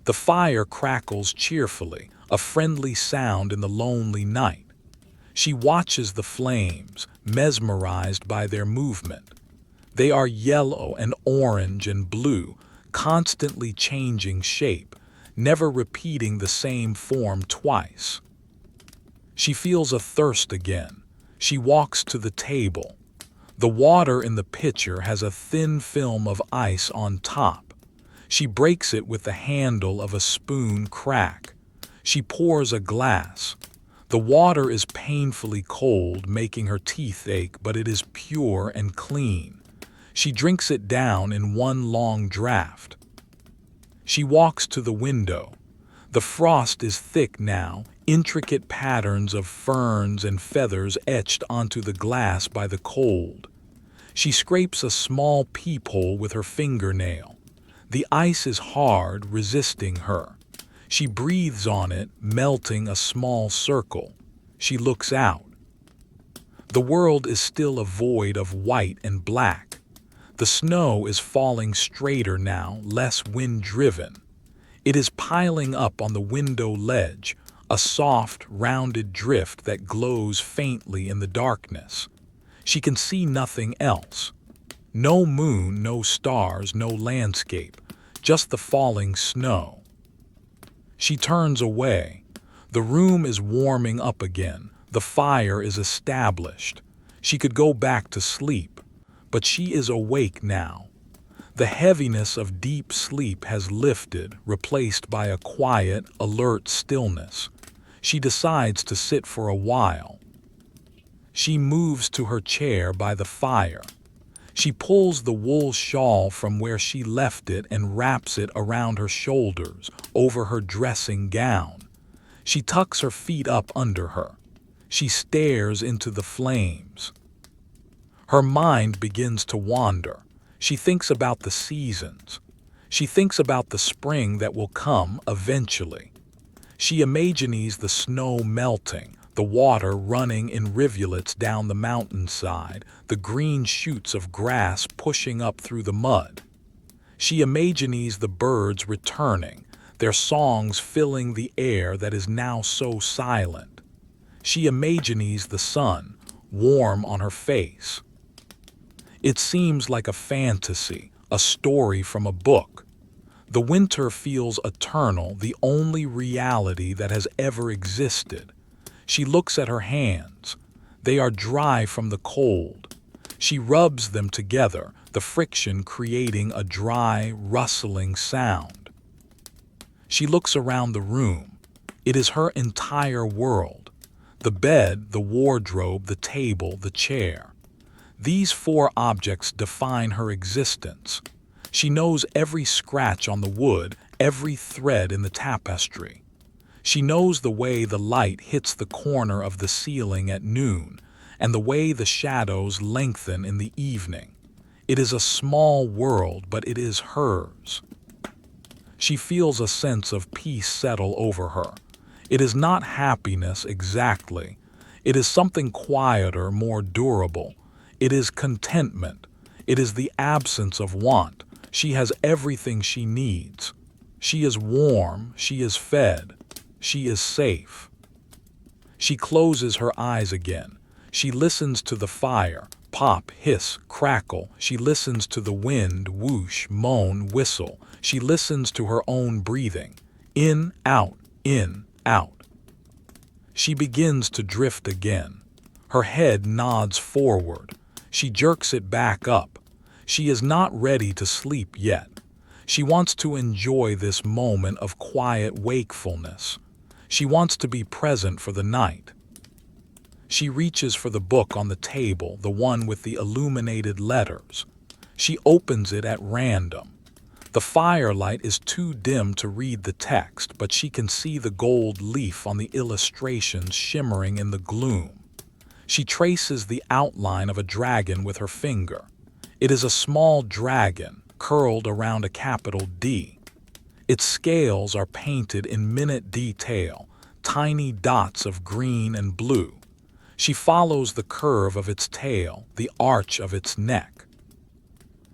The fire crackles cheerfully, a friendly sound in the lonely night. She watches the flames, mesmerized by their movement. They are yellow and orange and blue, constantly changing shape, never repeating the same form twice. She feels a thirst again. She walks to the table. The water in the pitcher has a thin film of ice on top. She breaks it with the handle of a spoon crack. She pours a glass. The water is painfully cold, making her teeth ache, but it is pure and clean. She drinks it down in one long draught. She walks to the window. The frost is thick now, intricate patterns of ferns and feathers etched onto the glass by the cold. She scrapes a small peephole with her fingernail. The ice is hard, resisting her. She breathes on it, melting a small circle. She looks out. The world is still a void of white and black. The snow is falling straighter now, less wind-driven. It is piling up on the window ledge, a soft, rounded drift that glows faintly in the darkness. She can see nothing else. No moon, no stars, no landscape, just the falling snow. She turns away. The room is warming up again. The fire is established. She could go back to sleep, but she is awake now. The heaviness of deep sleep has lifted, replaced by a quiet, alert stillness. She decides to sit for a while. She moves to her chair by the fire. She pulls the wool shawl from where she left it and wraps it around her shoulders, over her dressing gown. She tucks her feet up under her. She stares into the flames. Her mind begins to wander. She thinks about the seasons. She thinks about the spring that will come eventually. She imagines the snow melting, the water running in rivulets down the mountainside, the green shoots of grass pushing up through the mud. She imagines the birds returning, their songs filling the air that is now so silent. She imagines the sun, warm on her face. It seems like a fantasy, a story from a book. The winter feels eternal, the only reality that has ever existed. She looks at her hands. They are dry from the cold. She rubs them together, the friction creating a dry, rustling sound. She looks around the room. It is her entire world. The bed, the wardrobe, the table, the chair. These four objects define her existence. She knows every scratch on the wood, every thread in the tapestry. She knows the way the light hits the corner of the ceiling at noon, and the way the shadows lengthen in the evening. It is a small world, but it is hers. She feels a sense of peace settle over her. It is not happiness exactly. It is something quieter, more durable. It is contentment. It is the absence of want. She has everything she needs. She is warm. She is fed. She is safe. She closes her eyes again. She listens to the fire, pop, hiss, crackle. She listens to the wind, whoosh, moan, whistle. She listens to her own breathing. In, out, in, out. She begins to drift again. Her head nods forward. She jerks it back up. She is not ready to sleep yet. She wants to enjoy this moment of quiet wakefulness. She wants to be present for the night. She reaches for the book on the table, the one with the illuminated letters. She opens it at random. The firelight is too dim to read the text, but she can see the gold leaf on the illustrations shimmering in the gloom. She traces the outline of a dragon with her finger. It is a small dragon, curled around a capital D. Its scales are painted in minute detail, tiny dots of green and blue. She follows the curve of its tail, the arch of its neck.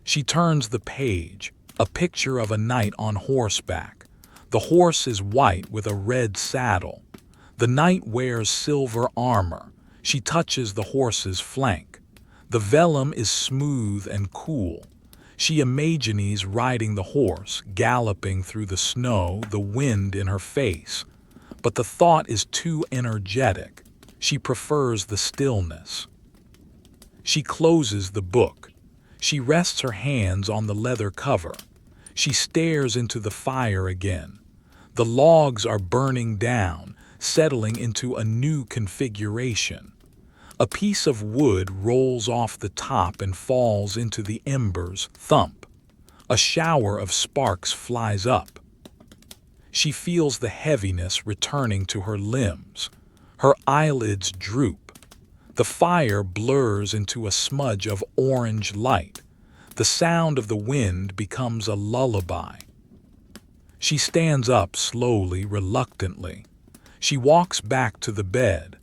She turns the page, a picture of a knight on horseback. The horse is white with a red saddle. The knight wears silver armor. She touches the horse's flank. The vellum is smooth and cool. She imagines riding the horse, galloping through the snow, the wind in her face. But the thought is too energetic. She prefers the stillness. She closes the book. She rests her hands on the leather cover. She stares into the fire again. The logs are burning down, settling into a new configuration. A piece of wood rolls off the top and falls into the embers. Thump. A shower of sparks flies up. She feels the heaviness returning to her limbs. Her eyelids droop. The fire blurs into a smudge of orange light. The sound of the wind becomes a lullaby. She stands up slowly, reluctantly. She walks back to the bed.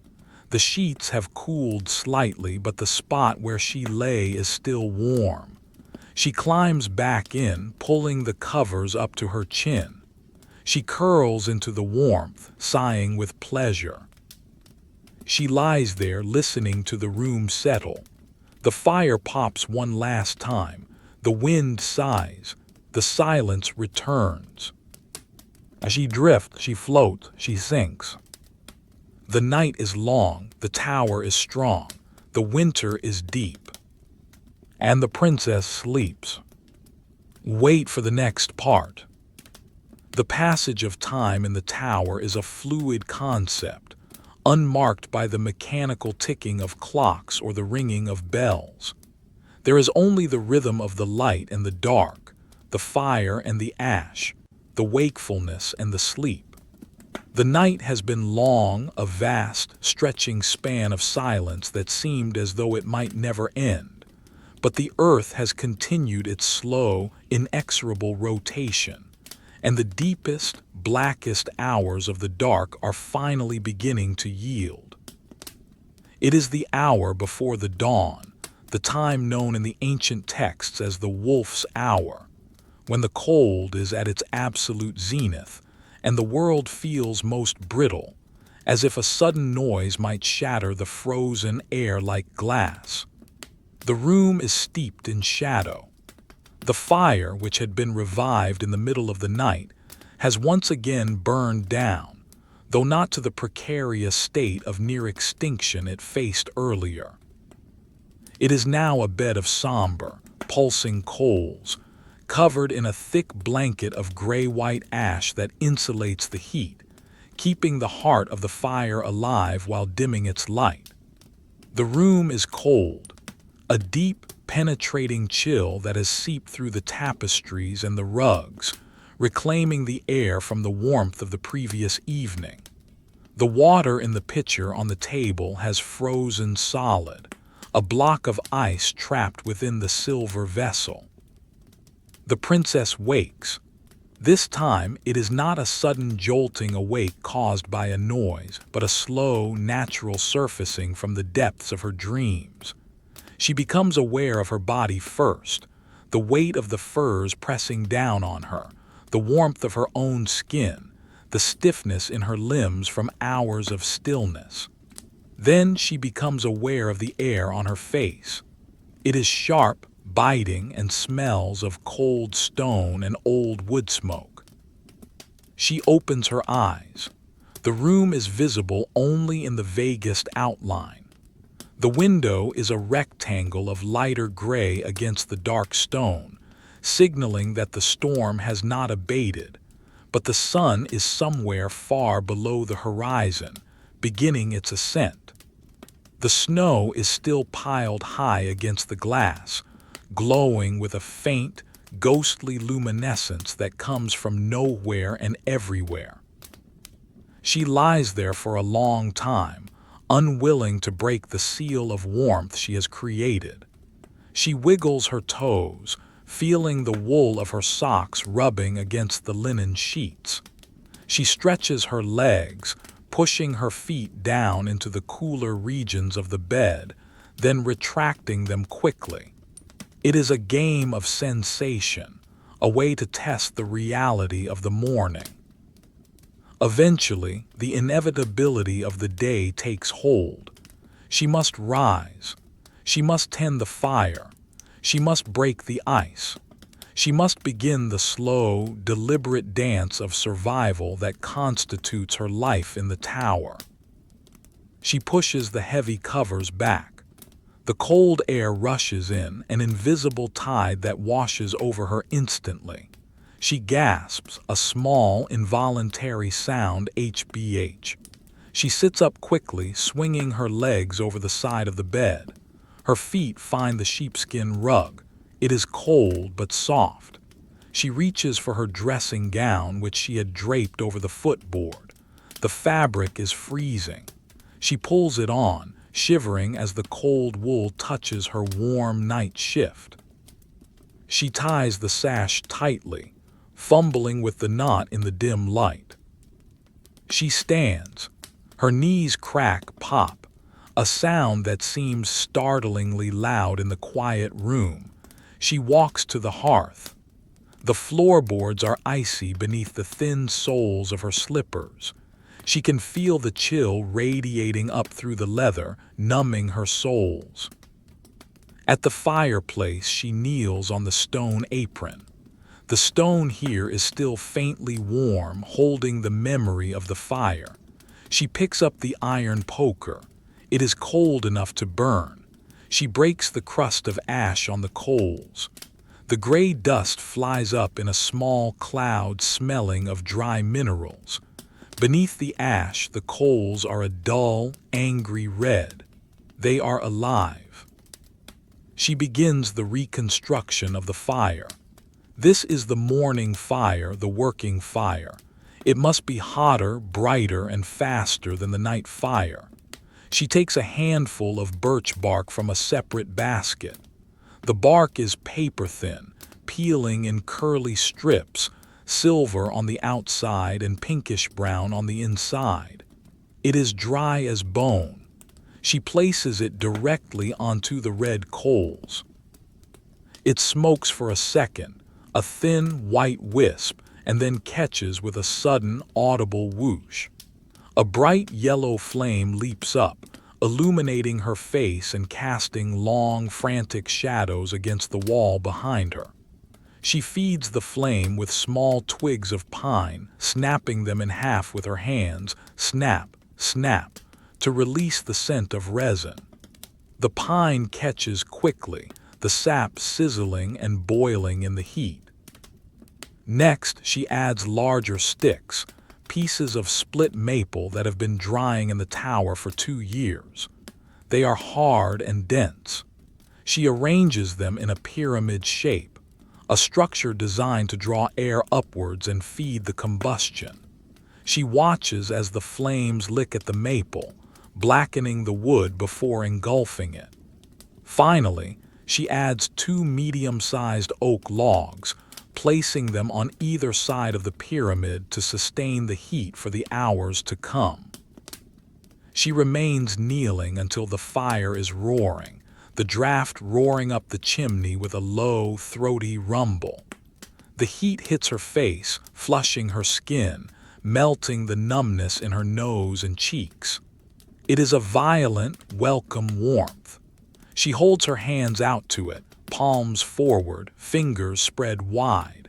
The sheets have cooled slightly, but the spot where she lay is still warm. She climbs back in, pulling the covers up to her chin. She curls into the warmth, sighing with pleasure. She lies there listening to the room settle. The fire pops one last time. The wind sighs. The silence returns. As she drifts, she floats, she sinks. The night is long, the tower is strong, the winter is deep. And the princess sleeps. Wait for the next part. The passage of time in the tower is a fluid concept, unmarked by the mechanical ticking of clocks or the ringing of bells. There is only the rhythm of the light and the dark, the fire and the ash, the wakefulness and the sleep. The night has been long, a vast, stretching span of silence that seemed as though it might never end. But the earth has continued its slow, inexorable rotation, and the deepest, blackest hours of the dark are finally beginning to yield. It is the hour before the dawn, the time known in the ancient texts as the wolf's hour, when the cold is at its absolute zenith, and the world feels most brittle, as if a sudden noise might shatter the frozen air like glass. The room is steeped in shadow. The fire, which had been revived in the middle of the night, has once again burned down, though not to the precarious state of near extinction it faced earlier. It is now a bed of somber, pulsing coals, covered in a thick blanket of gray-white ash that insulates the heat, keeping the heart of the fire alive while dimming its light. The room is cold, a deep, penetrating chill that has seeped through the tapestries and the rugs, reclaiming the air from the warmth of the previous evening. The water in the pitcher on the table has frozen solid, a block of ice trapped within the silver vessel. The princess wakes. This time, it is not a sudden jolting awake caused by a noise, but a slow, natural surfacing from the depths of her dreams. She becomes aware of her body first, the weight of the furs pressing down on her, the warmth of her own skin, the stiffness in her limbs from hours of stillness. Then she becomes aware of the air on her face. It is sharp, biting, and smells of cold stone and old wood smoke. She opens her eyes. The room is visible only in the vaguest outline. The window is a rectangle of lighter gray against the dark stone, signaling that the storm has not abated, but the sun is somewhere far below the horizon, beginning its ascent. The snow is still piled high against the glass, glowing with a faint, ghostly luminescence that comes from nowhere and everywhere. She lies there for a long time, unwilling to break the seal of warmth she has created. She wiggles her toes, feeling the wool of her socks rubbing against the linen sheets. She stretches her legs, pushing her feet down into the cooler regions of the bed, then retracting them quickly. It is a game of sensation, a way to test the reality of the morning. Eventually, the inevitability of the day takes hold. She must rise. She must tend the fire. She must break the ice. She must begin the slow, deliberate dance of survival that constitutes her life in the tower. She pushes the heavy covers back. The cold air rushes in, an invisible tide that washes over her instantly. She gasps, a small, involuntary sound, HBH. She sits up quickly, swinging her legs over the side of the bed. Her feet find the sheepskin rug. It is cold but soft. She reaches for her dressing gown, which she had draped over the footboard. The fabric is freezing. She pulls it on, shivering as the cold wool touches her warm night shift. She ties the sash tightly, fumbling with the knot in the dim light. She stands. Her knees crack, pop, a sound that seems startlingly loud in the quiet room. She walks to the hearth. The floorboards are icy beneath the thin soles of her slippers. She can feel the chill radiating up through the leather, numbing her soles. At the fireplace, she kneels on the stone apron. The stone here is still faintly warm, holding the memory of the fire. She picks up the iron poker. It is cold enough to burn. She breaks the crust of ash on the coals. The gray dust flies up in a small cloud smelling of dry minerals. Beneath the ash, the coals are a dull, angry red. They are alive. She begins the reconstruction of the fire. This is the morning fire, the working fire. It must be hotter, brighter, and faster than the night fire. She takes a handful of birch bark from a separate basket. The bark is paper-thin, peeling in curly strips, silver on the outside and pinkish-brown on the inside. It is dry as bone. She places it directly onto the red coals. It smokes for a second, a thin white wisp, and then catches with a sudden, audible whoosh. A bright yellow flame leaps up, illuminating her face and casting long, frantic shadows against the wall behind her. She feeds the flame with small twigs of pine, snapping them in half with her hands, snap, snap, to release the scent of resin. The pine catches quickly, the sap sizzling and boiling in the heat. Next, she adds larger sticks, pieces of split maple that have been drying in the tower for 2 years. They are hard and dense. She arranges them in a pyramid shape, a structure designed to draw air upwards and feed the combustion. She watches as the flames lick at the maple, blackening the wood before engulfing it. Finally, she adds 2 medium-sized oak logs, placing them on either side of the pyramid to sustain the heat for the hours to come. She remains kneeling until the fire is roaring, the draft roaring up the chimney with a low, throaty rumble. The heat hits her face, flushing her skin, melting the numbness in her nose and cheeks. It is a violent, welcome warmth. She holds her hands out to it, palms forward, fingers spread wide.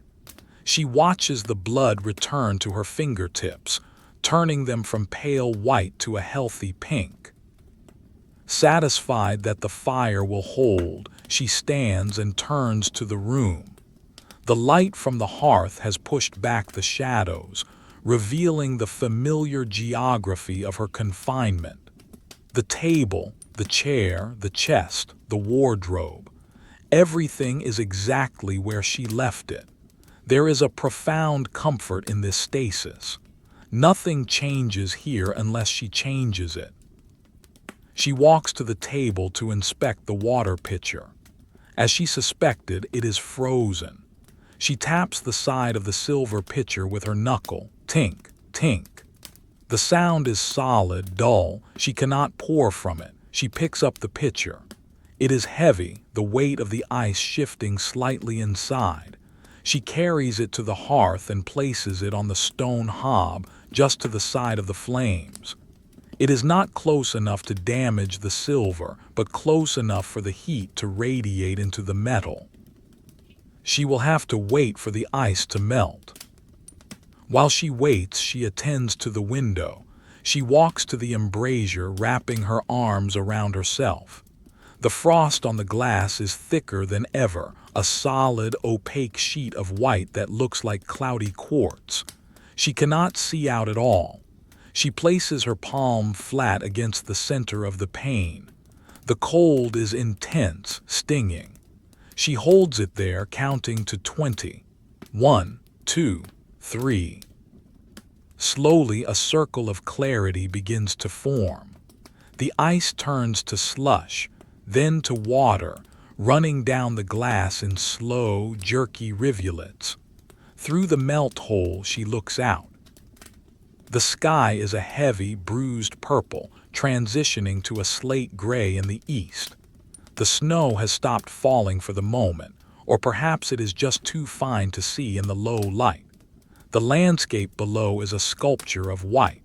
She watches the blood return to her fingertips, turning them from pale white to a healthy pink. Satisfied that the fire will hold, she stands and turns to the room. The light from the hearth has pushed back the shadows, revealing the familiar geography of her confinement. The table, the chair, the chest, the wardrobe. Everything is exactly where she left it. There is a profound comfort in this stasis. Nothing changes here unless she changes it. She walks to the table to inspect the water pitcher. As she suspected, it is frozen. She taps the side of the silver pitcher with her knuckle. Tink, tink. The sound is solid, dull. She cannot pour from it. She picks up the pitcher. It is heavy, the weight of the ice shifting slightly inside. She carries it to the hearth and places it on the stone hob just to the side of the flames. It is not close enough to damage the silver, but close enough for the heat to radiate into the metal. She will have to wait for the ice to melt. While she waits, she attends to the window. She walks to the embrasure, wrapping her arms around herself. The frost on the glass is thicker than ever, a solid, opaque sheet of white that looks like cloudy quartz. She cannot see out at all. She places her palm flat against the center of the pane. The cold is intense, stinging. She holds it there, counting to 20. 1, 2, 3. Slowly, a circle of clarity begins to form. The ice turns to slush, then to water, running down the glass in slow, jerky rivulets. Through the melt hole, she looks out. The sky is a heavy, bruised purple, transitioning to a slate gray in the east. The snow has stopped falling for the moment, or perhaps it is just too fine to see in the low light. The landscape below is a sculpture of white.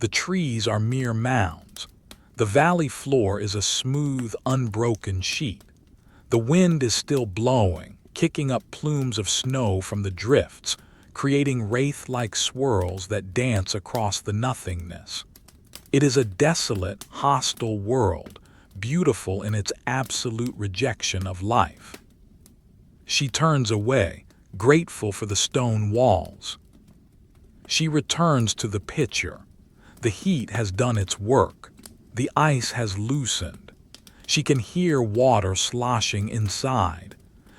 The trees are mere mounds. The valley floor is a smooth, unbroken sheet. The wind is still blowing, kicking up plumes of snow from the drifts, creating wraith-like swirls that dance across the nothingness. It is a desolate, hostile world, beautiful in its absolute rejection of life. She turns away, grateful for the stone walls. She returns to the pitcher. The heat has done its work. The ice has loosened. She can hear water sloshing inside.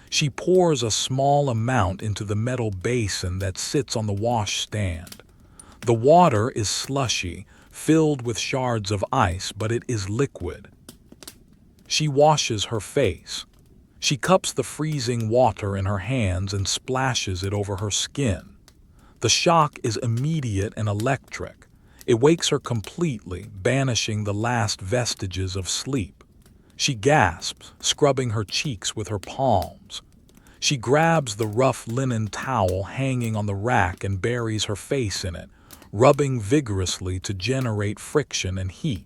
She pours a small amount into the metal basin that sits on the washstand. The water is slushy, filled with shards of ice, but it is liquid. She washes her face. She cups the freezing water in her hands and splashes it over her skin. The shock is immediate and electric. It wakes her completely, banishing the last vestiges of sleep. She gasps, scrubbing her cheeks with her palms. She grabs the rough linen towel hanging on the rack and buries her face in it, rubbing vigorously to generate friction and heat.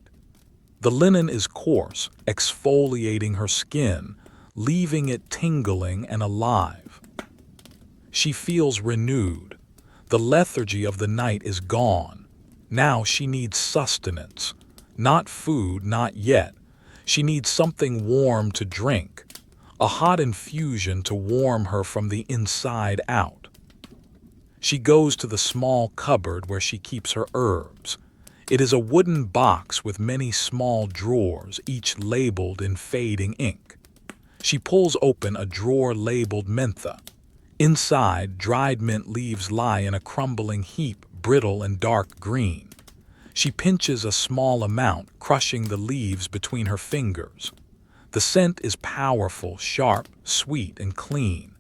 The linen is coarse, exfoliating her skin, leaving it tingling and alive. She feels renewed. The lethargy of the night is gone. Now she needs sustenance. Not food, not yet. She needs something warm to drink, a hot infusion to warm her from the inside out. She goes to the small cupboard where she keeps her herbs. It is a wooden box with many small drawers, each labeled in fading ink. She pulls open a drawer labeled mentha. Inside, dried mint leaves lie in a crumbling heap, brittle and dark green. She pinches a small amount, crushing the leaves between her fingers. The scent is powerful, sharp, sweet, and clean.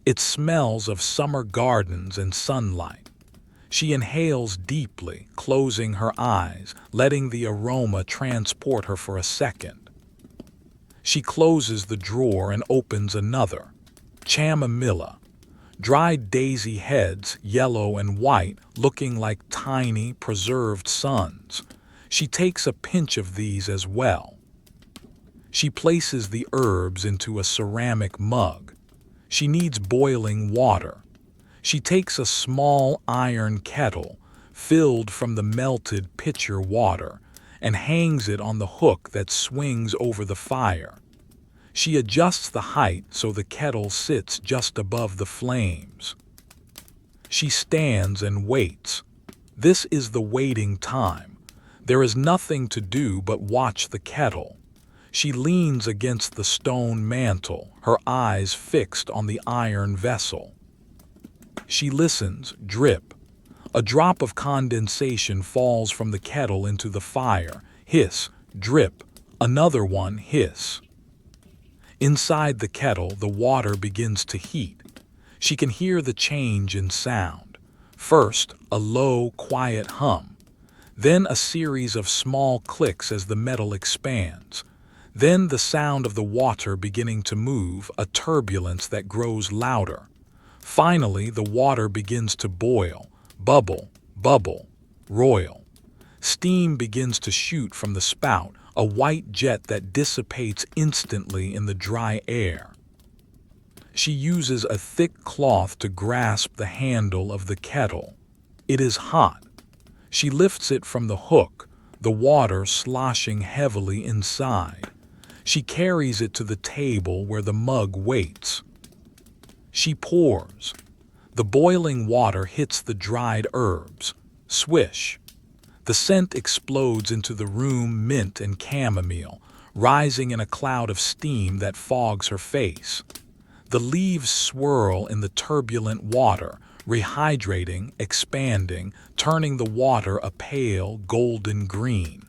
It smells of summer gardens and sunlight. She inhales deeply, closing her eyes, letting the aroma transport her for a second. She closes the drawer and opens another. Chamomilla. Dried daisy heads, yellow and white, looking like tiny, preserved suns. She takes a pinch of these as well. She places the herbs into a ceramic mug. She needs boiling water. She takes a small iron kettle, filled from the melted pitcher water, and hangs it on the hook that swings over the fire. She adjusts the height so the kettle sits just above the flames. She stands and waits. This is the waiting time. There is nothing to do but watch the kettle. She leans against the stone mantel, her eyes fixed on the iron vessel. She listens, drip. A drop of condensation falls from the kettle into the fire. Hiss, drip. Another one, hiss. Inside the kettle, the water begins to heat. She can hear the change in sound. First, a low, quiet hum. Then a series of small clicks as the metal expands. Then the sound of the water beginning to move, a turbulence that grows louder. Finally, the water begins to boil, bubble, bubble, roil. Steam begins to shoot from the spout, a white jet that dissipates instantly in the dry air. She uses a thick cloth to grasp the handle of the kettle. It is hot. She lifts it from the hook, the water sloshing heavily inside. She carries it to the table where the mug waits. She pours. The boiling water hits the dried herbs. Swish. The scent explodes into the room, mint and chamomile, rising in a cloud of steam that fogs her face. The leaves swirl in the turbulent water, rehydrating, expanding, turning the water a pale, golden green.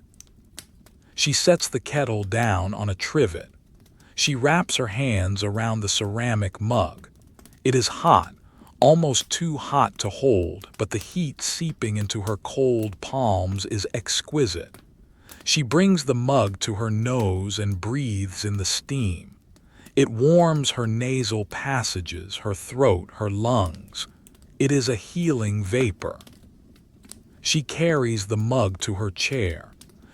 She sets the kettle down on a trivet. She wraps her hands around the ceramic mug. It is hot, almost too hot to hold, but the heat seeping into her cold palms is exquisite. She brings the mug to her nose and breathes in the steam. It warms her nasal passages, her throat, her lungs. It is a healing vapor. She carries the mug to her chair.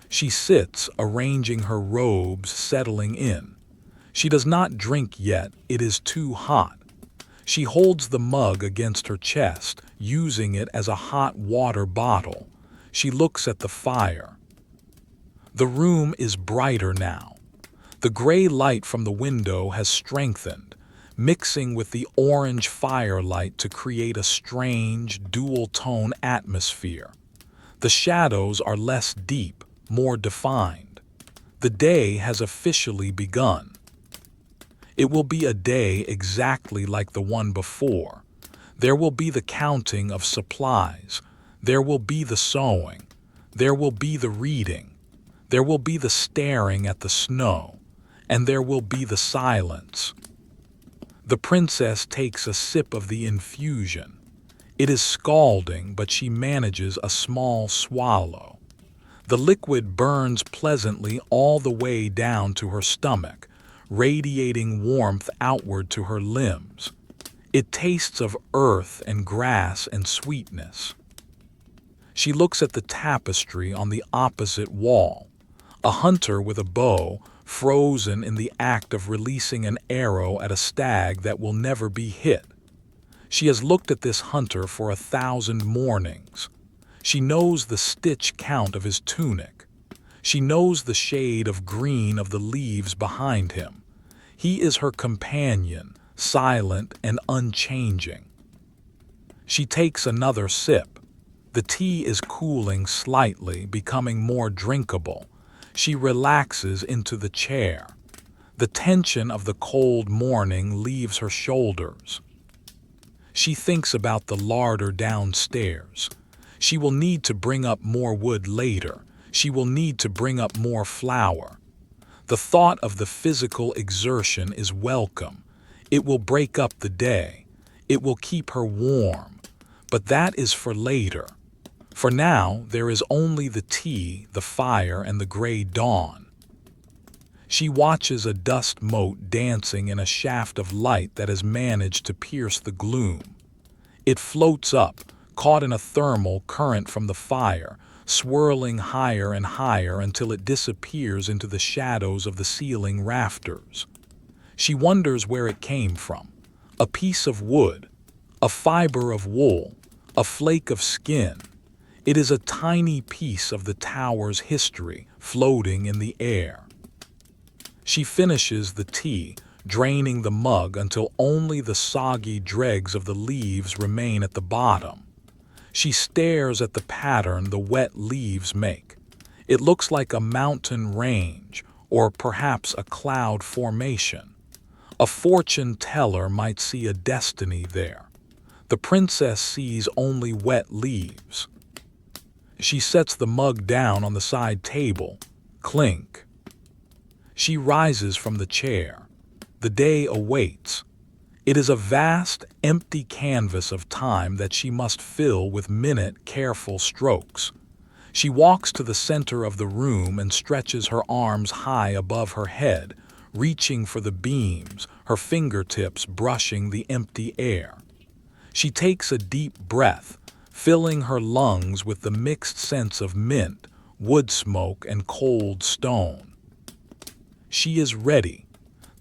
She sits, arranging her robes, settling in. She does not drink yet, it is too hot. She holds the mug against her chest, using it as a hot water bottle. She looks at the fire. The room is brighter now. The gray light from the window has strengthened, mixing with the orange firelight to create a strange, dual-tone atmosphere. The shadows are less deep, more defined. The day has officially begun. It will be a day exactly like the one before. There will be the counting of supplies. There will be the sewing. There will be the reading. There will be the staring at the snow. And there will be the silence. The princess takes a sip of the infusion. It is scalding, but she manages a small swallow. The liquid burns pleasantly all the way down to her stomach, radiating warmth outward to her limbs. It tastes of earth and grass and sweetness. She looks at the tapestry on the opposite wall. A hunter with a bow, frozen in the act of releasing an arrow at a stag that will never be hit. She has looked at this hunter for 1,000 mornings. She knows the stitch count of his tunic. She knows the shade of green of the leaves behind him. He is her companion, silent and unchanging. She takes another sip. The tea is cooling slightly, becoming more drinkable. She relaxes into the chair. The tension of the cold morning leaves her shoulders. She thinks about the larder downstairs. She will need to bring up more wood later. She will need to bring up more flour. The thought of the physical exertion is welcome. It will break up the day. It will keep her warm. But that is for later. For now, there is only the tea, the fire, and the gray dawn. She watches a dust mote dancing in a shaft of light that has managed to pierce the gloom. It floats up, caught in a thermal current from the fire, swirling higher and higher until it disappears into the shadows of the ceiling rafters. She wonders where it came from. A piece of wood, a fiber of wool, a flake of skin. It is a tiny piece of the tower's history floating in the air. She finishes the tea, draining the mug until only the soggy dregs of the leaves remain at the bottom. She stares at the pattern the wet leaves make. It looks like a mountain range, or perhaps a cloud formation. A fortune teller might see a destiny there. The princess sees only wet leaves. She sets the mug down on the side table. Clink. She rises from the chair. The day awaits. It is a vast, empty canvas of time that she must fill with minute, careful strokes. She walks to the center of the room and stretches her arms high above her head, reaching for the beams, her fingertips brushing the empty air. She takes a deep breath, filling her lungs with the mixed scents of mint, wood smoke, and cold stone. She is ready.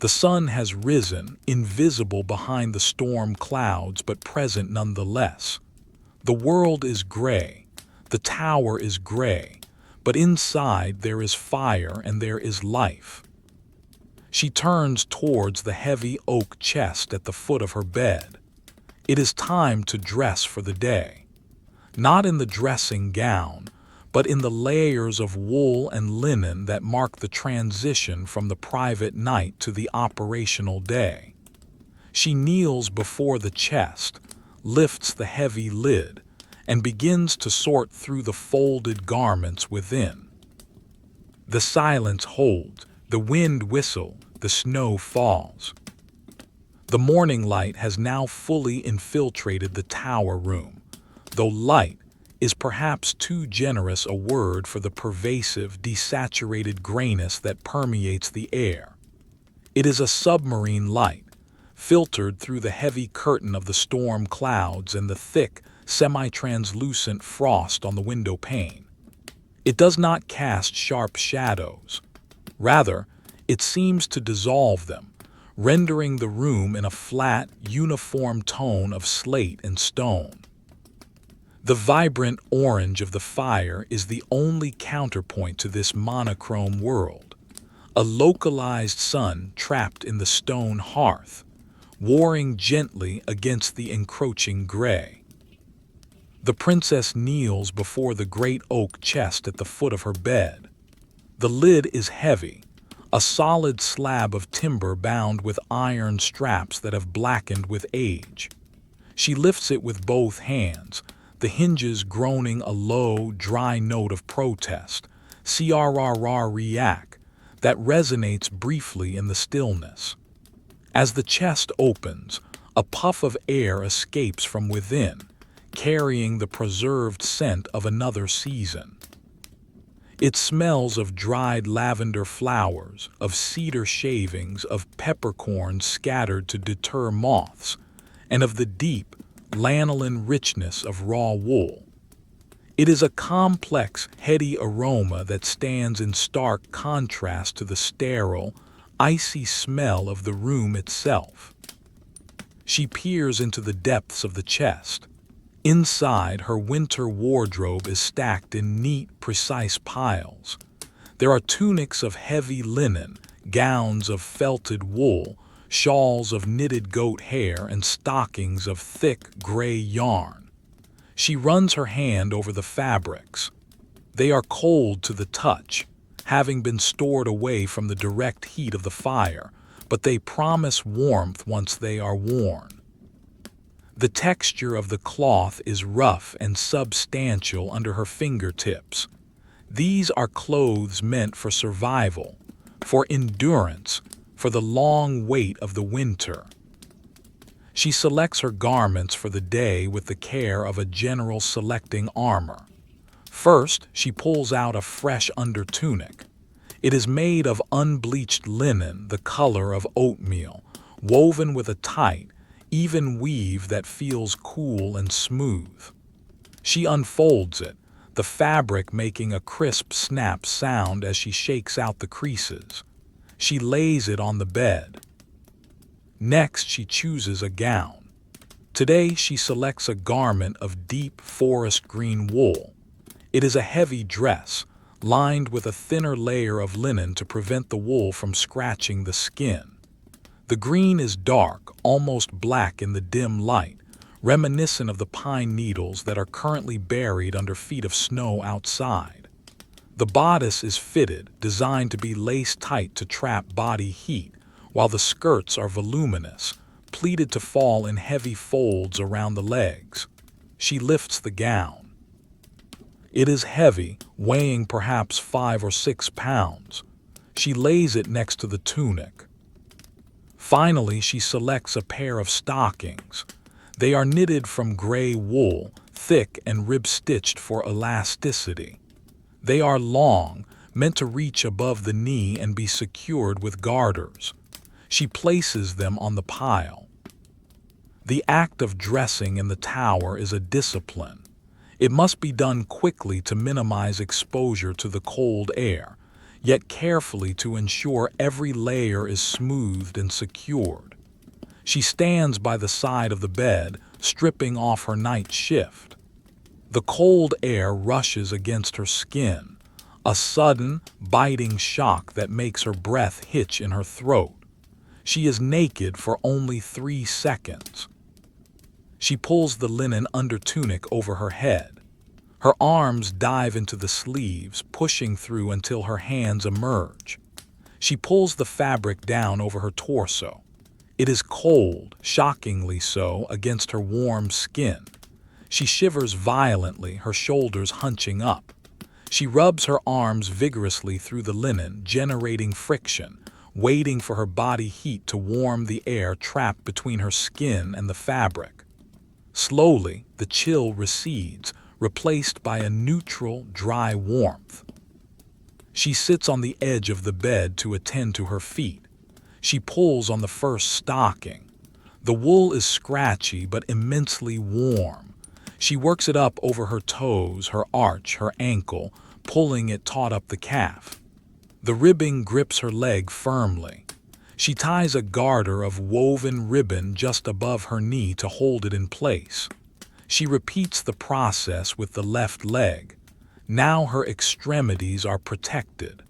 The sun has risen, invisible behind the storm clouds, but present nonetheless. The world is gray. The tower is gray. But inside there is fire and there is life. She turns towards the heavy oak chest at the foot of her bed. It is time to dress for the day. Not in the dressing gown, but in the layers of wool and linen that mark the transition from the private night to the operational day. She kneels before the chest, lifts the heavy lid, and begins to sort through the folded garments within. The silence holds, the wind whistles, the snow falls. The morning light has now fully infiltrated the tower room, though light is perhaps too generous a word for the pervasive, desaturated grayness that permeates the air. It is a submarine light, filtered through the heavy curtain of the storm clouds and the thick, semi-translucent frost on the window pane. It does not cast sharp shadows. Rather, it seems to dissolve them, rendering the room in a flat, uniform tone of slate and stone. The vibrant orange of the fire is the only counterpoint to this monochrome world, a localized sun trapped in the stone hearth, warring gently against the encroaching gray. The princess kneels before the great oak chest at the foot of her bed. The lid is heavy, a solid slab of timber bound with iron straps that have blackened with age. She lifts it with both hands, the hinges groaning a low, dry note of protest, crrrriac, that resonates briefly in the stillness. As the chest opens, a puff of air escapes from within, carrying the preserved scent of another season. It smells of dried lavender flowers, of cedar shavings, of peppercorns scattered to deter moths, and of the deep, lanolin richness of raw wool. It is a complex, heady aroma that stands in stark contrast to the sterile, icy smell of the room itself. She peers into the depths of the chest. Inside, her winter wardrobe is stacked in neat, precise piles. There are tunics of heavy linen, gowns of felted wool, shawls of knitted goat hair, and stockings of thick, gray yarn. She runs her hand over the fabrics. They are cold to the touch, having been stored away from the direct heat of the fire, but they promise warmth once they are worn. The texture of the cloth is rough and substantial under her fingertips. These are clothes meant for survival, for endurance, for the long wait of the winter. She selects her garments for the day with the care of a general selecting armor. First, she pulls out a fresh undertunic. It is made of unbleached linen, the color of oatmeal, woven with a tight, even weave that feels cool and smooth. She unfolds it, the fabric making a crisp snap sound as she shakes out the creases. She lays it on the bed. Next, she chooses a gown. Today, she selects a garment of deep forest green wool. It is a heavy dress, lined with a thinner layer of linen to prevent the wool from scratching the skin. The green is dark, almost black in the dim light, reminiscent of the pine needles that are currently buried under feet of snow outside. The bodice is fitted, designed to be laced tight to trap body heat, while the skirts are voluminous, pleated to fall in heavy folds around the legs. She lifts the gown. It is heavy, weighing perhaps 5 or 6 pounds. She lays it next to the tunic. Finally, she selects a pair of stockings. They are knitted from gray wool, thick and rib-stitched for elasticity. They are long, meant to reach above the knee and be secured with garters. She places them on the pile. The act of dressing in the tower is a discipline. It must be done quickly to minimize exposure to the cold air, yet carefully to ensure every layer is smoothed and secured. She stands by the side of the bed, stripping off her night shift. The cold air rushes against her skin, a sudden, biting shock that makes her breath hitch in her throat. She is naked for only 3 seconds. She pulls the linen undertunic over her head. Her arms dive into the sleeves, pushing through until her hands emerge. She pulls the fabric down over her torso. It is cold, shockingly so, against her warm skin. She shivers violently, her shoulders hunching up. She rubs her arms vigorously through the linen, generating friction, waiting for her body heat to warm the air trapped between her skin and the fabric. Slowly, the chill recedes, replaced by a neutral, dry warmth. She sits on the edge of the bed to attend to her feet. She pulls on the first stocking. The wool is scratchy but immensely warm. She works it up over her toes, her arch, her ankle, pulling it taut up the calf. The ribbing grips her leg firmly. She ties a garter of woven ribbon just above her knee to hold it in place. She repeats the process with the left leg. Now her extremities are protected.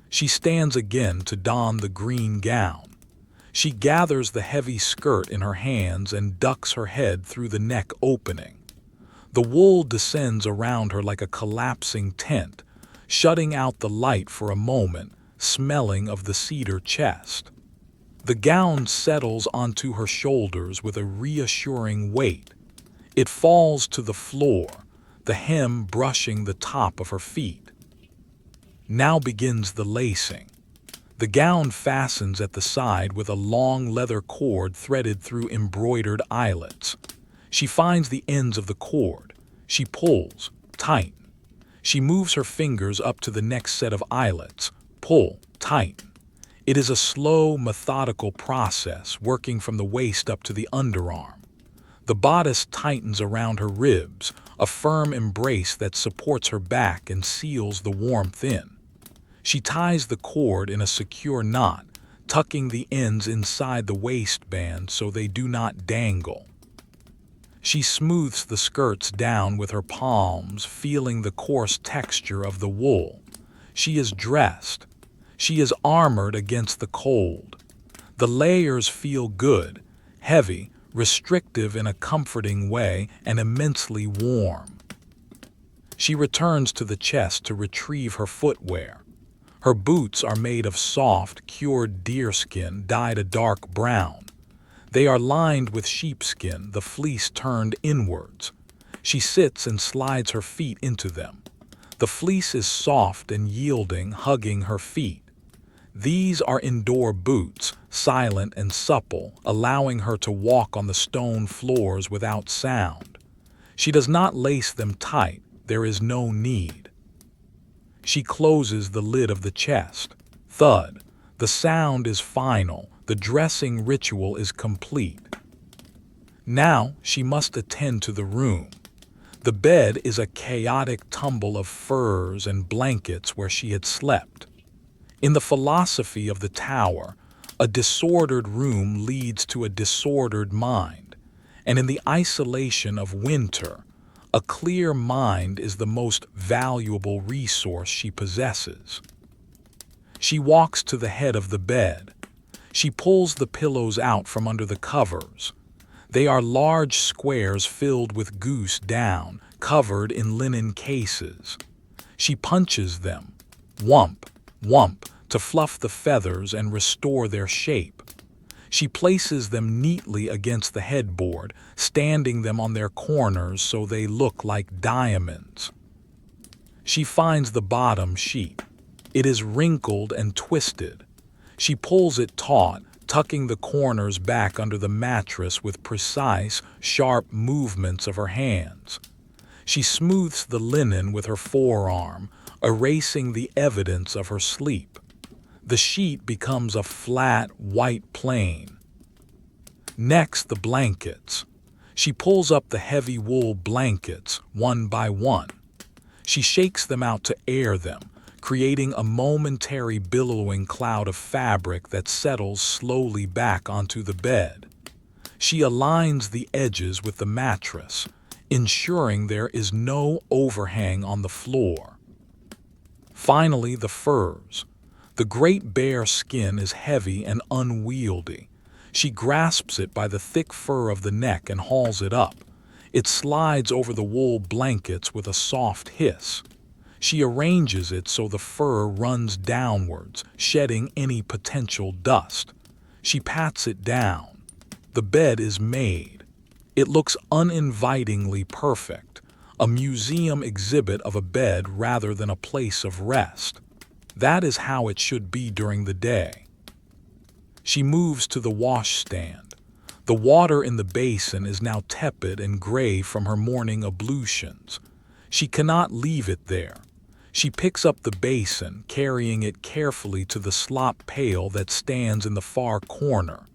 She stands again to don the green gown. She gathers the heavy skirt in her hands and ducks her head through the neck opening. The wool descends around her like a collapsing tent, shutting out the light for a moment, smelling of the cedar chest. The gown settles onto her shoulders with a reassuring weight. It falls to the floor, the hem brushing the top of her feet. Now begins the lacing. The gown fastens at the side with a long leather cord threaded through embroidered eyelets. She finds the ends of the cord. She pulls, tighten. She moves her fingers up to the next set of eyelets. Pull, tighten. It is a slow, methodical process, working from the waist up to the underarm. The bodice tightens around her ribs, a firm embrace that supports her back and seals the warmth in. She ties the cord in a secure knot, tucking the ends inside the waistband so they do not dangle. She smooths the skirts down with her palms, feeling the coarse texture of the wool. She is dressed. She is armored against the cold. The layers feel good, heavy, restrictive in a comforting way, and immensely warm. She returns to the chest to retrieve her footwear. Her boots are made of soft, cured deerskin dyed a dark brown. They are lined with sheepskin, the fleece turned inwards. She sits and slides her feet into them. The fleece is soft and yielding, hugging her feet. These are indoor boots, silent and supple, allowing her to walk on the stone floors without sound. She does not lace them tight. There is no need. She closes the lid of the chest. Thud. The sound is final. The dressing ritual is complete. Now she must attend to the room. The bed is a chaotic tumble of furs and blankets where she had slept. In the philosophy of the tower, a disordered room leads to a disordered mind, and in the isolation of winter, a clear mind is the most valuable resource she possesses. She walks to the head of the bed. She pulls the pillows out from under the covers. They are large squares filled with goose down, covered in linen cases. She punches them, whump, whump, to fluff the feathers and restore their shape. She places them neatly against the headboard, standing them on their corners so they look like diamonds. She finds the bottom sheet. It is wrinkled and twisted. She pulls it taut, tucking the corners back under the mattress with precise, sharp movements of her hands. She smooths the linen with her forearm, erasing the evidence of her sleep. The sheet becomes a flat, white plane. Next, the blankets. She pulls up the heavy wool blankets, one by one. She shakes them out to air them, creating a momentary billowing cloud of fabric that settles slowly back onto the bed. She aligns the edges with the mattress, ensuring there is no overhang on the floor. Finally, the furs. The great bear skin is heavy and unwieldy. She grasps it by the thick fur of the neck and hauls it up. It slides over the wool blankets with a soft hiss. She arranges it so the fur runs downwards, shedding any potential dust. She pats it down. The bed is made. It looks uninvitingly perfect, a museum exhibit of a bed rather than a place of rest. That is how it should be during the day. She moves to the washstand. The water in the basin is now tepid and gray from her morning ablutions. She cannot leave it there. She picks up the basin, carrying it carefully to the slop pail that stands in the far corner.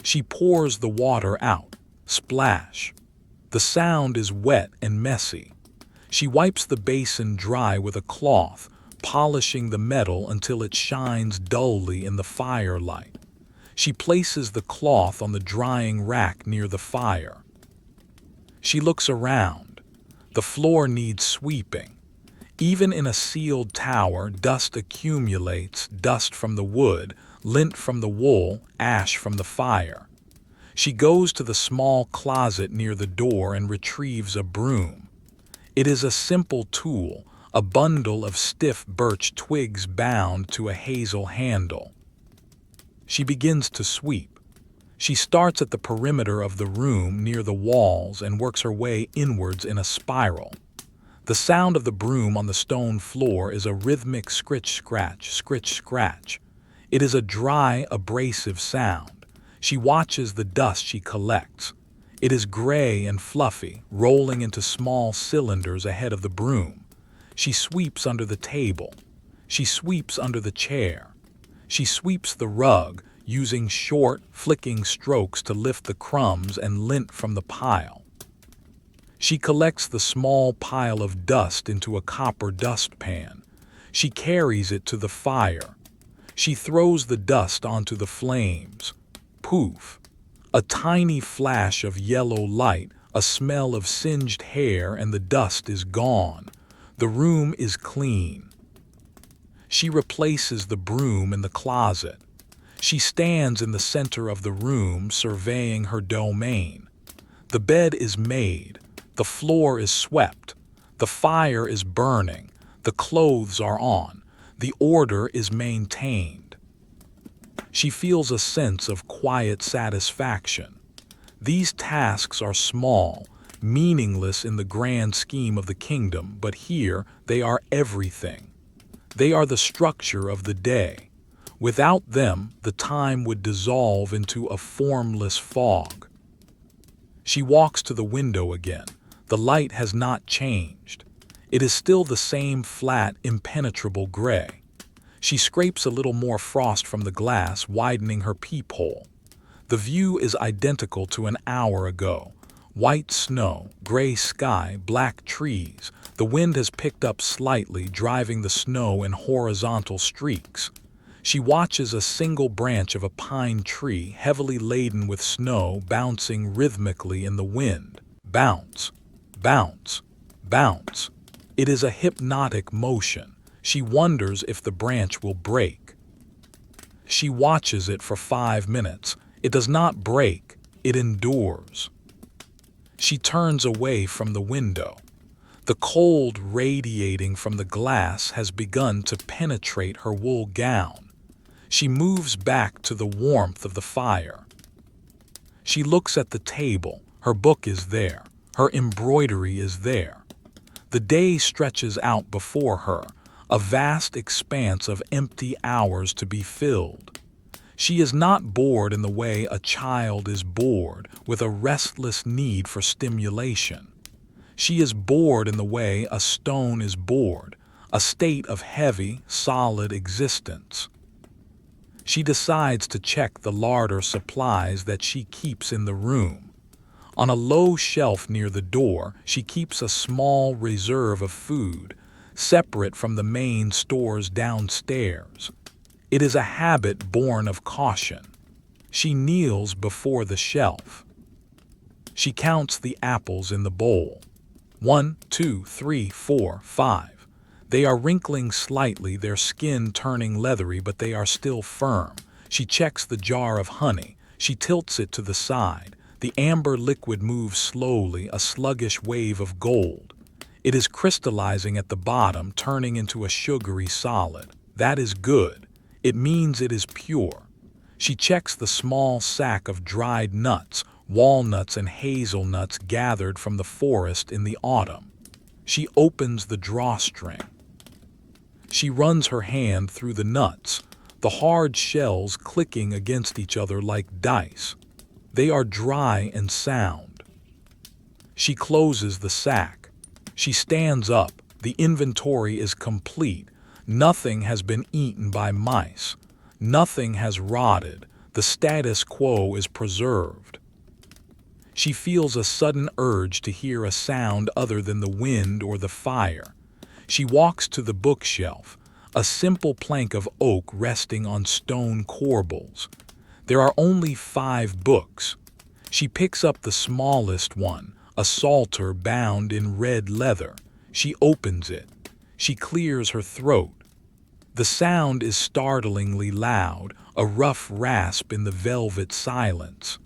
She pours the water out. Splash. The sound is wet and messy. She wipes the basin dry with a cloth, polishing the metal until it shines dully in the firelight. She places the cloth on the drying rack near the fire. She looks around. The floor needs sweeping. Even in a sealed tower, dust accumulates, dust from the wood, lint from the wool, ash from the fire. She goes to the small closet near the door and retrieves a broom. It is a simple tool, a bundle of stiff birch twigs bound to a hazel handle. She begins to sweep. She starts at the perimeter of the room near the walls and works her way inwards in a spiral. The sound of the broom on the stone floor is a rhythmic scritch-scratch, scritch-scratch. It is a dry, abrasive sound. She watches the dust she collects. It is gray and fluffy, rolling into small cylinders ahead of the broom. She sweeps under the table. She sweeps under the chair. She sweeps the rug, using short, flicking strokes to lift the crumbs and lint from the pile. She collects the small pile of dust into a copper dustpan. She carries it to the fire. She throws the dust onto the flames. Poof! A tiny flash of yellow light, a smell of singed hair, and the dust is gone. The room is clean. She replaces the broom in the closet. She stands in the center of the room, surveying her domain. The bed is made. The floor is swept. The fire is burning. The clothes are on. The order is maintained. She feels a sense of quiet satisfaction. These tasks are small, meaningless in the grand scheme of the kingdom, but here they are everything. They are the structure of the day. Without them, the time would dissolve into a formless fog. She walks to the window again. The light has not changed. It is still the same flat, impenetrable gray. She scrapes a little more frost from the glass, widening her peephole. The view is identical to an hour ago. White snow, gray sky, black trees. The wind has picked up slightly, driving the snow in horizontal streaks. She watches a single branch of a pine tree, heavily laden with snow, bouncing rhythmically in the wind. Bounce, bounce, bounce. It is a hypnotic motion. She wonders if the branch will break. She watches it for 5 minutes. It does not break. It endures. She turns away from the window. The cold radiating from the glass has begun to penetrate her wool gown. She moves back to the warmth of the fire. She looks at the table. Her book is there. Her embroidery is there. The day stretches out before her, a vast expanse of empty hours to be filled. She is not bored in the way a child is bored, with a restless need for stimulation. She is bored in the way a stone is bored, a state of heavy, solid existence. She decides to check the larder supplies that she keeps in the room. On a low shelf near the door, she keeps a small reserve of food, separate from the main stores downstairs. It is a habit born of caution. She kneels before the shelf. She counts the apples in the bowl. 1, 2, 3, 4, 5. They are wrinkling slightly, their skin turning leathery, but they are still firm. She checks the jar of honey. She tilts it to the side. The amber liquid moves slowly, a sluggish wave of gold. It is crystallizing at the bottom, turning into a sugary solid. That is good. It means it is pure. She checks the small sack of dried nuts, walnuts and hazelnuts gathered from the forest in the autumn. She opens the drawstring. She runs her hand through the nuts, the hard shells clicking against each other like dice. They are dry and sound. She closes the sack. She stands up. The inventory is complete. Nothing has been eaten by mice. Nothing has rotted. The status quo is preserved. She feels a sudden urge to hear a sound other than the wind or the fire. She walks to the bookshelf, a simple plank of oak resting on stone corbels. There are only 5 books. She picks up the smallest one, a psalter bound in red leather. She opens it. She clears her throat. The sound is startlingly loud, a rough rasp in the velvet silence.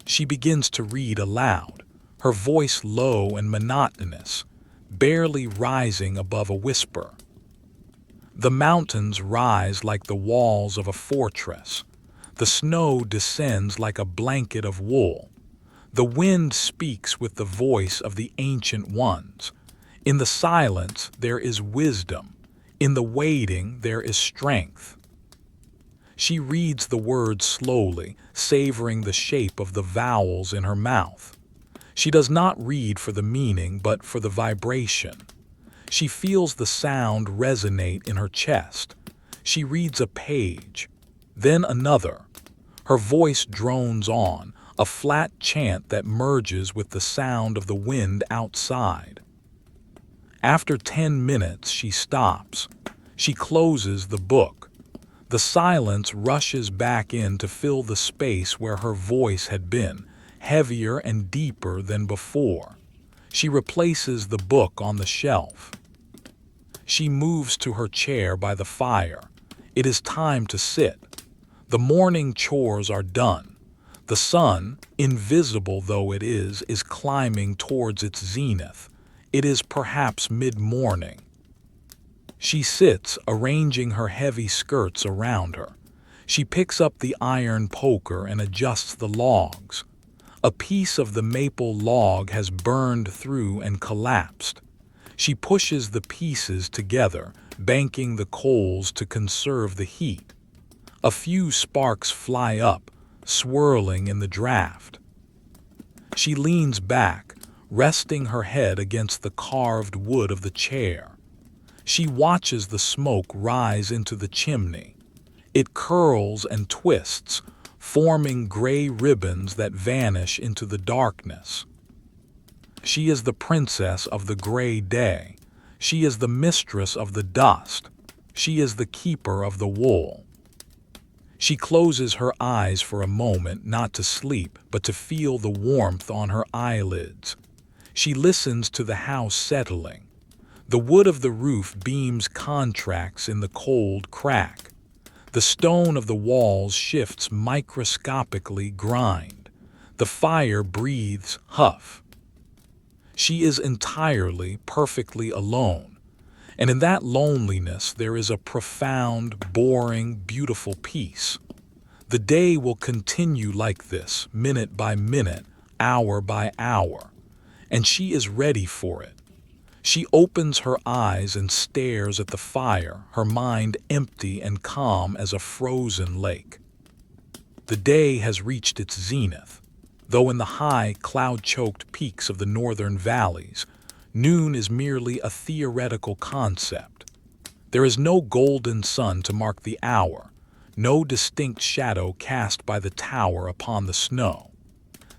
She begins to read aloud, her voice low and monotonous, barely rising above a whisper. The mountains rise like the walls of a fortress. The snow descends like a blanket of wool. The wind speaks with the voice of the ancient ones. In the silence there is wisdom. In the waiting there is strength. She reads the words slowly, savoring the shape of the vowels in her mouth. She does not read for the meaning, but for the vibration. She feels the sound resonate in her chest. She reads a page, then another. Her voice drones on, a flat chant that merges with the sound of the wind outside. After 10 minutes, she stops. She closes the book. The silence rushes back in to fill the space where her voice had been, heavier and deeper than before. She replaces the book on the shelf. She moves to her chair by the fire. It is time to sit. The morning chores are done. The sun, invisible though it is climbing towards its zenith. It is perhaps mid-morning. She sits, arranging her heavy skirts around her. She picks up the iron poker and adjusts the logs. A piece of the maple log has burned through and collapsed. She pushes the pieces together, banking the coals to conserve the heat. A few sparks fly up, swirling in the draft. She leans back, resting her head against the carved wood of the chair. She watches the smoke rise into the chimney. It curls and twists, forming gray ribbons that vanish into the darkness. She is the princess of the gray day. She is the mistress of the dust. She is the keeper of the wool. She closes her eyes for a moment, not to sleep, but to feel the warmth on her eyelids. She listens to the house settling. The wood of the roof beams contracts in the cold crack. The stone of the walls shifts microscopically, grind. The fire breathes huff. She is entirely, perfectly alone. And in that loneliness there is a profound, boring, beautiful peace. The day will continue like this, minute by minute, hour by hour. And she is ready for it. She opens her eyes and stares at the fire, her mind empty and calm as a frozen lake. The day has reached its zenith. Though in the high, cloud-choked peaks of the northern valleys, noon is merely a theoretical concept. There is no golden sun to mark the hour, no distinct shadow cast by the tower upon the snow.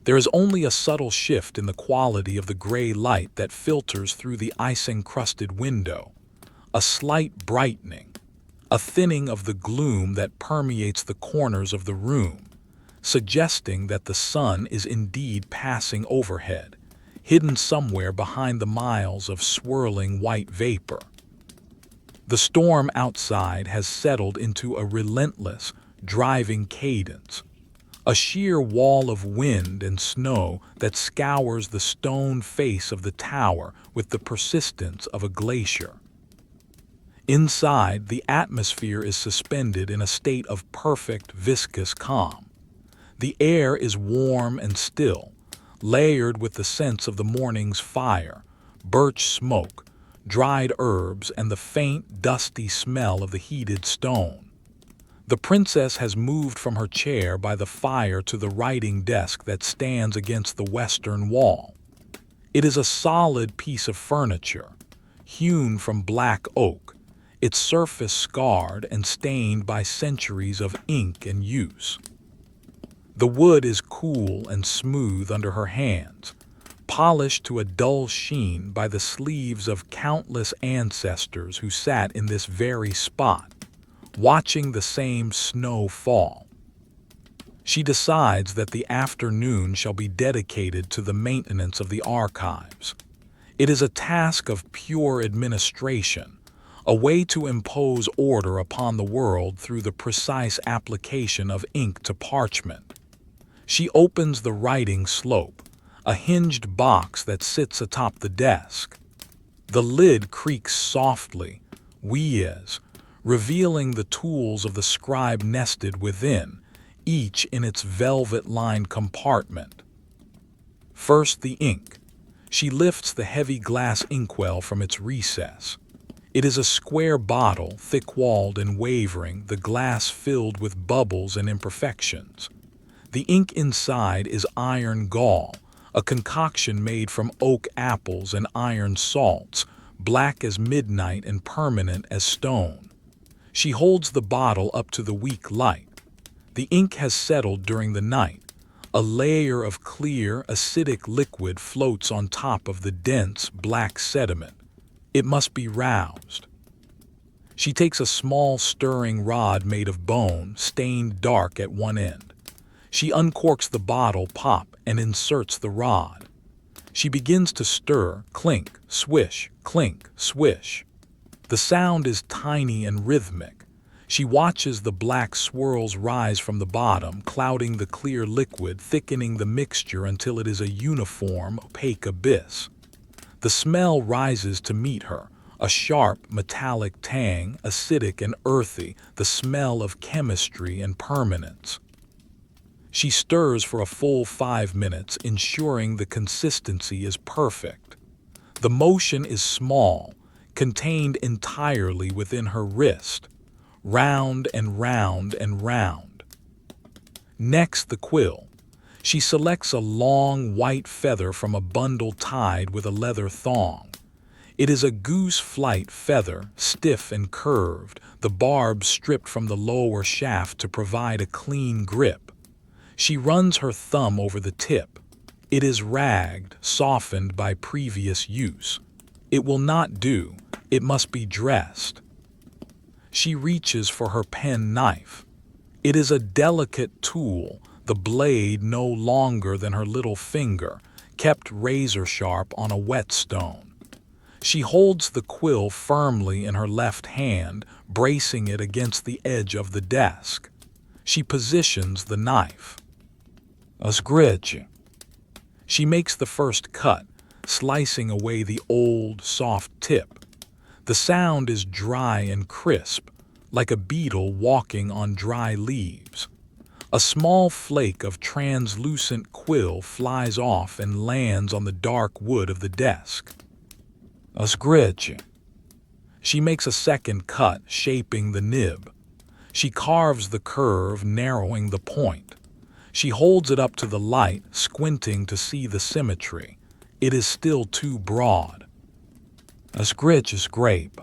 There is only a subtle shift in the quality of the gray light that filters through the ice-encrusted window, a slight brightening, a thinning of the gloom that permeates the corners of the room, suggesting that the sun is indeed passing overhead, hidden somewhere behind the miles of swirling white vapor. The storm outside has settled into a relentless, driving cadence, a sheer wall of wind and snow that scours the stone face of the tower with the persistence of a glacier. Inside, the atmosphere is suspended in a state of perfect, viscous calm. The air is warm and still, layered with the sense of the morning's fire, birch smoke, dried herbs, and the faint, dusty smell of the heated stone. The princess has moved from her chair by the fire to the writing desk that stands against the western wall. It is a solid piece of furniture, hewn from black oak, its surface scarred and stained by centuries of ink and use. The wood is cool and smooth under her hands, polished to a dull sheen by the sleeves of countless ancestors who sat in this very spot, watching the same snow fall. She decides that the afternoon shall be dedicated to the maintenance of the archives. It is a task of pure administration, a way to impose order upon the world through the precise application of ink to parchment. She opens the writing slope, a hinged box that sits atop the desk. The lid creaks softly, wheeze, revealing the tools of the scribe nested within, each in its velvet-lined compartment. First, the ink. She lifts the heavy glass inkwell from its recess. It is a square bottle, thick-walled and wavering, the glass filled with bubbles and imperfections. The ink inside is iron gall, a concoction made from oak apples and iron salts, black as midnight and permanent as stone. She holds the bottle up to the weak light. The ink has settled during the night. A layer of clear, acidic liquid floats on top of the dense, black sediment. It must be roused. She takes a small stirring rod made of bone, stained dark at one end. She uncorks the bottle pop and inserts the rod. She begins to stir, clink, swish, clink, swish. The sound is tiny and rhythmic. She watches the black swirls rise from the bottom, clouding the clear liquid, thickening the mixture until it is a uniform, opaque abyss. The smell rises to meet her, a sharp, metallic tang, acidic and earthy, the smell of chemistry and permanence. She stirs for a full 5 minutes, ensuring the consistency is perfect. The motion is small, contained entirely within her wrist, round and round and round. Next, the quill. She selects a long white feather from a bundle tied with a leather thong. It is a goose flight feather, stiff and curved, the barbs stripped from the lower shaft to provide a clean grip. She runs her thumb over the tip. It is ragged, softened by previous use. It will not do. It must be dressed. She reaches for her pen knife. It is a delicate tool, the blade no longer than her little finger, kept razor-sharp on a whetstone. She holds the quill firmly in her left hand, bracing it against the edge of the desk. She positions the knife. A scritch. She makes the first cut, slicing away the old, soft tip. The sound is dry and crisp, like a beetle walking on dry leaves. A small flake of translucent quill flies off and lands on the dark wood of the desk. A scritch. She makes a second cut, shaping the nib. She carves the curve, narrowing the point. She holds it up to the light, squinting to see the symmetry. It is still too broad. A scritch scrape.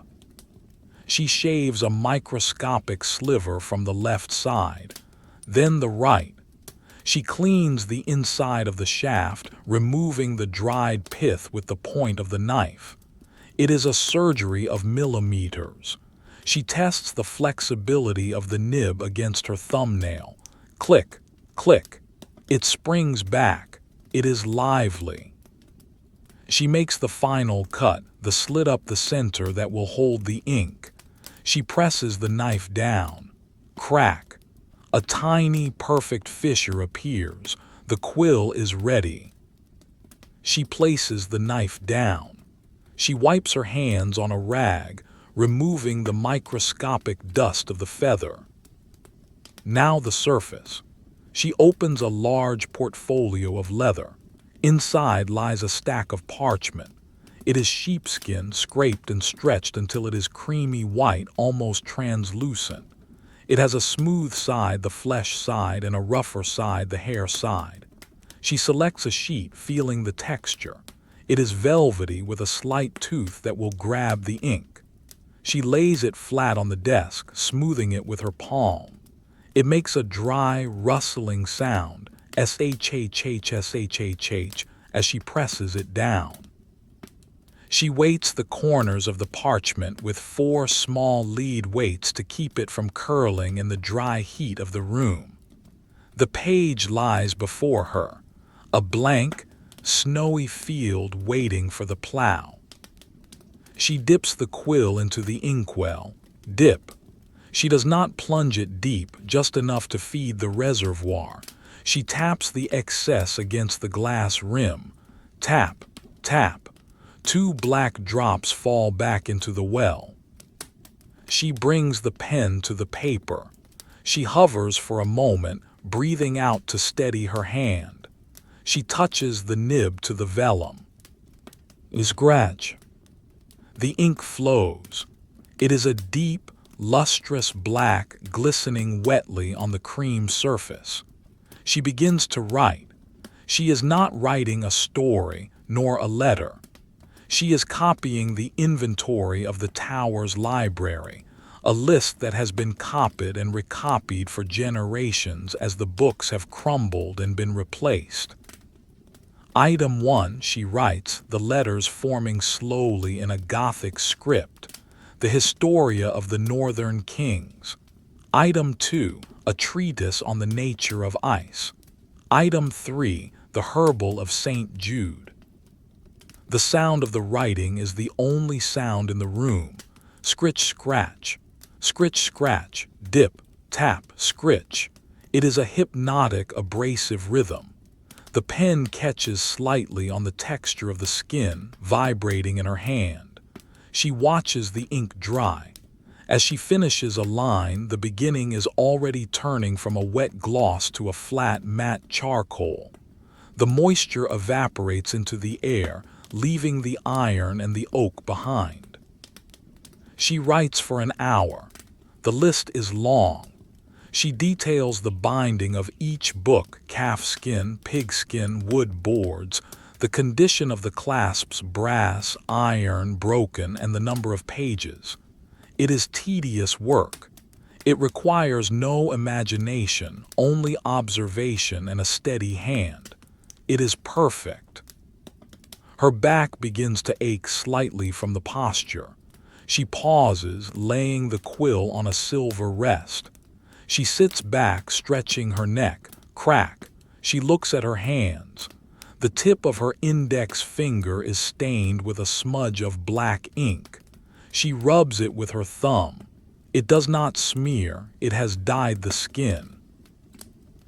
She shaves a microscopic sliver from the left side, then the right. She cleans the inside of the shaft, removing the dried pith with the point of the knife. It is a surgery of millimeters. She tests the flexibility of the nib against her thumbnail. Click, click. It springs back. It is lively. She makes the final cut, the slit up the center that will hold the ink. She presses the knife down. Crack. A tiny, perfect fissure appears. The quill is ready. She places the knife down. She wipes her hands on a rag, removing the microscopic dust of the feather. Now the surface. She opens a large portfolio of leather. Inside lies a stack of parchment. It is sheepskin scraped and stretched until it is creamy white, almost translucent. It has a smooth side, the flesh side, and a rougher side, the hair side. She selects a sheet, feeling the texture. It is velvety with a slight tooth that will grab the ink. She lays it flat on the desk, smoothing it with her palm. It makes a dry, rustling sound, shhhshhh, as she presses it down. She weights the corners of the parchment with 4 small lead weights to keep it from curling in the dry heat of the room. The page lies before her, a blank, snowy field waiting for the plow. She dips the quill into the inkwell. Dip. She does not plunge it deep, just enough to feed the reservoir. She taps the excess against the glass rim. Tap, tap. 2 black drops fall back into the well. She brings the pen to the paper. She hovers for a moment, breathing out to steady her hand. She touches the nib to the vellum. Scratch. The ink flows. It is a deep, lustrous black, glistening wetly on the cream surface. She begins to write. She is not writing a story, nor a letter. She is copying the inventory of the tower's library, a list that has been copied and recopied for generations as the books have crumbled and been replaced. Item 1, she writes, the letters forming slowly in a Gothic script, the Historia of the Northern Kings. Item 2, a treatise on the nature of ice. Item 3, the Herbal of St. Jude. The sound of the writing is the only sound in the room. Scritch, scratch, dip, tap, scritch. It is a hypnotic, abrasive rhythm. The pen catches slightly on the texture of the skin, vibrating in her hand. She watches the ink dry. As she finishes a line, the beginning is already turning from a wet gloss to a flat, matte charcoal. The moisture evaporates into the air, leaving the iron and the oak behind. She writes for an hour. The list is long. She details the binding of each book, calfskin, pigskin, wood boards, the condition of the clasps, brass, iron, broken, and the number of pages. It is tedious work. It requires no imagination, only observation and a steady hand. It is perfect. Her back begins to ache slightly from the posture. She pauses, laying the quill on a silver rest. She sits back, stretching her neck. Crack. She looks at her hands. The tip of her index finger is stained with a smudge of black ink. She rubs it with her thumb. It does not smear, it has dyed the skin.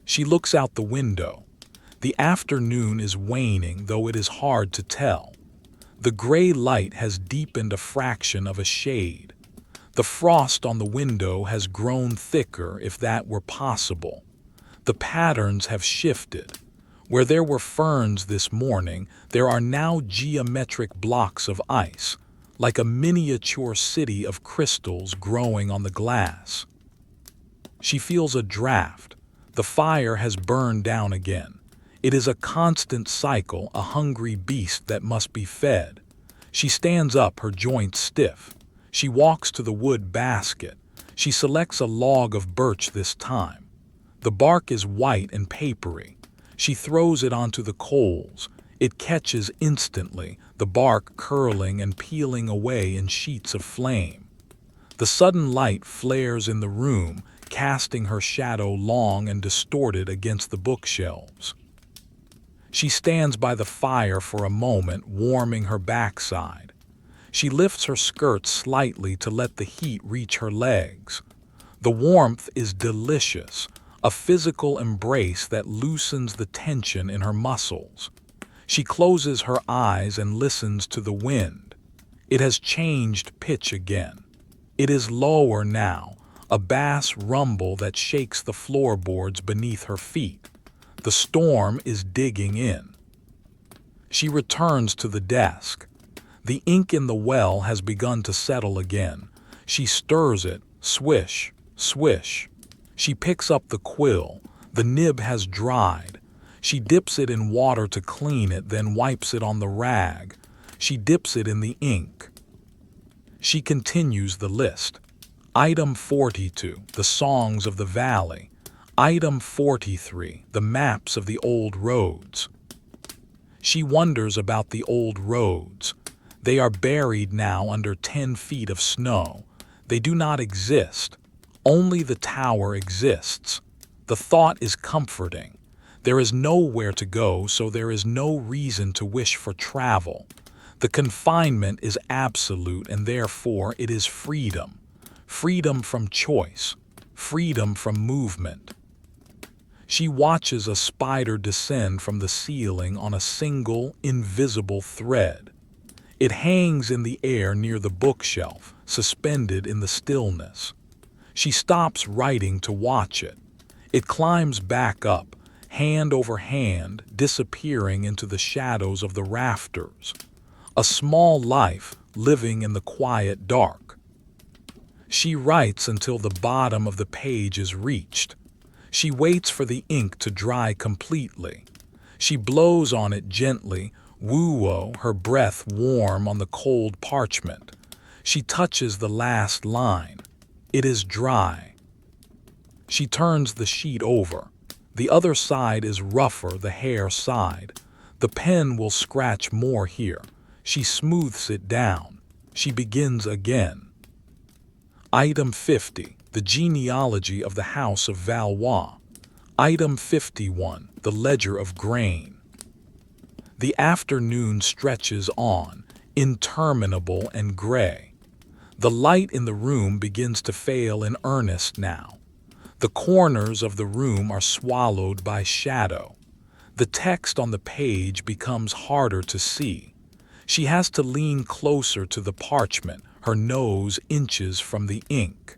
She looks out the window. The afternoon is waning, though it is hard to tell. The gray light has deepened a fraction of a shade. The frost on the window has grown thicker, if that were possible. The patterns have shifted. Where there were ferns this morning, there are now geometric blocks of ice, like a miniature city of crystals growing on the glass. She feels a draft. The fire has burned down again. It is a constant cycle, a hungry beast that must be fed. She stands up, her joints stiff. She walks to the wood basket. She selects a log of birch this time. The bark is white and papery. She throws it onto the coals. It catches instantly, the bark curling and peeling away in sheets of flame. The sudden light flares in the room, casting her shadow long and distorted against the bookshelves. She stands by the fire for a moment, warming her backside. She lifts her skirt slightly to let the heat reach her legs. The warmth is delicious, a physical embrace that loosens the tension in her muscles. She closes her eyes and listens to the wind. It has changed pitch again. It is lower now, a bass rumble that shakes the floorboards beneath her feet. The storm is digging in. She returns to the desk. The ink in the well has begun to settle again. She stirs it, swish, swish. She picks up the quill. The nib has dried. She dips it in water to clean it, then wipes it on the rag. She dips it in the ink. She continues the list. Item 42, the songs of the valley. Item 43, the maps of the old roads. She wonders about the old roads. They are buried now under 10 feet of snow. They do not exist. Only the tower exists. The thought is comforting. There is nowhere to go, so there is no reason to wish for travel. The confinement is absolute, and therefore it is freedom. Freedom from choice. Freedom from movement. She watches a spider descend from the ceiling on a single, invisible thread. It hangs in the air near the bookshelf, suspended in the stillness. She stops writing to watch it. It climbs back up, hand over hand, disappearing into the shadows of the rafters. A small life living in the quiet dark. She writes until the bottom of the page is reached. She waits for the ink to dry completely. She blows on it gently, woo-oh, her breath warm on the cold parchment. She touches the last line. It is dry. She turns the sheet over. The other side is rougher, the hair side. The pen will scratch more here. She smooths it down. She begins again. Item 50, the genealogy of the House of Valois. Item 51, the ledger of grain. The afternoon stretches on, interminable and gray. The light in the room begins to fail in earnest now. The corners of the room are swallowed by shadow. The text on the page becomes harder to see. She has to lean closer to the parchment, her nose inches from the ink.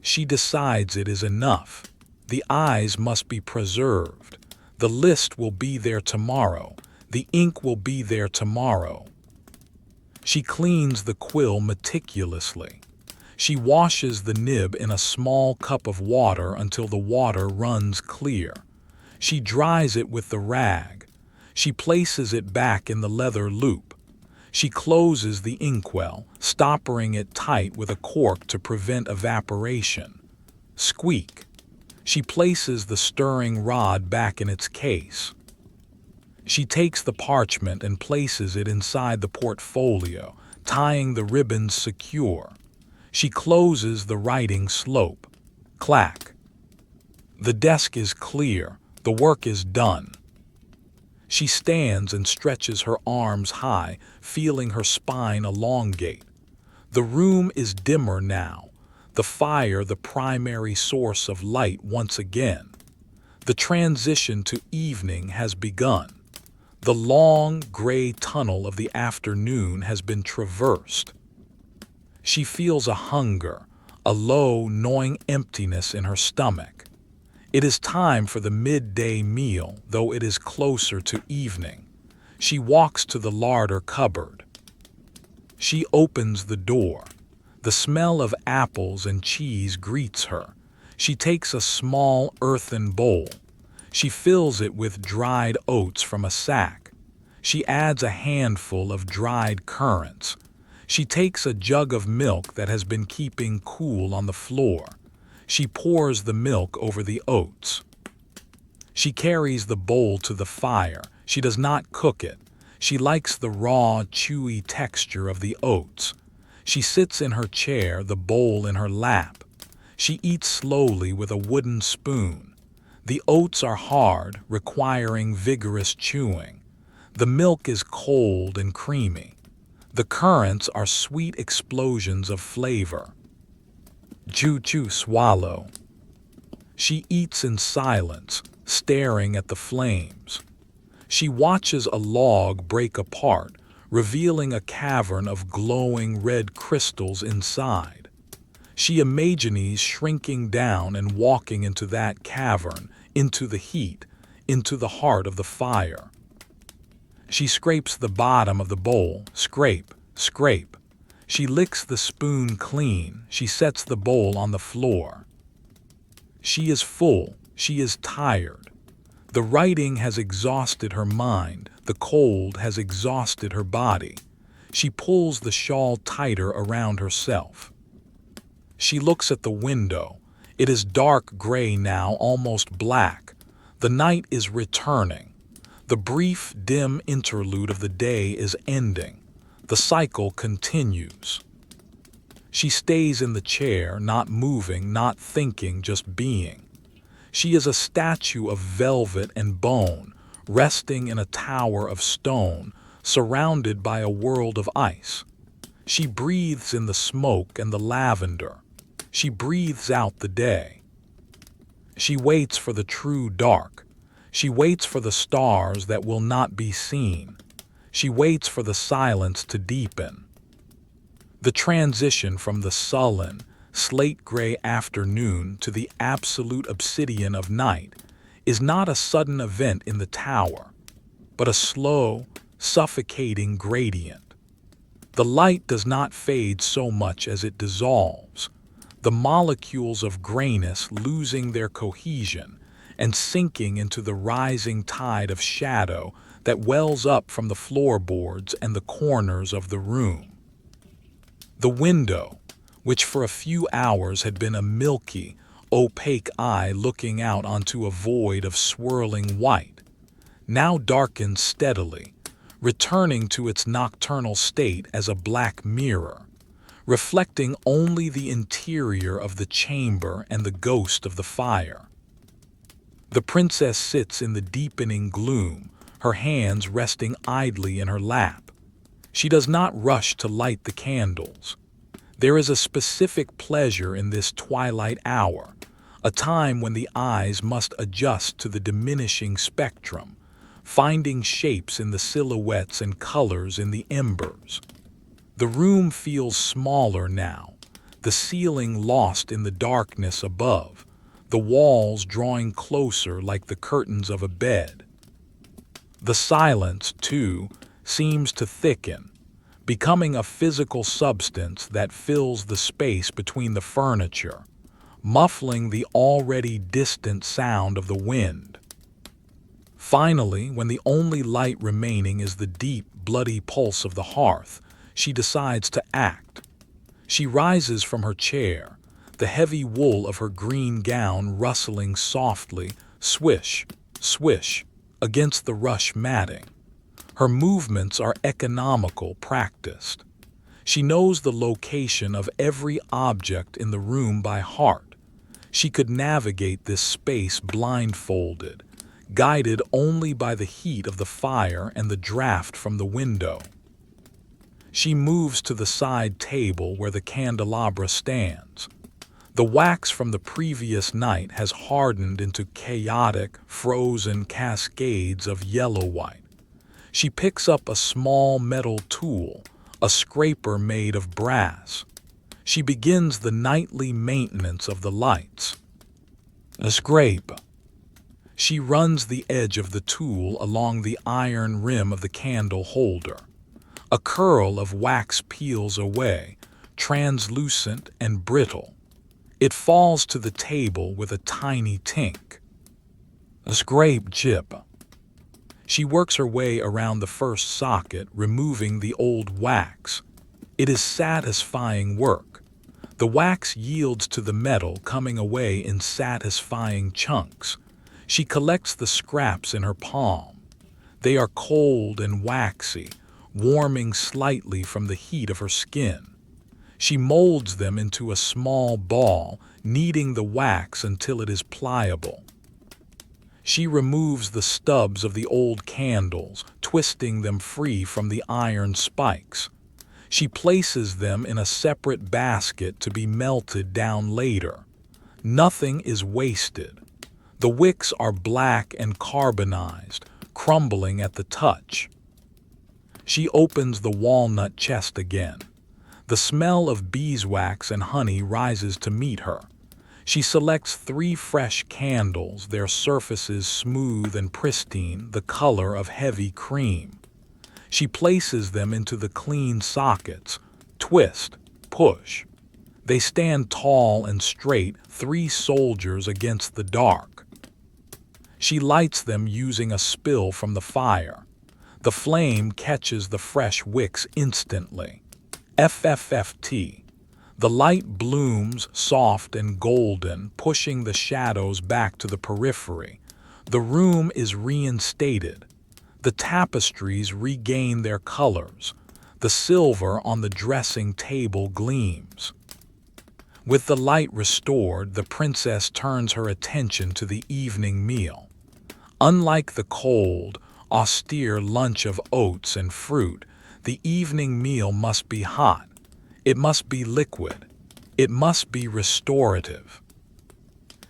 She decides it is enough. The eyes must be preserved. The list will be there tomorrow. The ink will be there tomorrow. She cleans the quill meticulously. She washes the nib in a small cup of water until the water runs clear. She dries it with the rag. She places it back in the leather loop. She closes the inkwell, stoppering it tight with a cork to prevent evaporation. Squeak. She places the stirring rod back in its case. She takes the parchment and places it inside the portfolio, tying the ribbons secure. She closes the writing slope. Clack. The desk is clear. The work is done. She stands and stretches her arms high, feeling her spine elongate. The room is dimmer now, the fire the primary source of light once again. The transition to evening has begun. The long, gray tunnel of the afternoon has been traversed. She feels a hunger, a low, gnawing emptiness in her stomach. It is time for the midday meal, though it is closer to evening. She walks to the larder cupboard. She opens the door. The smell of apples and cheese greets her. She takes a small earthen bowl. She fills it with dried oats from a sack. She adds a handful of dried currants. She takes a jug of milk that has been keeping cool on the floor. She pours the milk over the oats. She carries the bowl to the fire. She does not cook it. She likes the raw, chewy texture of the oats. She sits in her chair, the bowl in her lap. She eats slowly with a wooden spoon. The oats are hard, requiring vigorous chewing. The milk is cold and creamy. The currents are sweet explosions of flavor. Chew, swallow. She eats in silence, staring at the flames. She watches a log break apart, revealing a cavern of glowing red crystals inside. She imagines shrinking down and walking into that cavern, into the heat, into the heart of the fire. She scrapes the bottom of the bowl, scrape, scrape. She licks the spoon clean, she sets the bowl on the floor. She is full, she is tired. The writing has exhausted her mind, the cold has exhausted her body. She pulls the shawl tighter around herself. She looks at the window. It is dark gray now, almost black. The night is returning. The brief, dim interlude of the day is ending. The cycle continues. She stays in the chair, not moving, not thinking, just being. She is a statue of velvet and bone, resting in a tower of stone, surrounded by a world of ice. She breathes in the smoke and the lavender. She breathes out the day. She waits for the true dark. She waits for the stars that will not be seen. She waits for the silence to deepen. The transition from the sullen, slate-gray afternoon to the absolute obsidian of night is not a sudden event in the tower, but a slow, suffocating gradient. The light does not fade so much as it dissolves, the molecules of grayness losing their cohesion and sinking into the rising tide of shadow that wells up from the floorboards and the corners of the room. The window, which for a few hours had been a milky, opaque eye looking out onto a void of swirling white, now darkens steadily, returning to its nocturnal state as a black mirror, reflecting only the interior of the chamber and the ghost of the fire. The princess sits in the deepening gloom, her hands resting idly in her lap. She does not rush to light the candles. There is a specific pleasure in this twilight hour, a time when the eyes must adjust to the diminishing spectrum, finding shapes in the silhouettes and colors in the embers. The room feels smaller now, the ceiling lost in the darkness above, the walls drawing closer like the curtains of a bed. The silence, too, seems to thicken, becoming a physical substance that fills the space between the furniture, muffling the already distant sound of the wind. Finally, when the only light remaining is the deep, bloody pulse of the hearth, she decides to act. She rises from her chair, the heavy wool of her green gown rustling softly, swish, swish, against the rush matting. Her movements are economical, practiced. She knows the location of every object in the room by heart. She could navigate this space blindfolded, guided only by the heat of the fire and the draft from the window. She moves to the side table where the candelabra stands. The wax from the previous night has hardened into chaotic, frozen cascades of yellow-white. She picks up a small metal tool, a scraper made of brass. She begins the nightly maintenance of the lights. A scrape. She runs the edge of the tool along the iron rim of the candle holder. A curl of wax peels away, translucent and brittle. It falls to the table with a tiny tink. A scrape chip. She works her way around the first socket, removing the old wax. It is satisfying work. The wax yields to the metal, coming away in satisfying chunks. She collects the scraps in her palm. They are cold and waxy, warming slightly from the heat of her skin. She molds them into a small ball, kneading the wax until it is pliable. She removes the stubs of the old candles, twisting them free from the iron spikes. She places them in a separate basket to be melted down later. Nothing is wasted. The wicks are black and carbonized, crumbling at the touch. She opens the walnut chest again. The smell of beeswax and honey rises to meet her. She selects 3 fresh candles, their surfaces smooth and pristine, the color of heavy cream. She places them into the clean sockets. Twist, push. They stand tall and straight, 3 soldiers against the dark. She lights them using a spill from the fire. The flame catches the fresh wicks instantly. FFFT. The light blooms soft and golden, pushing the shadows back to the periphery. The room is reinstated. The tapestries regain their colors. The silver on the dressing table gleams. With the light restored, the princess turns her attention to the evening meal. Unlike the cold, austere lunch of oats and fruit, the evening meal must be hot. It must be liquid. It must be restorative.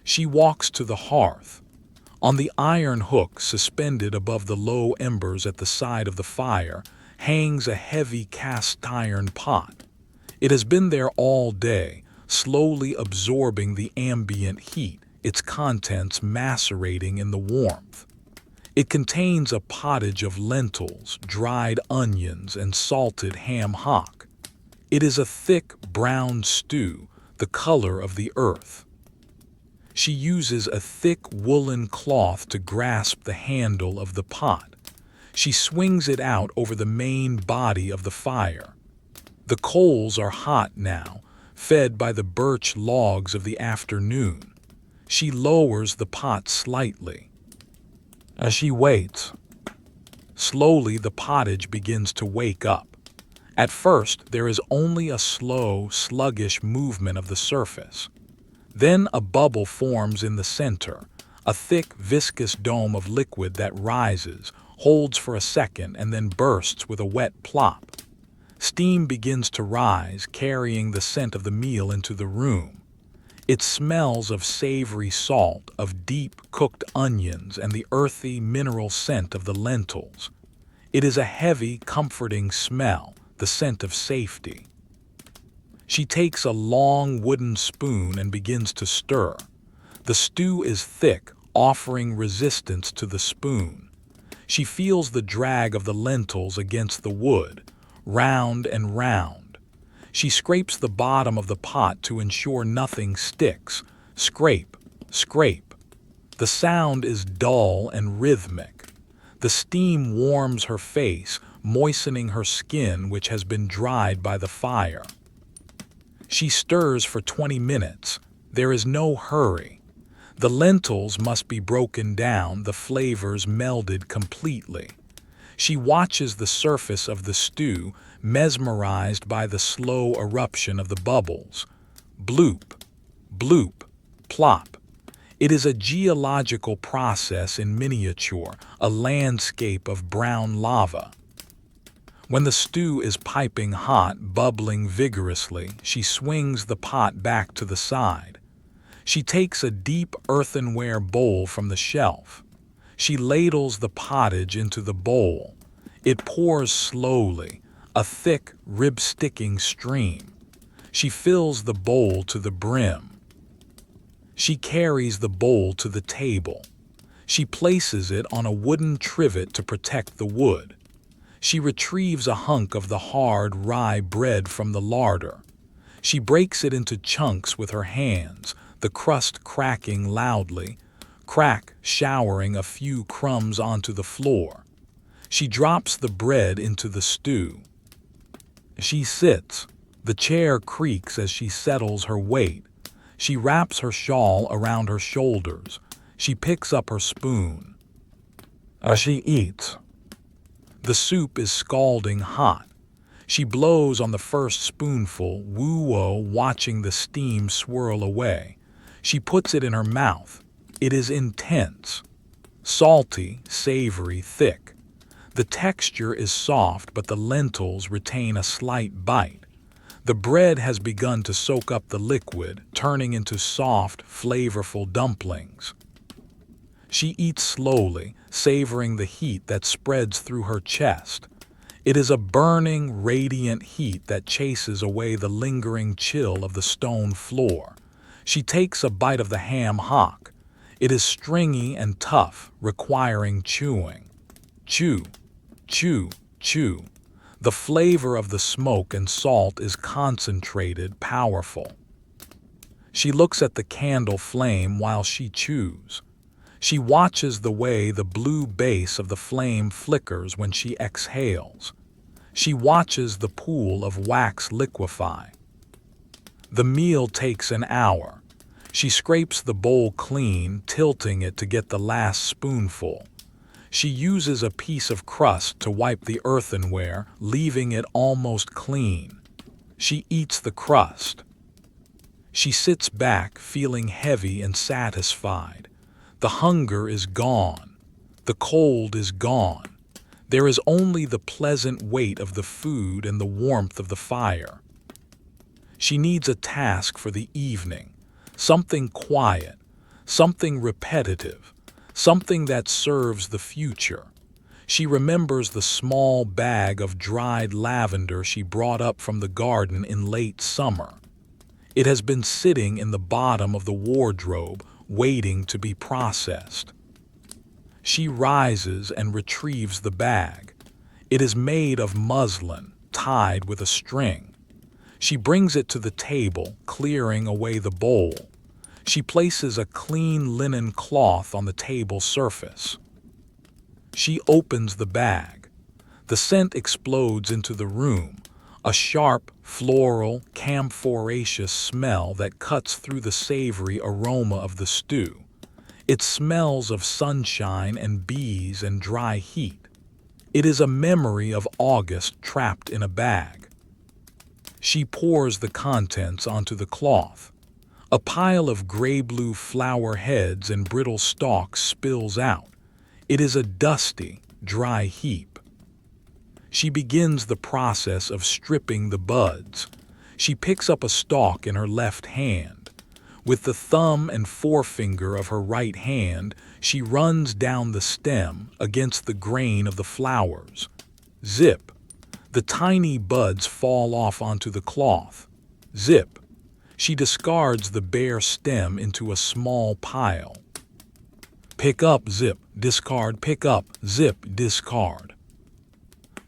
She walks to the hearth. On the iron hook suspended above the low embers at the side of the fire hangs a heavy cast-iron pot. It has been there all day, slowly absorbing the ambient heat, its contents macerating in the warmth. It contains a pottage of lentils, dried onions, and salted ham hock. It is a thick brown stew, the color of the earth. She uses a thick woolen cloth to grasp the handle of the pot. She swings it out over the main body of the fire. The coals are hot now, fed by the birch logs of the afternoon. She lowers the pot slightly. As she waits, slowly the pottage begins to wake up. At first, there is only a slow, sluggish movement of the surface. Then a bubble forms in the center, a thick, viscous dome of liquid that rises, holds for a second, and then bursts with a wet plop. Steam begins to rise, carrying the scent of the meal into the room. It smells of savory salt, of deep cooked onions, and the earthy mineral scent of the lentils. It is a heavy, comforting smell, the scent of safety. She takes a long wooden spoon and begins to stir. The stew is thick, offering resistance to the spoon. She feels the drag of the lentils against the wood, round and round. She scrapes the bottom of the pot to ensure nothing sticks. Scrape, scrape. The sound is dull and rhythmic. The steam warms her face, moistening her skin, which has been dried by the fire. She stirs for 20 minutes. There is no hurry. The lentils must be broken down, the flavors melded completely. She watches the surface of the stew, mesmerized by the slow eruption of the bubbles. Bloop, bloop, plop. It is a geological process in miniature, a landscape of brown lava. When the stew is piping hot, bubbling vigorously, she swings the pot back to the side. She takes a deep earthenware bowl from the shelf. She ladles the pottage into the bowl. It pours slowly, a thick, rib-sticking stream. She fills the bowl to the brim. She carries the bowl to the table. She places it on a wooden trivet to protect the wood. She retrieves a hunk of the hard rye bread from the larder. She breaks it into chunks with her hands, the crust cracking loudly, crack showering a few crumbs onto the floor. She drops the bread into the stew. She sits. The chair creaks as she settles her weight. She wraps her shawl around her shoulders. She picks up her spoon. As she eats, the soup is scalding hot. She blows on the first spoonful, woo-oh, watching the steam swirl away. She puts it in her mouth. It is intense, salty, savory, thick. The texture is soft, but the lentils retain a slight bite. The bread has begun to soak up the liquid, turning into soft, flavorful dumplings. She eats slowly, savoring the heat that spreads through her chest. It is a burning, radiant heat that chases away the lingering chill of the stone floor. She takes a bite of the ham hock. It is stringy and tough, requiring chewing. Chew, chew, chew. The flavor of the smoke and salt is concentrated, powerful. She looks at the candle flame while she chews. She watches the way the blue base of the flame flickers when she exhales. She watches the pool of wax liquefy. The meal takes an hour. She scrapes the bowl clean, tilting it to get the last spoonful. She uses a piece of crust to wipe the earthenware, leaving it almost clean. She eats the crust. She sits back, feeling heavy and satisfied. The hunger is gone. The cold is gone. There is only the pleasant weight of the food and the warmth of the fire. She needs a task for the evening, something quiet, something repetitive, something that serves the future. She remembers the small bag of dried lavender she brought up from the garden in late summer. It has been sitting in the bottom of the wardrobe, waiting to be processed. She rises and retrieves the bag. It is made of muslin, tied with a string. She brings it to the table, clearing away the bowl. She places a clean linen cloth on the table surface. She opens the bag. The scent explodes into the room, a sharp, floral, camphoraceous smell that cuts through the savory aroma of the stew. It smells of sunshine and bees and dry heat. It is a memory of August trapped in a bag. She pours the contents onto the cloth. A pile of gray-blue flower heads and brittle stalks spills out. It is a dusty, dry heap. She begins the process of stripping the buds. She picks up a stalk in her left hand. With the thumb and forefinger of her right hand, she runs down the stem against the grain of the flowers. Zip! The tiny buds fall off onto the cloth. Zip! She discards the bare stem into a small pile. Pick up, zip, discard, pick up, zip, discard.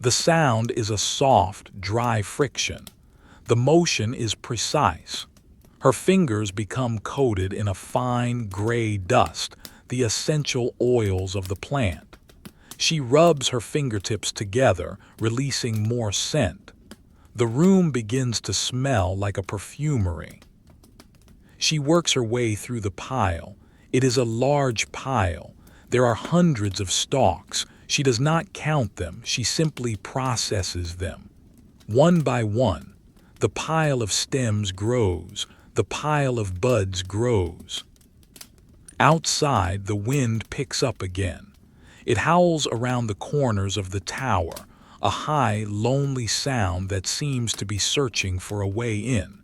The sound is a soft, dry friction. The motion is precise. Her fingers become coated in a fine gray dust, the essential oils of the plant. She rubs her fingertips together, releasing more scent. The room begins to smell like a perfumery. She works her way through the pile. It is a large pile. There are hundreds of stalks. She does not count them, she simply processes them. One by one, the pile of stems grows, the pile of buds grows. Outside, the wind picks up again. It howls around the corners of the tower, a high, lonely sound that seems to be searching for a way in.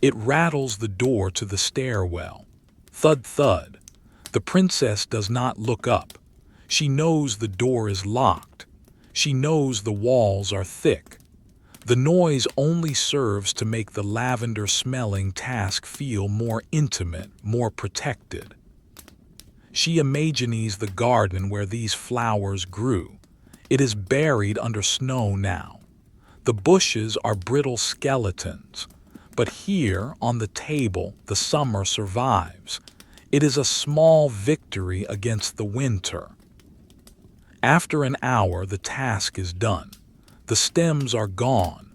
It rattles the door to the stairwell. Thud, thud. The princess does not look up. She knows the door is locked. She knows the walls are thick. The noise only serves to make the lavender-smelling task feel more intimate, more protected. She imagines the garden where these flowers grew. It is buried under snow now. The bushes are brittle skeletons. But here, on the table, the summer survives. It is a small victory against the winter. After an hour, the task is done. The stems are gone.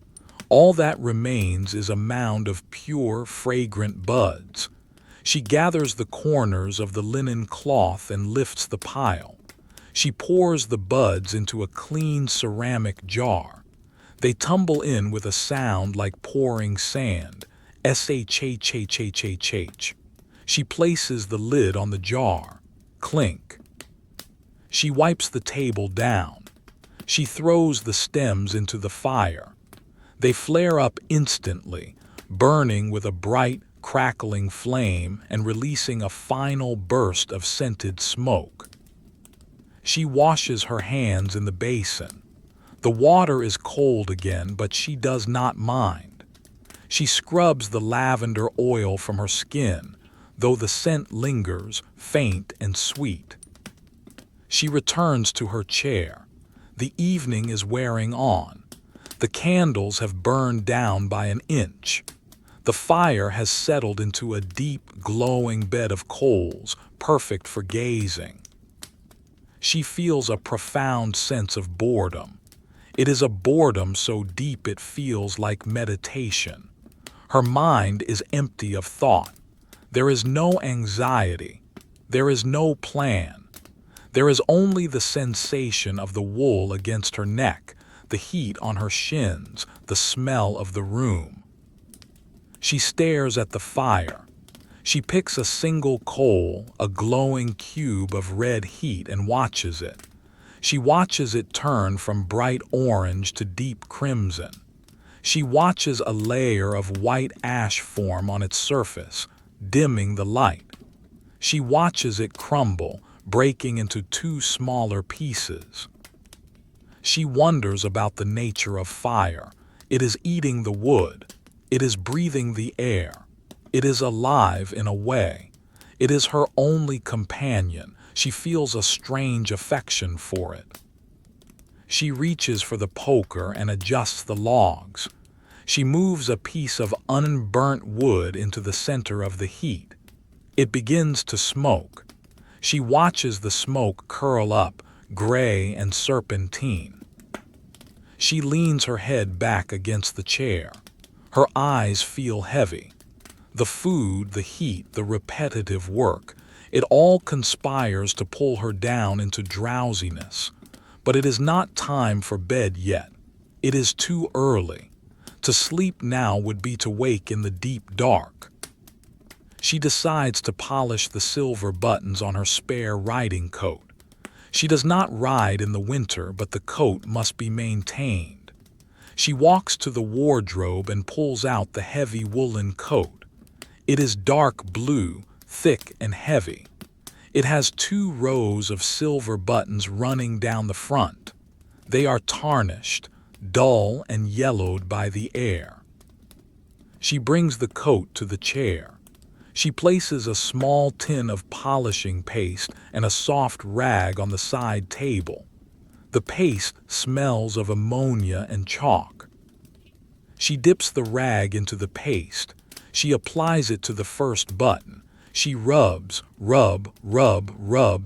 All that remains is a mound of pure, fragrant buds. She gathers the corners of the linen cloth and lifts the pile. She pours the buds into a clean ceramic jar. They tumble in with a sound like pouring sand. S-H-H-H-H-H-H. She places the lid on the jar. Clink. She wipes the table down. She throws the stems into the fire. They flare up instantly, burning with a bright, crackling flame and releasing a final burst of scented smoke. She washes her hands in the basin. The water is cold again, but she does not mind. She scrubs the lavender oil from her skin, though the scent lingers, faint and sweet. She returns to her chair. The evening is wearing on. The candles have burned down by an inch. The fire has settled into a deep, glowing bed of coals, perfect for gazing. She feels a profound sense of boredom. It is a boredom so deep it feels like meditation. Her mind is empty of thought. There is no anxiety. There is no plan. There is only the sensation of the wool against her neck, the heat on her shins, the smell of the room. She stares at the fire. She picks a single coal, a glowing cube of red heat, and watches it. She watches it turn from bright orange to deep crimson. She watches a layer of white ash form on its surface, dimming the light. She watches it crumble, breaking into two smaller pieces. She wonders about the nature of fire. It is eating the wood. It is breathing the air. It is alive in a way. It is her only companion. She feels a strange affection for it. She reaches for the poker and adjusts the logs. She moves a piece of unburnt wood into the center of the heat. It begins to smoke. She watches the smoke curl up, gray and serpentine. She leans her head back against the chair. Her eyes feel heavy. The food, the heat, the repetitive work, it all conspires to pull her down into drowsiness. But it is not time for bed yet. It is too early. To sleep now would be to wake in the deep dark. She decides to polish the silver buttons on her spare riding coat. She does not ride in the winter, but the coat must be maintained. She walks to the wardrobe and pulls out the heavy woolen coat. It is dark blue, thick and heavy. It has 2 rows of silver buttons running down the front. They are tarnished, dull and yellowed by the air. She brings the coat to the chair. She places a small tin of polishing paste and a soft rag on the side table. The paste smells of ammonia and chalk. She dips the rag into the paste. She applies it to the first button. She rubs, rub,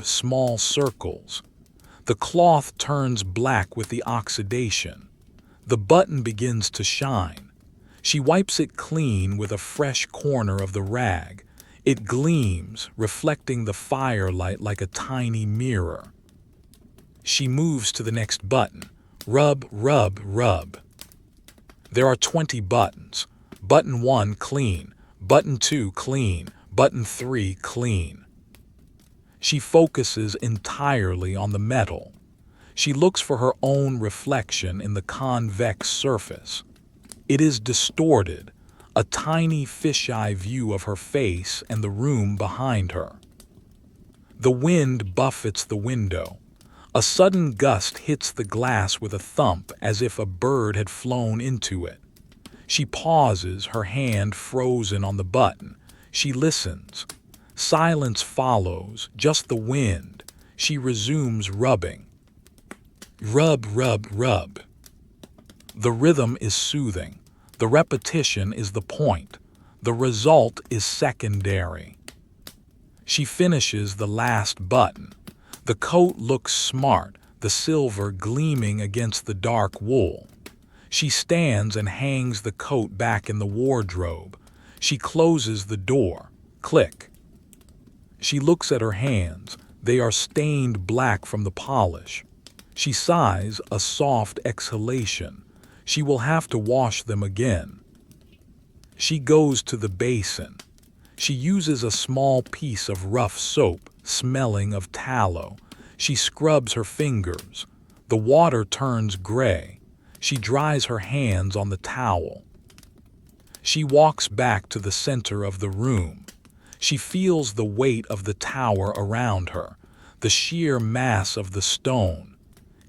small circles. The cloth turns black with the oxidation. The button begins to shine. She wipes it clean with a fresh corner of the rag. It gleams, reflecting the firelight like a tiny mirror. She moves to the next button. Rub. There are 20 buttons. Button 1, clean. Button 2, clean. Button 3, clean. She focuses entirely on the metal. She looks for her own reflection in the convex surface. It is distorted, a tiny fisheye view of her face and the room behind her. The wind buffets the window. A sudden gust hits the glass with a thump as if a bird had flown into it. She pauses, her hand frozen on the button. She listens. Silence follows, just the wind. She resumes rubbing. Rub. The rhythm is soothing. The repetition is the point. The result is secondary. She finishes the last button. The coat looks smart, the silver gleaming against the dark wool. She stands and hangs the coat back in the wardrobe. She closes the door. Click. She looks at her hands. They are stained black from the polish. She sighs, a soft exhalation. She will have to wash them again. She goes to the basin. She uses a small piece of rough soap, smelling of tallow. She scrubs her fingers. The water turns gray. She dries her hands on the towel. She walks back to the center of the room. She feels the weight of the tower around her, the sheer mass of the stone.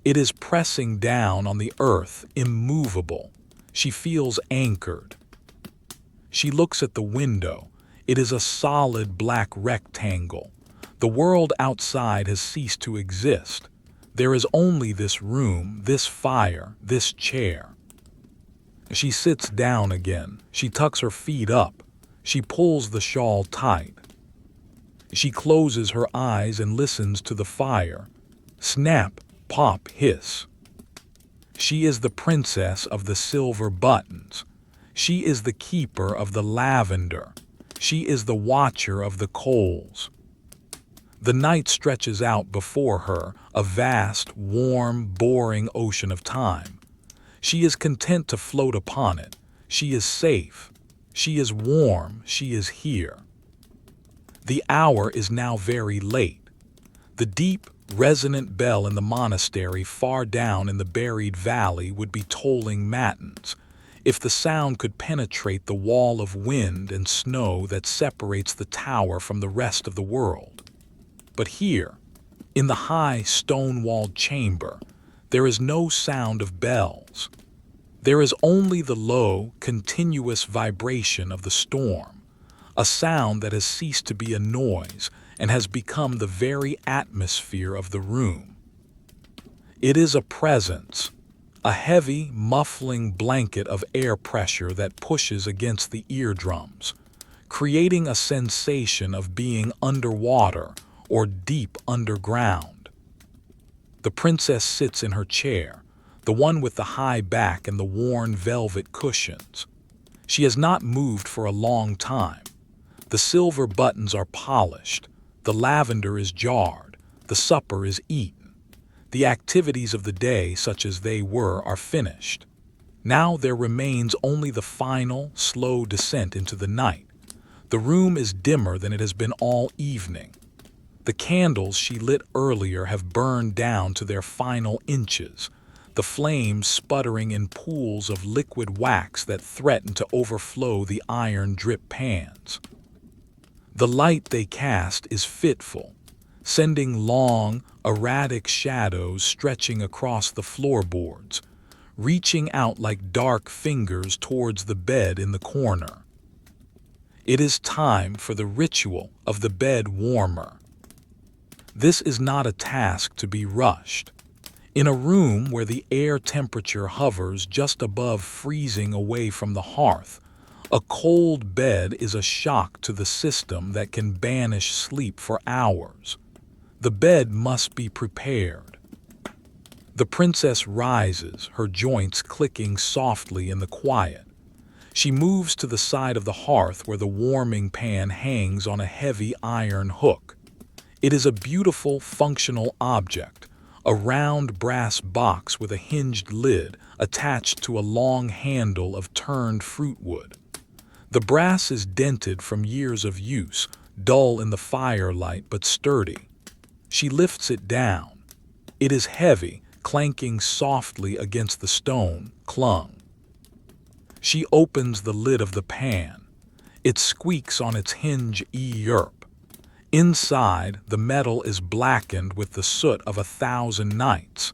It is pressing down on the earth, immovable. She feels anchored. She looks at the window. It is a solid black rectangle. The world outside has ceased to exist. There is only this room, this fire, this chair. She sits down again. She tucks her feet up. She pulls the shawl tight. She closes her eyes and listens to the fire. Snap, pop, hiss. She is the princess of the silver buttons. She is the keeper of the lavender. She is the watcher of the coals. The night stretches out before her, a vast, warm, boring ocean of time. She is content to float upon it. She is safe. She is warm. She is here. The hour is now very late. The deep, resonant bell in the monastery far down in the buried valley would be tolling matins, if the sound could penetrate the wall of wind and snow that separates the tower from the rest of the world. But here, in the high, stone-walled chamber, there is no sound of bells. There is only the low, continuous vibration of the storm, a sound that has ceased to be a noise and has become the very atmosphere of the room. It is a presence, a heavy, muffling blanket of air pressure that pushes against the eardrums, creating a sensation of being underwater or deep underground. The princess sits in her chair, the one with the high back and the worn velvet cushions. She has not moved for a long time. The silver buttons are polished, the lavender is jarred, the supper is eaten. The activities of the day, such as they were, are finished. Now there remains only the final, slow descent into the night. The room is dimmer than it has been all evening. The candles she lit earlier have burned down to their final inches, the flames sputtering in pools of liquid wax that threaten to overflow the iron drip pans. The light they cast is fitful, sending long, erratic shadows stretching across the floorboards, reaching out like dark fingers towards the bed in the corner. It is time for the ritual of the bed warmer. This is not a task to be rushed. In a room where the air temperature hovers just above freezing away from the hearth, a cold bed is a shock to the system that can banish sleep for hours. The bed must be prepared. The princess rises, her joints clicking softly in the quiet. She moves to the side of the hearth where the warming pan hangs on a heavy iron hook. It is a beautiful, functional object, a round brass box with a hinged lid attached to a long handle of turned fruit wood. The brass is dented from years of use, dull in the firelight but sturdy. She lifts it down. It is heavy, clanking softly against the stone, clung. She opens the lid of the pan. It squeaks on its hinge yerp. Inside, the metal is blackened with the soot of 1,000 nights.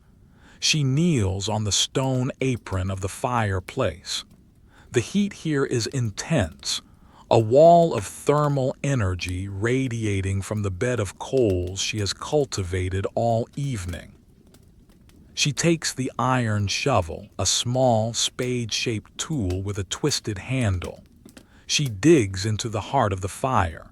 She kneels on the stone apron of the fireplace. The heat here is intense, a wall of thermal energy radiating from the bed of coals she has cultivated all evening. She takes the iron shovel, a small, spade-shaped tool with a twisted handle. She digs into the heart of the fire.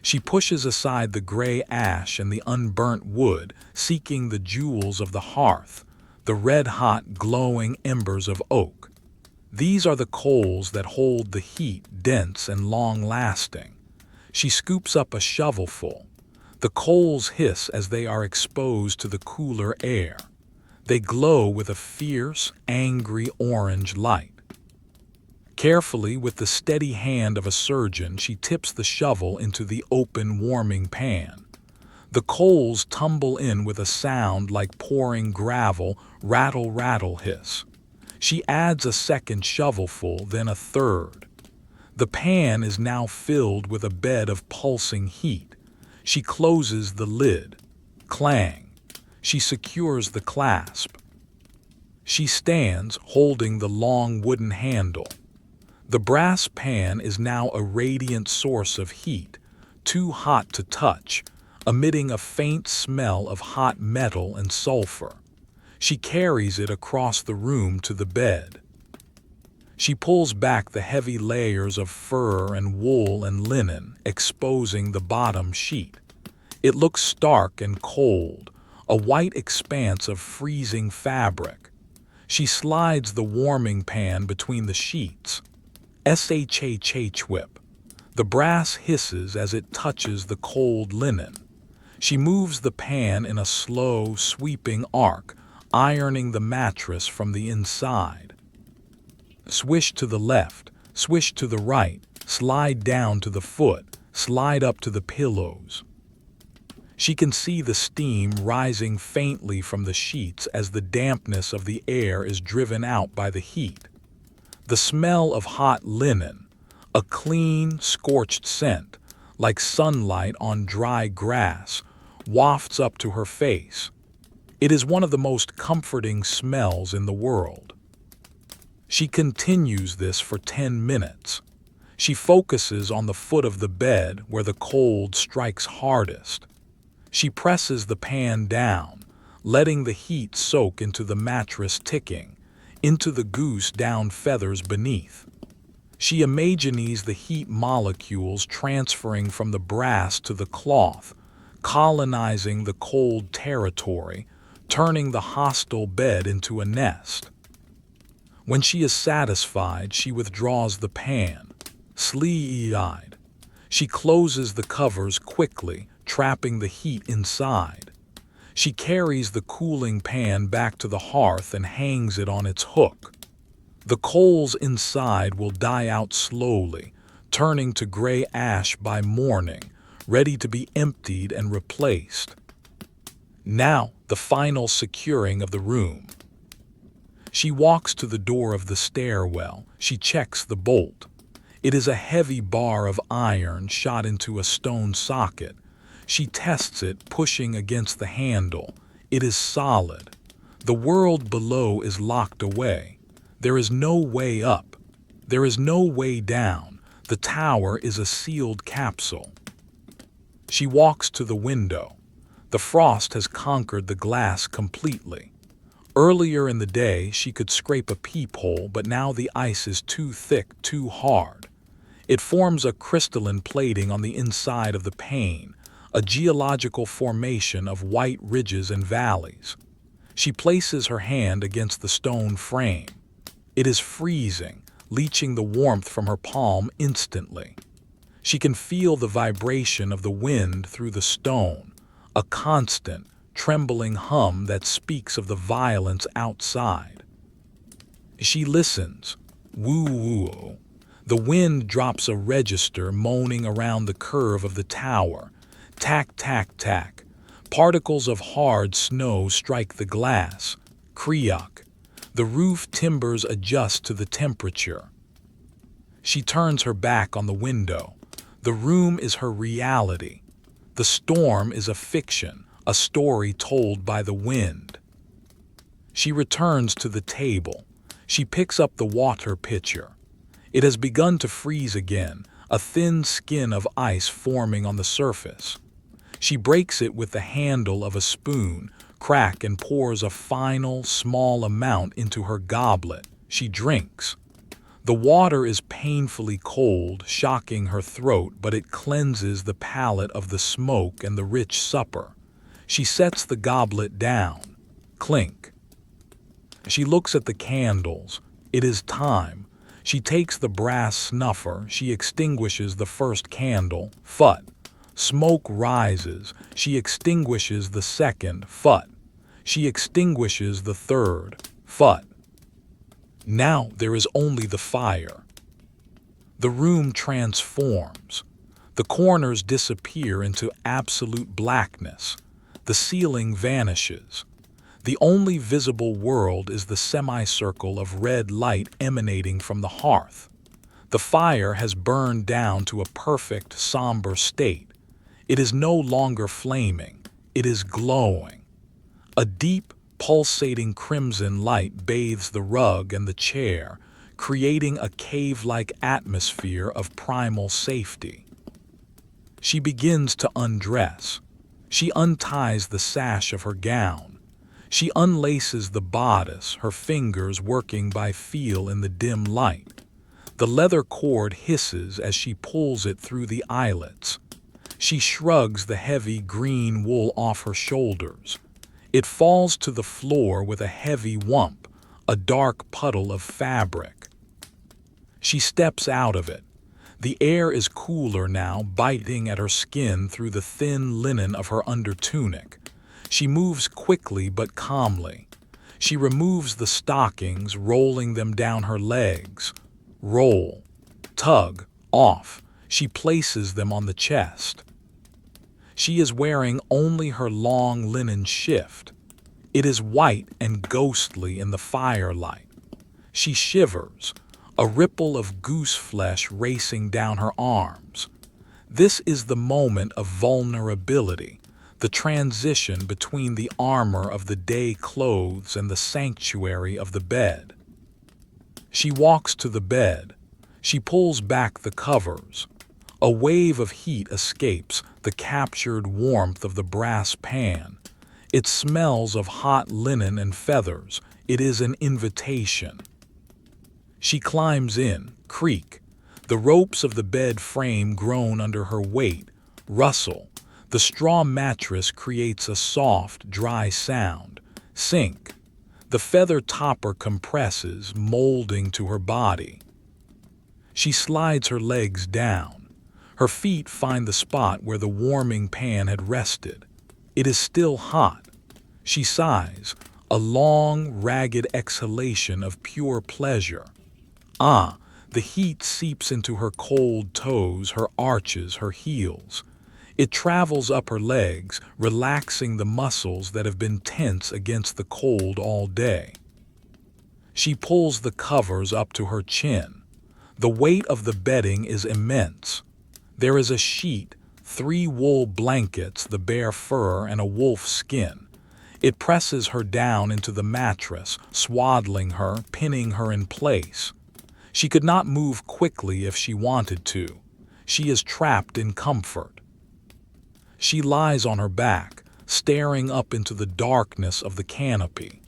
She pushes aside the gray ash and the unburnt wood, seeking the jewels of the hearth, the red-hot, glowing embers of oak. These are the coals that hold the heat, dense and long-lasting. She scoops up a shovelful. The coals hiss as they are exposed to the cooler air. They glow with a fierce, angry orange light. Carefully, with the steady hand of a surgeon, she tips the shovel into the open, warming pan. The coals tumble in with a sound like pouring gravel, rattle, rattle, hiss. She adds a second shovelful, then a third. The pan is now filled with a bed of pulsing heat. She closes the lid. Clang. She secures the clasp. She stands, holding the long wooden handle. The brass pan is now a radiant source of heat, too hot to touch, emitting a faint smell of hot metal and sulfur. She carries it across the room to the bed. She pulls back the heavy layers of fur and wool and linen, exposing the bottom sheet. It looks stark and cold, a white expanse of freezing fabric. She slides the warming pan between the sheets. Shh-whip. The brass hisses as it touches the cold linen. She moves the pan in a slow, sweeping arc, ironing the mattress from the inside. Swish to the left, swish to the right, slide down to the foot, slide up to the pillows. She can see the steam rising faintly from the sheets as the dampness of the air is driven out by the heat. The smell of hot linen, a clean, scorched scent, like sunlight on dry grass, wafts up to her face. It is one of the most comforting smells in the world. She continues this for 10 minutes. She focuses on the foot of the bed where the cold strikes hardest. She presses the pan down, letting the heat soak into the mattress ticking, into the goose down feathers beneath. She imagines the heat molecules transferring from the brass to the cloth, colonizing the cold territory, turning the hostile bed into a nest. When she is satisfied, she withdraws the pan, sleepy-eyed. She closes the covers quickly, trapping the heat inside. She carries the cooling pan back to the hearth and hangs it on its hook. The coals inside will die out slowly, turning to gray ash by morning, ready to be emptied and replaced. Now, the final securing of the room. She walks to the door of the stairwell. She checks the bolt. It is a heavy bar of iron shot into a stone socket. She tests it, pushing against the handle. It is solid. The world below is locked away. There is no way up. There is no way down. The tower is a sealed capsule. She walks to the window. The frost has conquered the glass completely. Earlier in the day, she could scrape a peephole, but now the ice is too thick, too hard. It forms a crystalline plating on the inside of the pane, a geological formation of white ridges and valleys. She places her hand against the stone frame. It is freezing, leaching the warmth from her palm instantly. She can feel the vibration of the wind through the stone, a constant, trembling hum that speaks of the violence outside. She listens. Woo-woo. The wind drops a register moaning around the curve of the tower. Tack, tack, tack. Particles of hard snow strike the glass. Kriak. The roof timbers adjust to the temperature. She turns her back on the window. The room is her reality. The storm is a fiction, a story told by the wind. She returns to the table. She picks up the water pitcher. It has begun to freeze again, a thin skin of ice forming on the surface. She breaks it with the handle of a spoon, crack, and pours a final, small amount into her goblet. She drinks. The water is painfully cold, shocking her throat, but it cleanses the palate of the smoke and the rich supper. She sets the goblet down. Clink. She looks at the candles. It is time. She takes the brass snuffer. She extinguishes the first candle. Phut. Smoke rises. She extinguishes the second. Phut. She extinguishes the third. Phut. Now there is only the fire. The room transforms. The corners disappear into absolute blackness. The ceiling vanishes. The only visible world is the semicircle of red light emanating from the hearth. The fire has burned down to a perfect, somber state. It is no longer flaming. It is glowing. A deep, pulsating crimson light bathes the rug and the chair, creating a cave-like atmosphere of primal safety. She begins to undress. She unties the sash of her gown. She unlaces the bodice, her fingers working by feel in the dim light. The leather cord hisses as she pulls it through the eyelets. She shrugs the heavy green wool off her shoulders. It falls to the floor with a heavy whump, a dark puddle of fabric. She steps out of it. The air is cooler now, biting at her skin through the thin linen of her undertunic. She moves quickly but calmly. She removes the stockings, rolling them down her legs. Roll, tug, off. She places them on the chest. She is wearing only her long linen shift. It is white and ghostly in the firelight. She shivers, a ripple of goose flesh racing down her arms. This is the moment of vulnerability, the transition between the armor of the day clothes and the sanctuary of the bed. She walks to the bed. She pulls back the covers. A wave of heat escapes the captured warmth of the brass pan. It smells of hot linen and feathers. It is an invitation. She climbs in, creak. The ropes of the bed frame groan under her weight, rustle. The straw mattress creates a soft, dry sound. Sink. The feather topper compresses, molding to her body. She slides her legs down. Her feet find the spot where the warming pan had rested. It is still hot. She sighs, a long, ragged exhalation of pure pleasure. The heat seeps into her cold toes, her arches, her heels. It travels up her legs, relaxing the muscles that have been tense against the cold all day. She pulls the covers up to her chin. The weight of the bedding is immense. There is a sheet, 3 wool blankets, the bare fur, and a wolf skin. It presses her down into the mattress, swaddling her, pinning her in place. She could not move quickly if she wanted to. She is trapped in comfort. She lies on her back, staring up into the darkness of the canopy.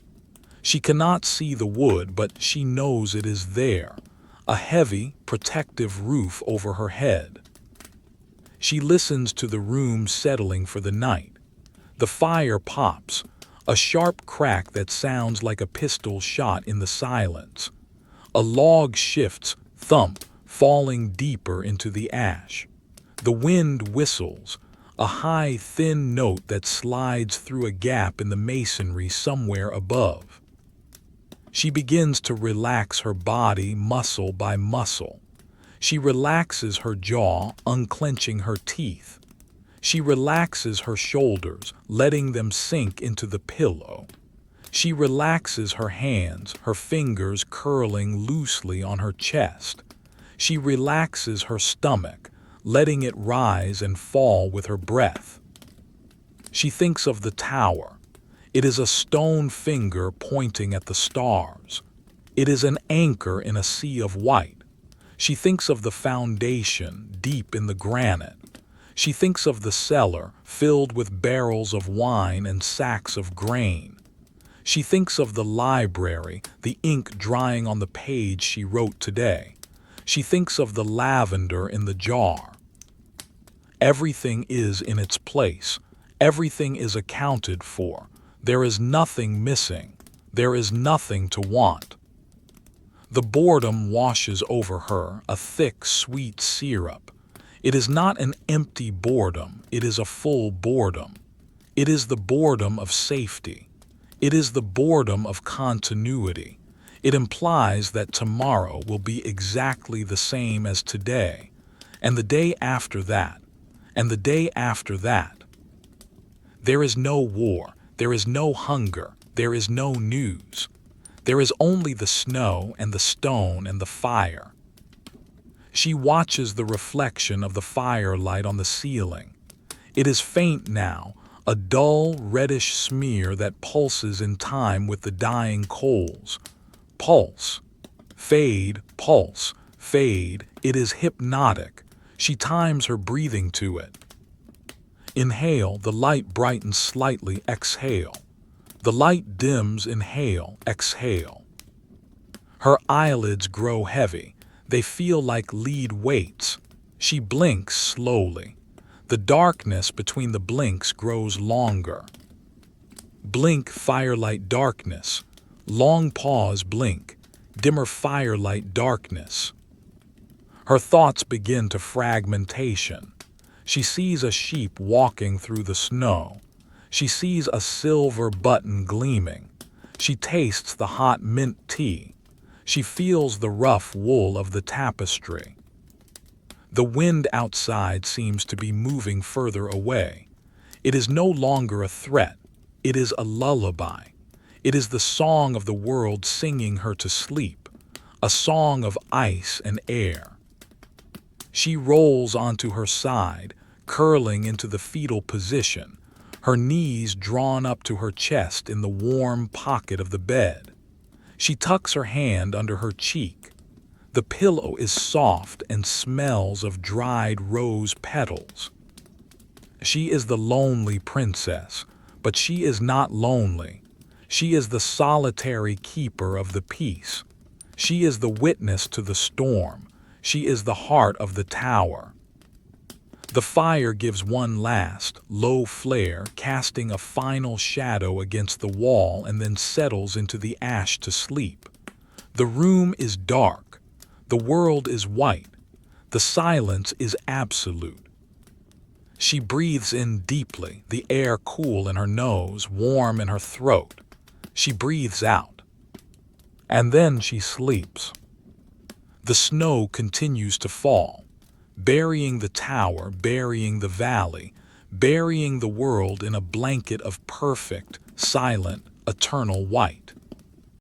She cannot see the wood, but she knows it is there, a heavy, protective roof over her head. She listens to the room settling for the night. The fire pops, a sharp crack that sounds like a pistol shot in the silence. A log shifts, thump, falling deeper into the ash. The wind whistles, a high, thin note that slides through a gap in the masonry somewhere above. She begins to relax her body muscle by muscle. She relaxes her jaw, unclenching her teeth. She relaxes her shoulders, letting them sink into the pillow. She relaxes her hands, her fingers curling loosely on her chest. She relaxes her stomach, letting it rise and fall with her breath. She thinks of the tower. It is a stone finger pointing at the stars. It is an anchor in a sea of white. She thinks of the foundation deep in the granite. She thinks of the cellar filled with barrels of wine and sacks of grain. She thinks of the library, the ink drying on the page she wrote today. She thinks of the lavender in the jar. Everything is in its place. Everything is accounted for. There is nothing missing. There is nothing to want. The boredom washes over her, a thick, sweet syrup. It is not an empty boredom. It is a full boredom. It is the boredom of safety. It is the boredom of continuity. It implies that tomorrow will be exactly the same as today, and the day after that, And the day after that, there is no war, there is no hunger, there is no news. There is only the snow and the stone and the fire. She watches the reflection of the firelight on the ceiling. It is faint now, a dull, reddish smear that pulses in time with the dying coals. Pulse, fade, pulse, fade. It is hypnotic. She times her breathing to it. Inhale, the light brightens slightly, exhale. The light dims, inhale, exhale. Her eyelids grow heavy. They feel like lead weights. She blinks slowly. The darkness between the blinks grows longer. Blink, firelight, darkness. Long pause, blink. Dimmer firelight, darkness. Her thoughts begin to fragmentation. She sees a sheep walking through the snow. She sees a silver button gleaming. She tastes the hot mint tea. She feels the rough wool of the tapestry. The wind outside seems to be moving further away. It is no longer a threat. It is a lullaby. It is the song of the world singing her to sleep, a song of ice and air. She rolls onto her side, curling into the fetal position, her knees drawn up to her chest in the warm pocket of the bed. She tucks her hand under her cheek. The pillow is soft and smells of dried rose petals. She is the lonely princess, but she is not lonely. She is the solitary keeper of the peace. She is the witness to the storm. She is the heart of the tower. The fire gives one last, low flare, casting a final shadow against the wall and then settles into the ash to sleep. The room is dark. The world is white. The silence is absolute. She breathes in deeply, the air cool in her nose, warm in her throat. She breathes out. And then she sleeps. The snow continues to fall, burying the tower, burying the valley, burying the world in a blanket of perfect, silent, eternal white.